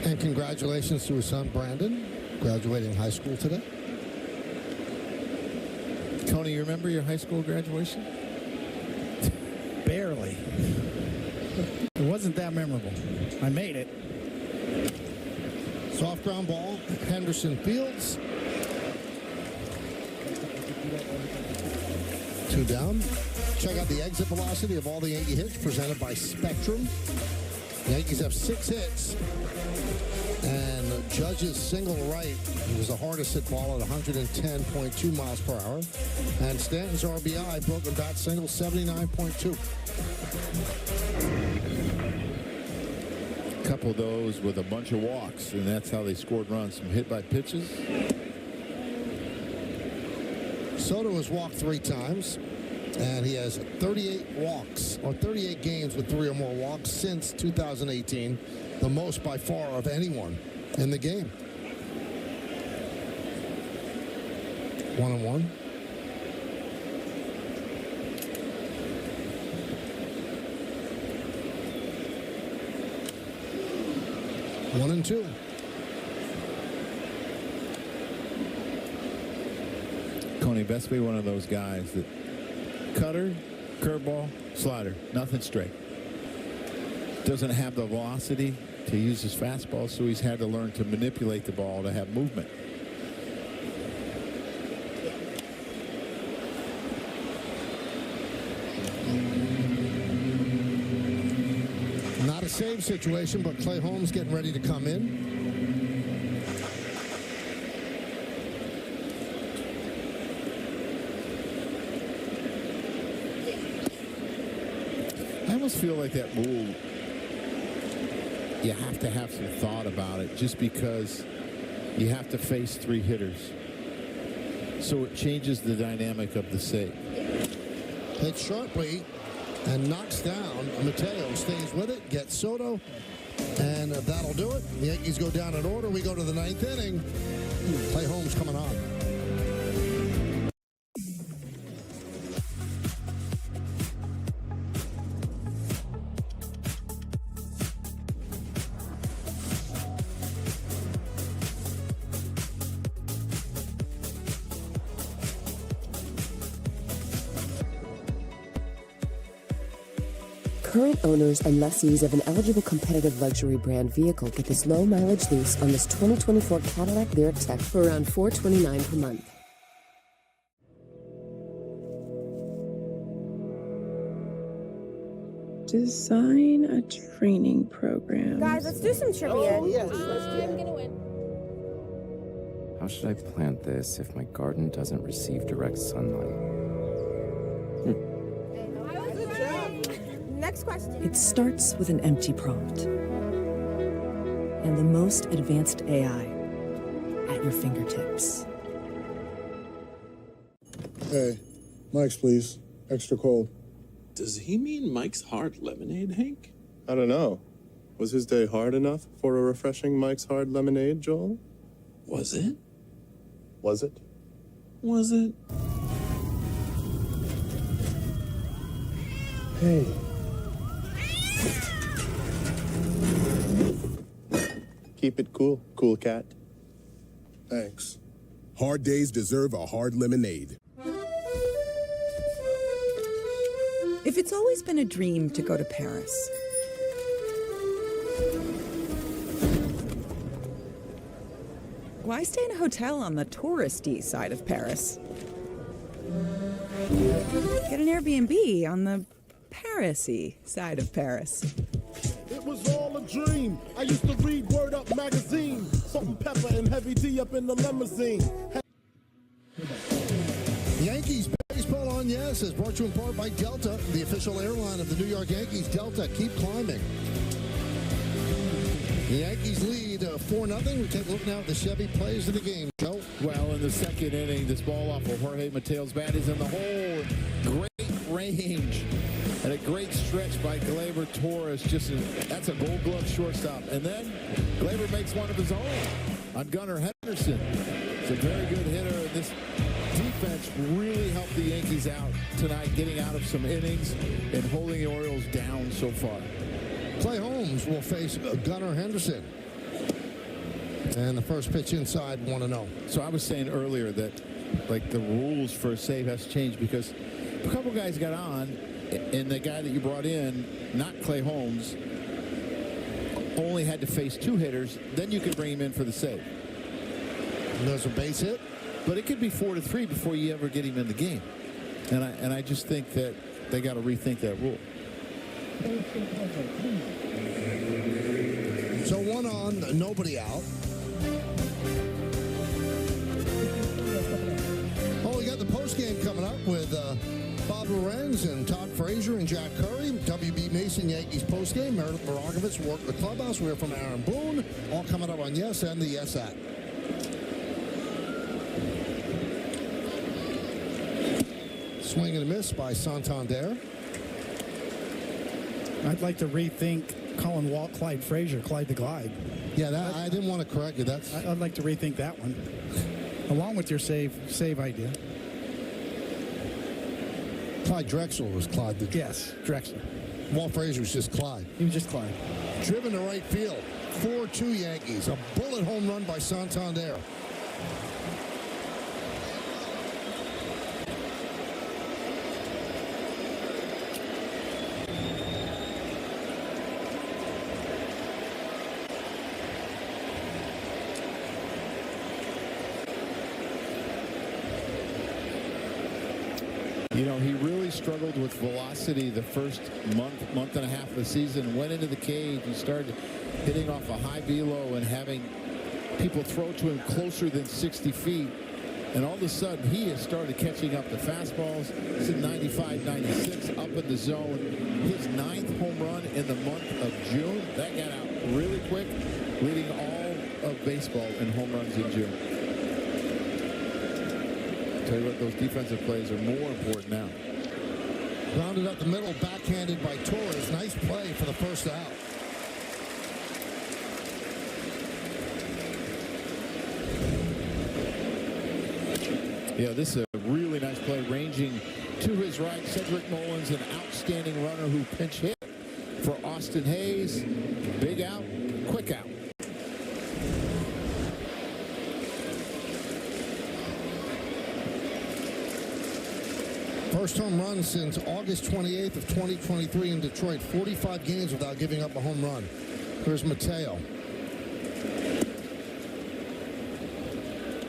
And congratulations to his son, Brandon, graduating high school today. Tony, you remember your high school graduation? Barely. It wasn't that memorable. I made it. Soft ground ball, Henderson fields. 2 down. Check out the exit velocity of all the Yankee hits presented by Spectrum. The Yankees have 6 hits. And Judge's single right was the hardest hit ball at 110.2 miles per hour. And Stanton's RBI, broken bat single, 79.2. A couple of those with a bunch of walks, and that's how they scored runs. Some hit by pitches. Soto has walked 3 times, and he has 38 walks, or 38 games with 3 or more walks since 2018, the most by far of anyone in the game. 1-1. One and 2. Coney, best be one of those guys that cutter, curveball, slider, nothing straight. Doesn't have the velocity to use his fastball, so he's had to learn to manipulate the ball to have movement. Not a save situation, but Clay Holmes getting ready to come in. I almost feel like that rule, you have to have some thought about it just because you have to face 3 hitters. So it changes the dynamic of the save. Hits sharply and knocks down Mateo. Stays with it, gets Soto, and that'll do it. The Yankees go down in order. We go to the 9th inning. Clay Holmes coming on. Current owners and lessees of an eligible competitive luxury brand vehicle get this low mileage lease on this 2024 Cadillac Lyriq Tech for around $429 per month. Design a training program. Guys, let's do some trivia. I'm gonna win. How should I plant this if my garden doesn't receive direct sunlight? Next question. It starts with an empty prompt and the most advanced AI at your fingertips. Hey, Mike's, please. Extra cold. Does he mean Mike's Hard Lemonade, Hank? I don't know. Was his day hard enough for a refreshing Mike's Hard Lemonade, Joel? Was it? Was it? Was it? Hey. Keep it cool, cool cat. Thanks. Hard days deserve a hard lemonade. If it's always been a dream to go to Paris, why stay in a hotel on the touristy side of Paris? Get an Airbnb on the Paris-y side of Paris. It was all a dream. I used to read Word Up magazine. Salt and pepper and heavy D up in the limousine. Yankees baseball on Yes is brought to you in part by Delta, the official airline of the New York Yankees. Delta, keep climbing. The Yankees lead 4-0. We take a look now at the Chevy plays of the game. Joe? Well, in the 2nd inning, this ball off of Jorge Mateo's bat is in the hole. Great range. And a great stretch by Gleyber Torres. That's a Gold Glove shortstop. And then Gleyber makes one of his own on Gunnar Henderson. It's a very good hitter. And this defense really helped the Yankees out tonight, getting out of some innings and holding the Orioles down so far. Clay Holmes will face Gunnar Henderson. And the first pitch inside, 1-0. So I was saying earlier that, like, the rules for a save has changed because a couple guys got on, and the guy that you brought in, not Clay Holmes, only had to face 2 hitters. Then you could bring him in for the save. And there's a base hit. But it could be 4-3 before you ever get him in the game. And I just think that they got to rethink that rule. So 1 on, nobody out. Oh, we got the postgame coming up with Bob Lorenz and Todd Frazier and Jack Curry. WB Mason Yankees postgame. Meredith Baragovitz worked the clubhouse. We're from Aaron Boone. All coming up on Yes and the Yes app. Swing and a miss by Santander. I'd like to rethink Colin Walt, Clyde Frazier, Clyde the Glide. Yeah, I didn't want to correct you. I'd like to rethink that one, along with your save idea. Clyde Drexler was Clyde the... Yes, Drexler. Walt Frazier was just Clyde. He was just Clyde. Driven to right field. 4-2 Yankees. A bullet home run by Santander. You know, he really struggled with velocity the first month and a half of the season. Went into the cage and started hitting off a high velo and having people throw to him closer than 60 feet. And all of a sudden, he has started catching up to fastballs. He's at 95, 96, up in the zone. His 9th home run in the month of June. That got out really quick, leading all of baseball in home runs in June. Tell you what, those defensive plays are more important now. Rounded up the middle, backhanded by Torres. Nice play for the first out. Yeah, this is a really nice play, ranging to his right. Cedric Mullins, an outstanding runner who pinch hit for Austin Hayes. Big out, quick out. First home run since August 28th of 2023 in Detroit. 45 games without giving up a home run. Here's Mateo.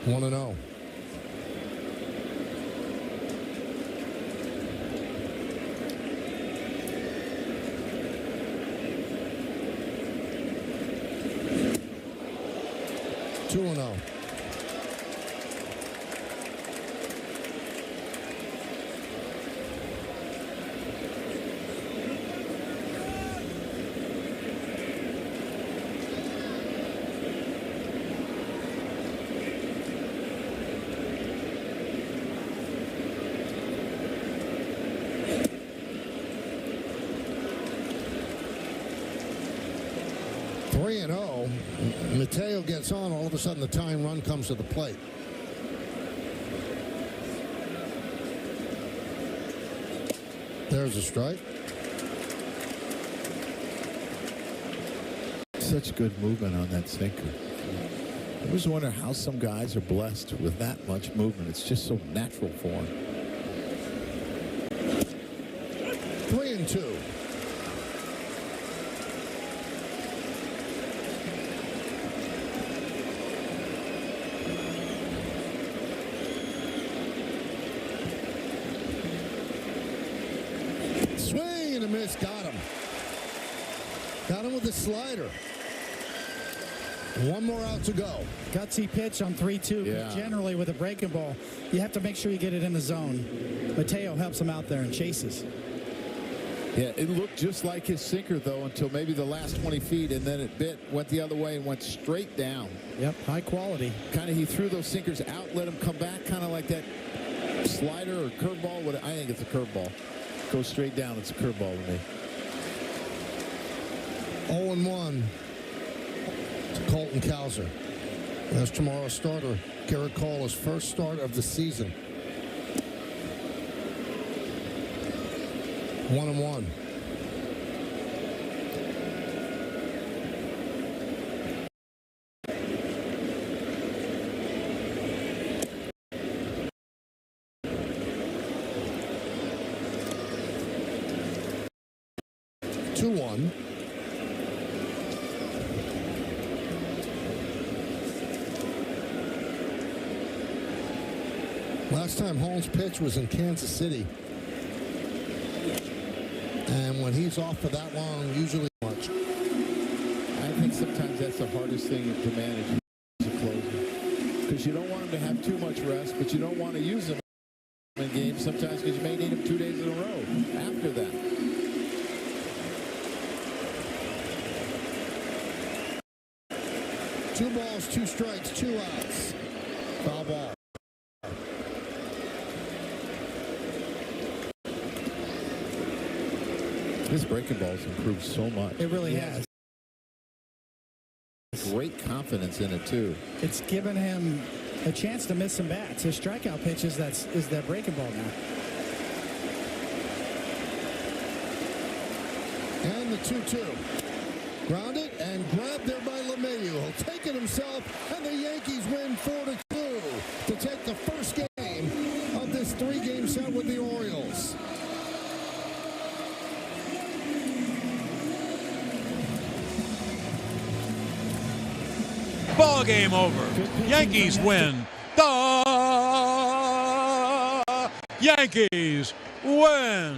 1-0. Two and 0. Mateo gets on. All of a sudden, the tying run comes to the plate. There's a strike. Such good movement on that sinker. I always wonder how some guys are blessed with that much movement. It's just so natural for them. 3-2. Swing and a miss. Got him. Got him with the slider. One more out to go. Gutsy pitch on 3-2. Yeah. Generally, with a breaking ball, you have to make sure you get it in the zone. Mateo helps him out there and chases. Yeah, it looked just like his sinker, though, until maybe the last 20 feet, and then it went the other way and went straight down. Yep, high quality. Kind of, he threw those sinkers out, let him come back, kind of like that slider or curveball. I think it's a curveball. Goes straight down. It's a curveball to me. 0-1 to Colton Cowser. That's tomorrow's starter. Garrett Cole, his first start of the season. 1-1. Last time Holmes pitched was in Kansas City. And when he's off for that long, usually much. I think sometimes that's the hardest thing to manage as a closer. Because you don't want him to have too much rest, but you don't want to use him in games sometimes because you may need him 2 days in a row after that. Two balls, 2 strikes, 2 outs. Foul ball. His breaking ball's improved so much. It really has. Great confidence in it, too. It's given him a chance to miss some bats. His strikeout pitches, is that breaking ball now. And the 2-2. Grounded and grabbed there by LeMahieu. He'll take it himself, and the Yankees win 4-2 to take the first game of this 3-game set with the Orioles. Ball game over. Yankees win. The Yankees win.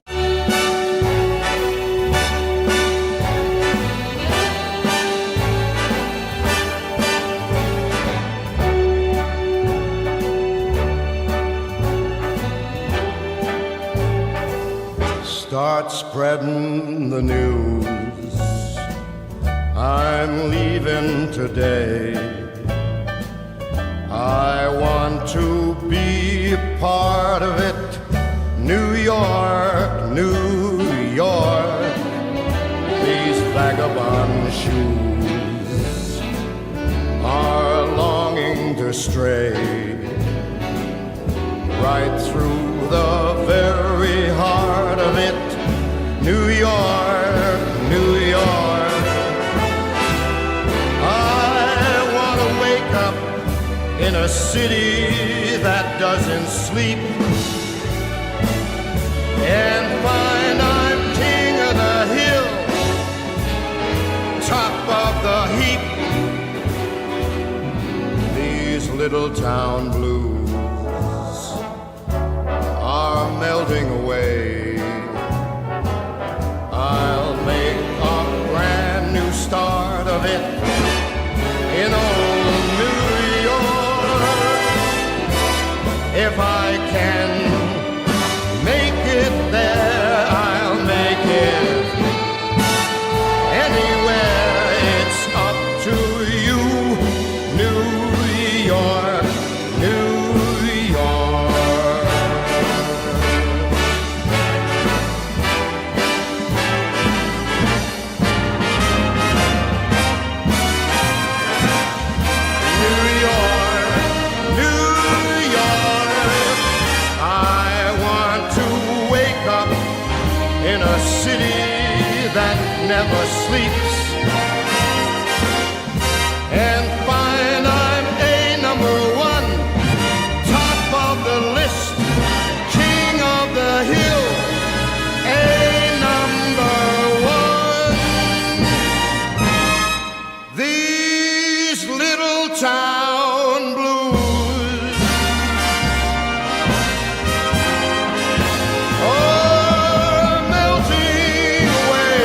Start spreading the news. I'm leaving today. I want to be a part of it. New York, New York. These vagabond shoes are longing to stray right through the very heart of it. New York, New York. In a city that doesn't sleep, and find I'm king of the hill, top of the heap. These little town blues are melting away. I'll make a brand new start of it in old New York. If I can make it there, I'll make it anywhere. It's up to you, New York, New York. New York, New York. I want to wake up in a city that never sleeps and find I'm #1, top of the list, king of the hill, #1. These little town blues are melting away.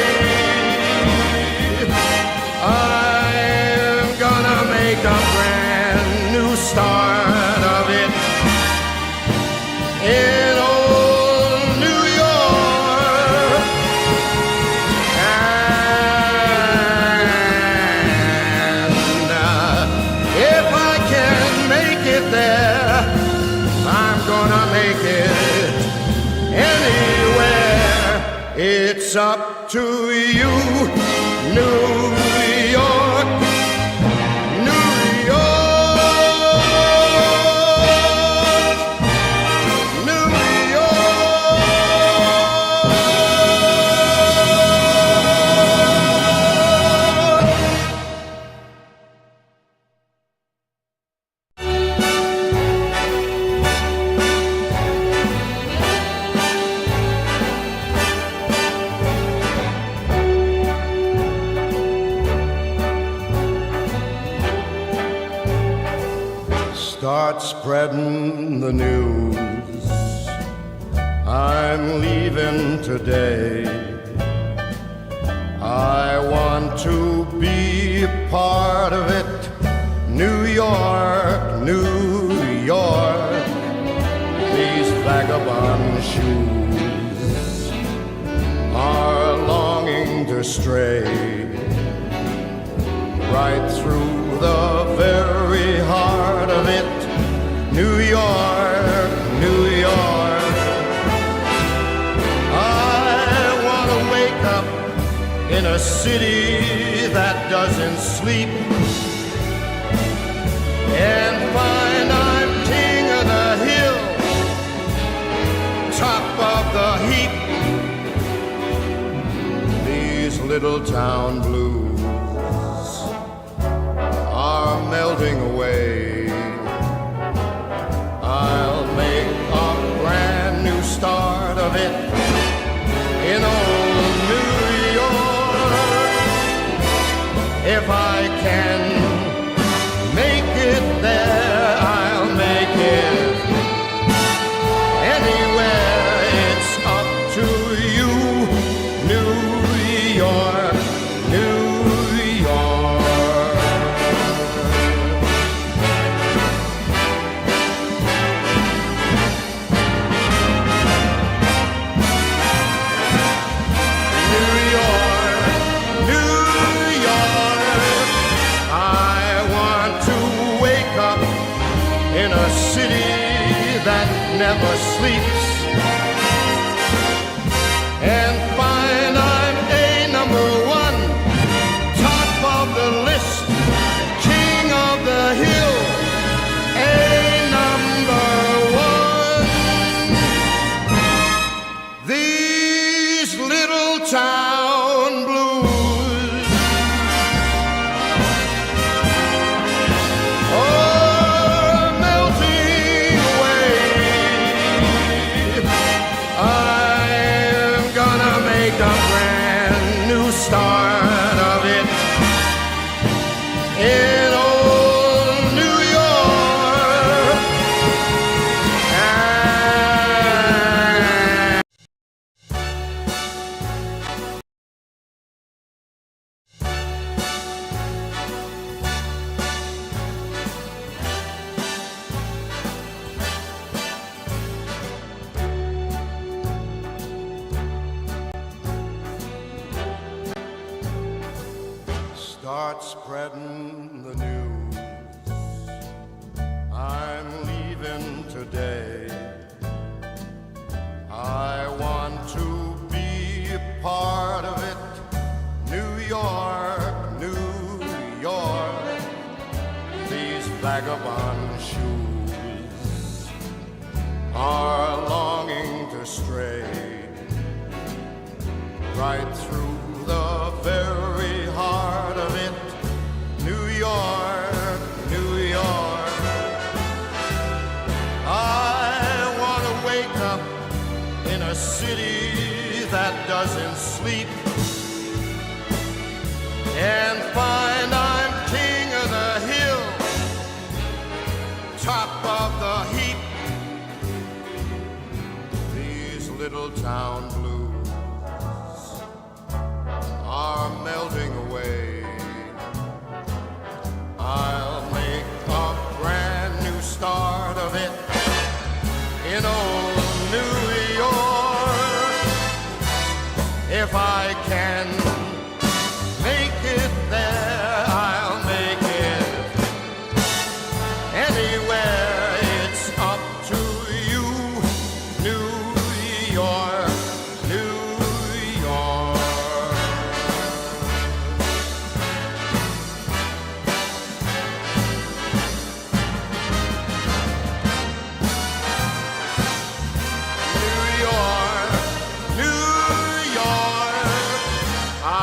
I'm gonna make a brand new start of it in old New York. And if I can make it there, I'm gonna make it anywhere. It's up to you, New York, New York, New York. Start spreading the news. I'm leaving today. I want to be a part of it. New York, New York. These vagabond shoes are longing to stray right through the very heart of it. New York, New York. I want to wake up in a city that doesn't sleep and find I'm king of the hill, top of the heap. These little town blues are melting away. I'll make a brand new start of it in old New York. If I can make it there, I'll make it anywhere. It's up to you, New York, New York. New York, New York. I want to wake up in a city that never sleeps and find I'm a number one, top of the list, king of the hill, a number one. These little town blues are melting away. I'm gonna make a brand new start of it in old New York. Start spreading the news. I'm leaving today. I want to be a part of it. New York, New York. These vagabond shoes are longing to stray right through the very heart of it. New York, New York. I want to wake up in a city that doesn't sleep and find I'm king of the hill, top of the heap. These little town blues are melting away. I'll make a brand new start of it in old New York. If I can make it there, I'll make it anywhere. It's up to you, New York, New York. New York, New York. I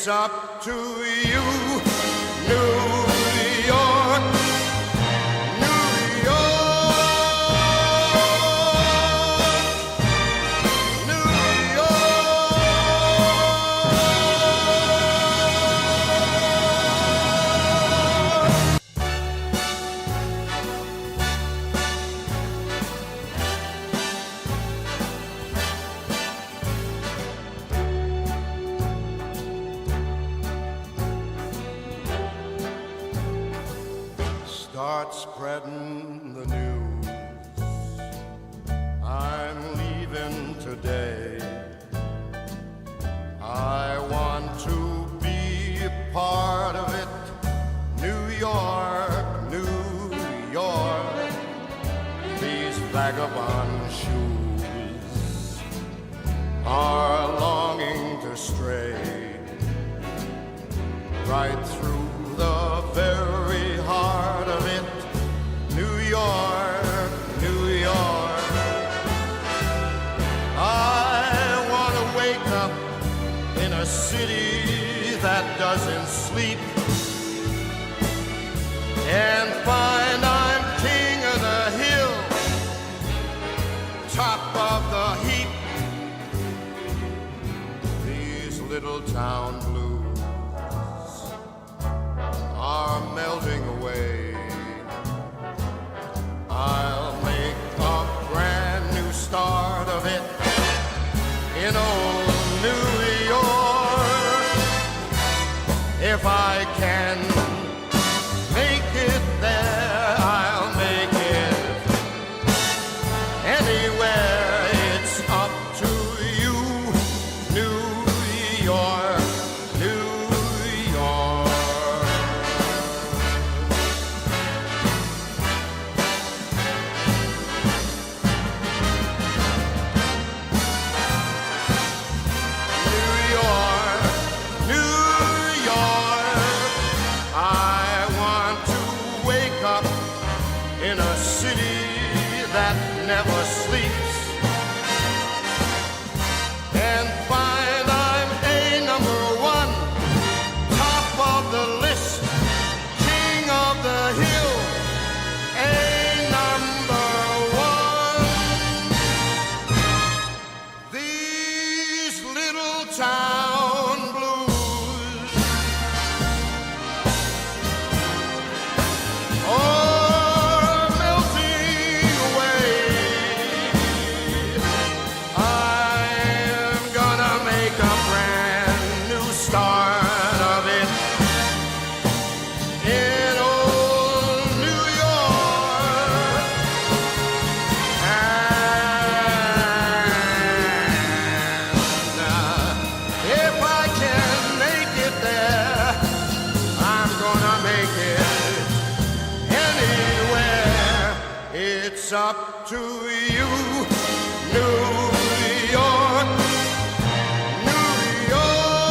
It's up to you, New York, New York, New Start spreading the news. I'm leaving today. I want to be a part of it. New York, New York. These vagabond shoes are longing to stray right through the very heart of it. New York, New York. I want to wake up in a city that doesn't sleep and find I'm king of the hill, top of the heap. These little town blues are melting away. I'll make a brand new start of it in old New York. If I can make it there, I'll make it anywhere. It's up to you, New York, New York. In a city that never sleeps and find I'm a number one, top of the list, king of the hill, a number one. These little town blues, oh, it's up to you, New York, New York,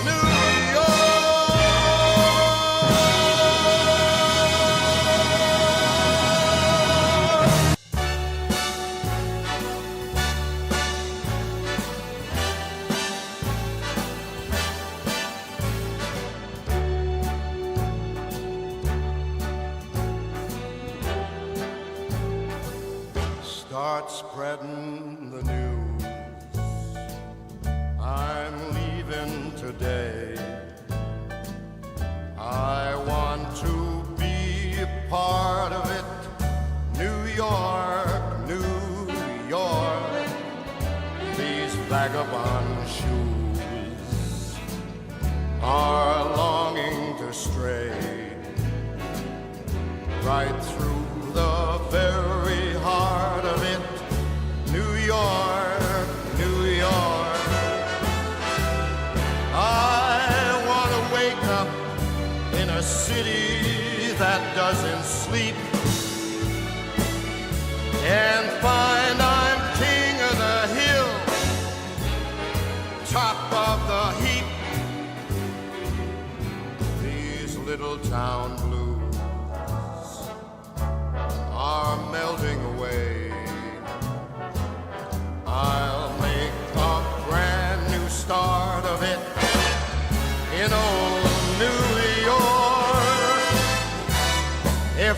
New Start spreading the news. I'm leaving today. I want to be a part of it. New York, New York. These vagabond shoes are longing to stray right through the very heart of it. New York, New York. I want to wake up in a city that doesn't sleep and find I'm king of the hill, top of the heap. These little town blues are melting away. I'll make a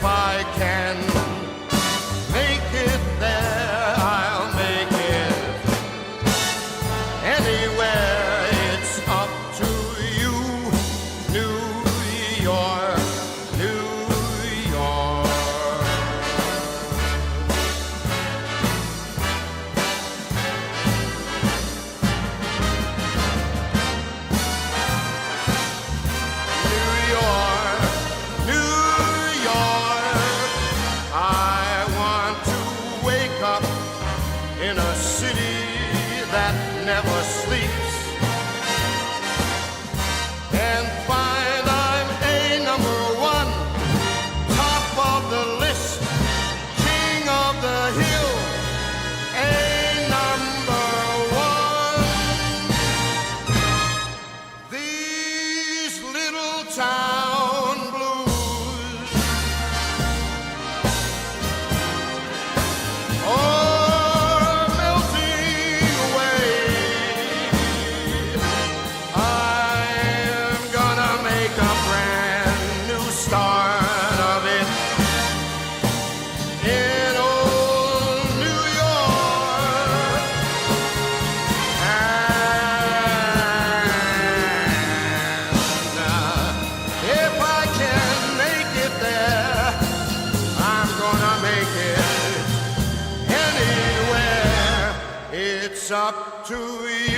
I can make it there, I'll make it anywhere. It's up to you, New York, New York. New York, New York, I want to wake up in a city that never sleeps and find I'm a number one, top of the list, king of the hill, a number one. These little town blues are melting away. I'm gonna make a brand new start of it in old New York. And if I can make it there, I'm gonna make it anywhere. It's up to you.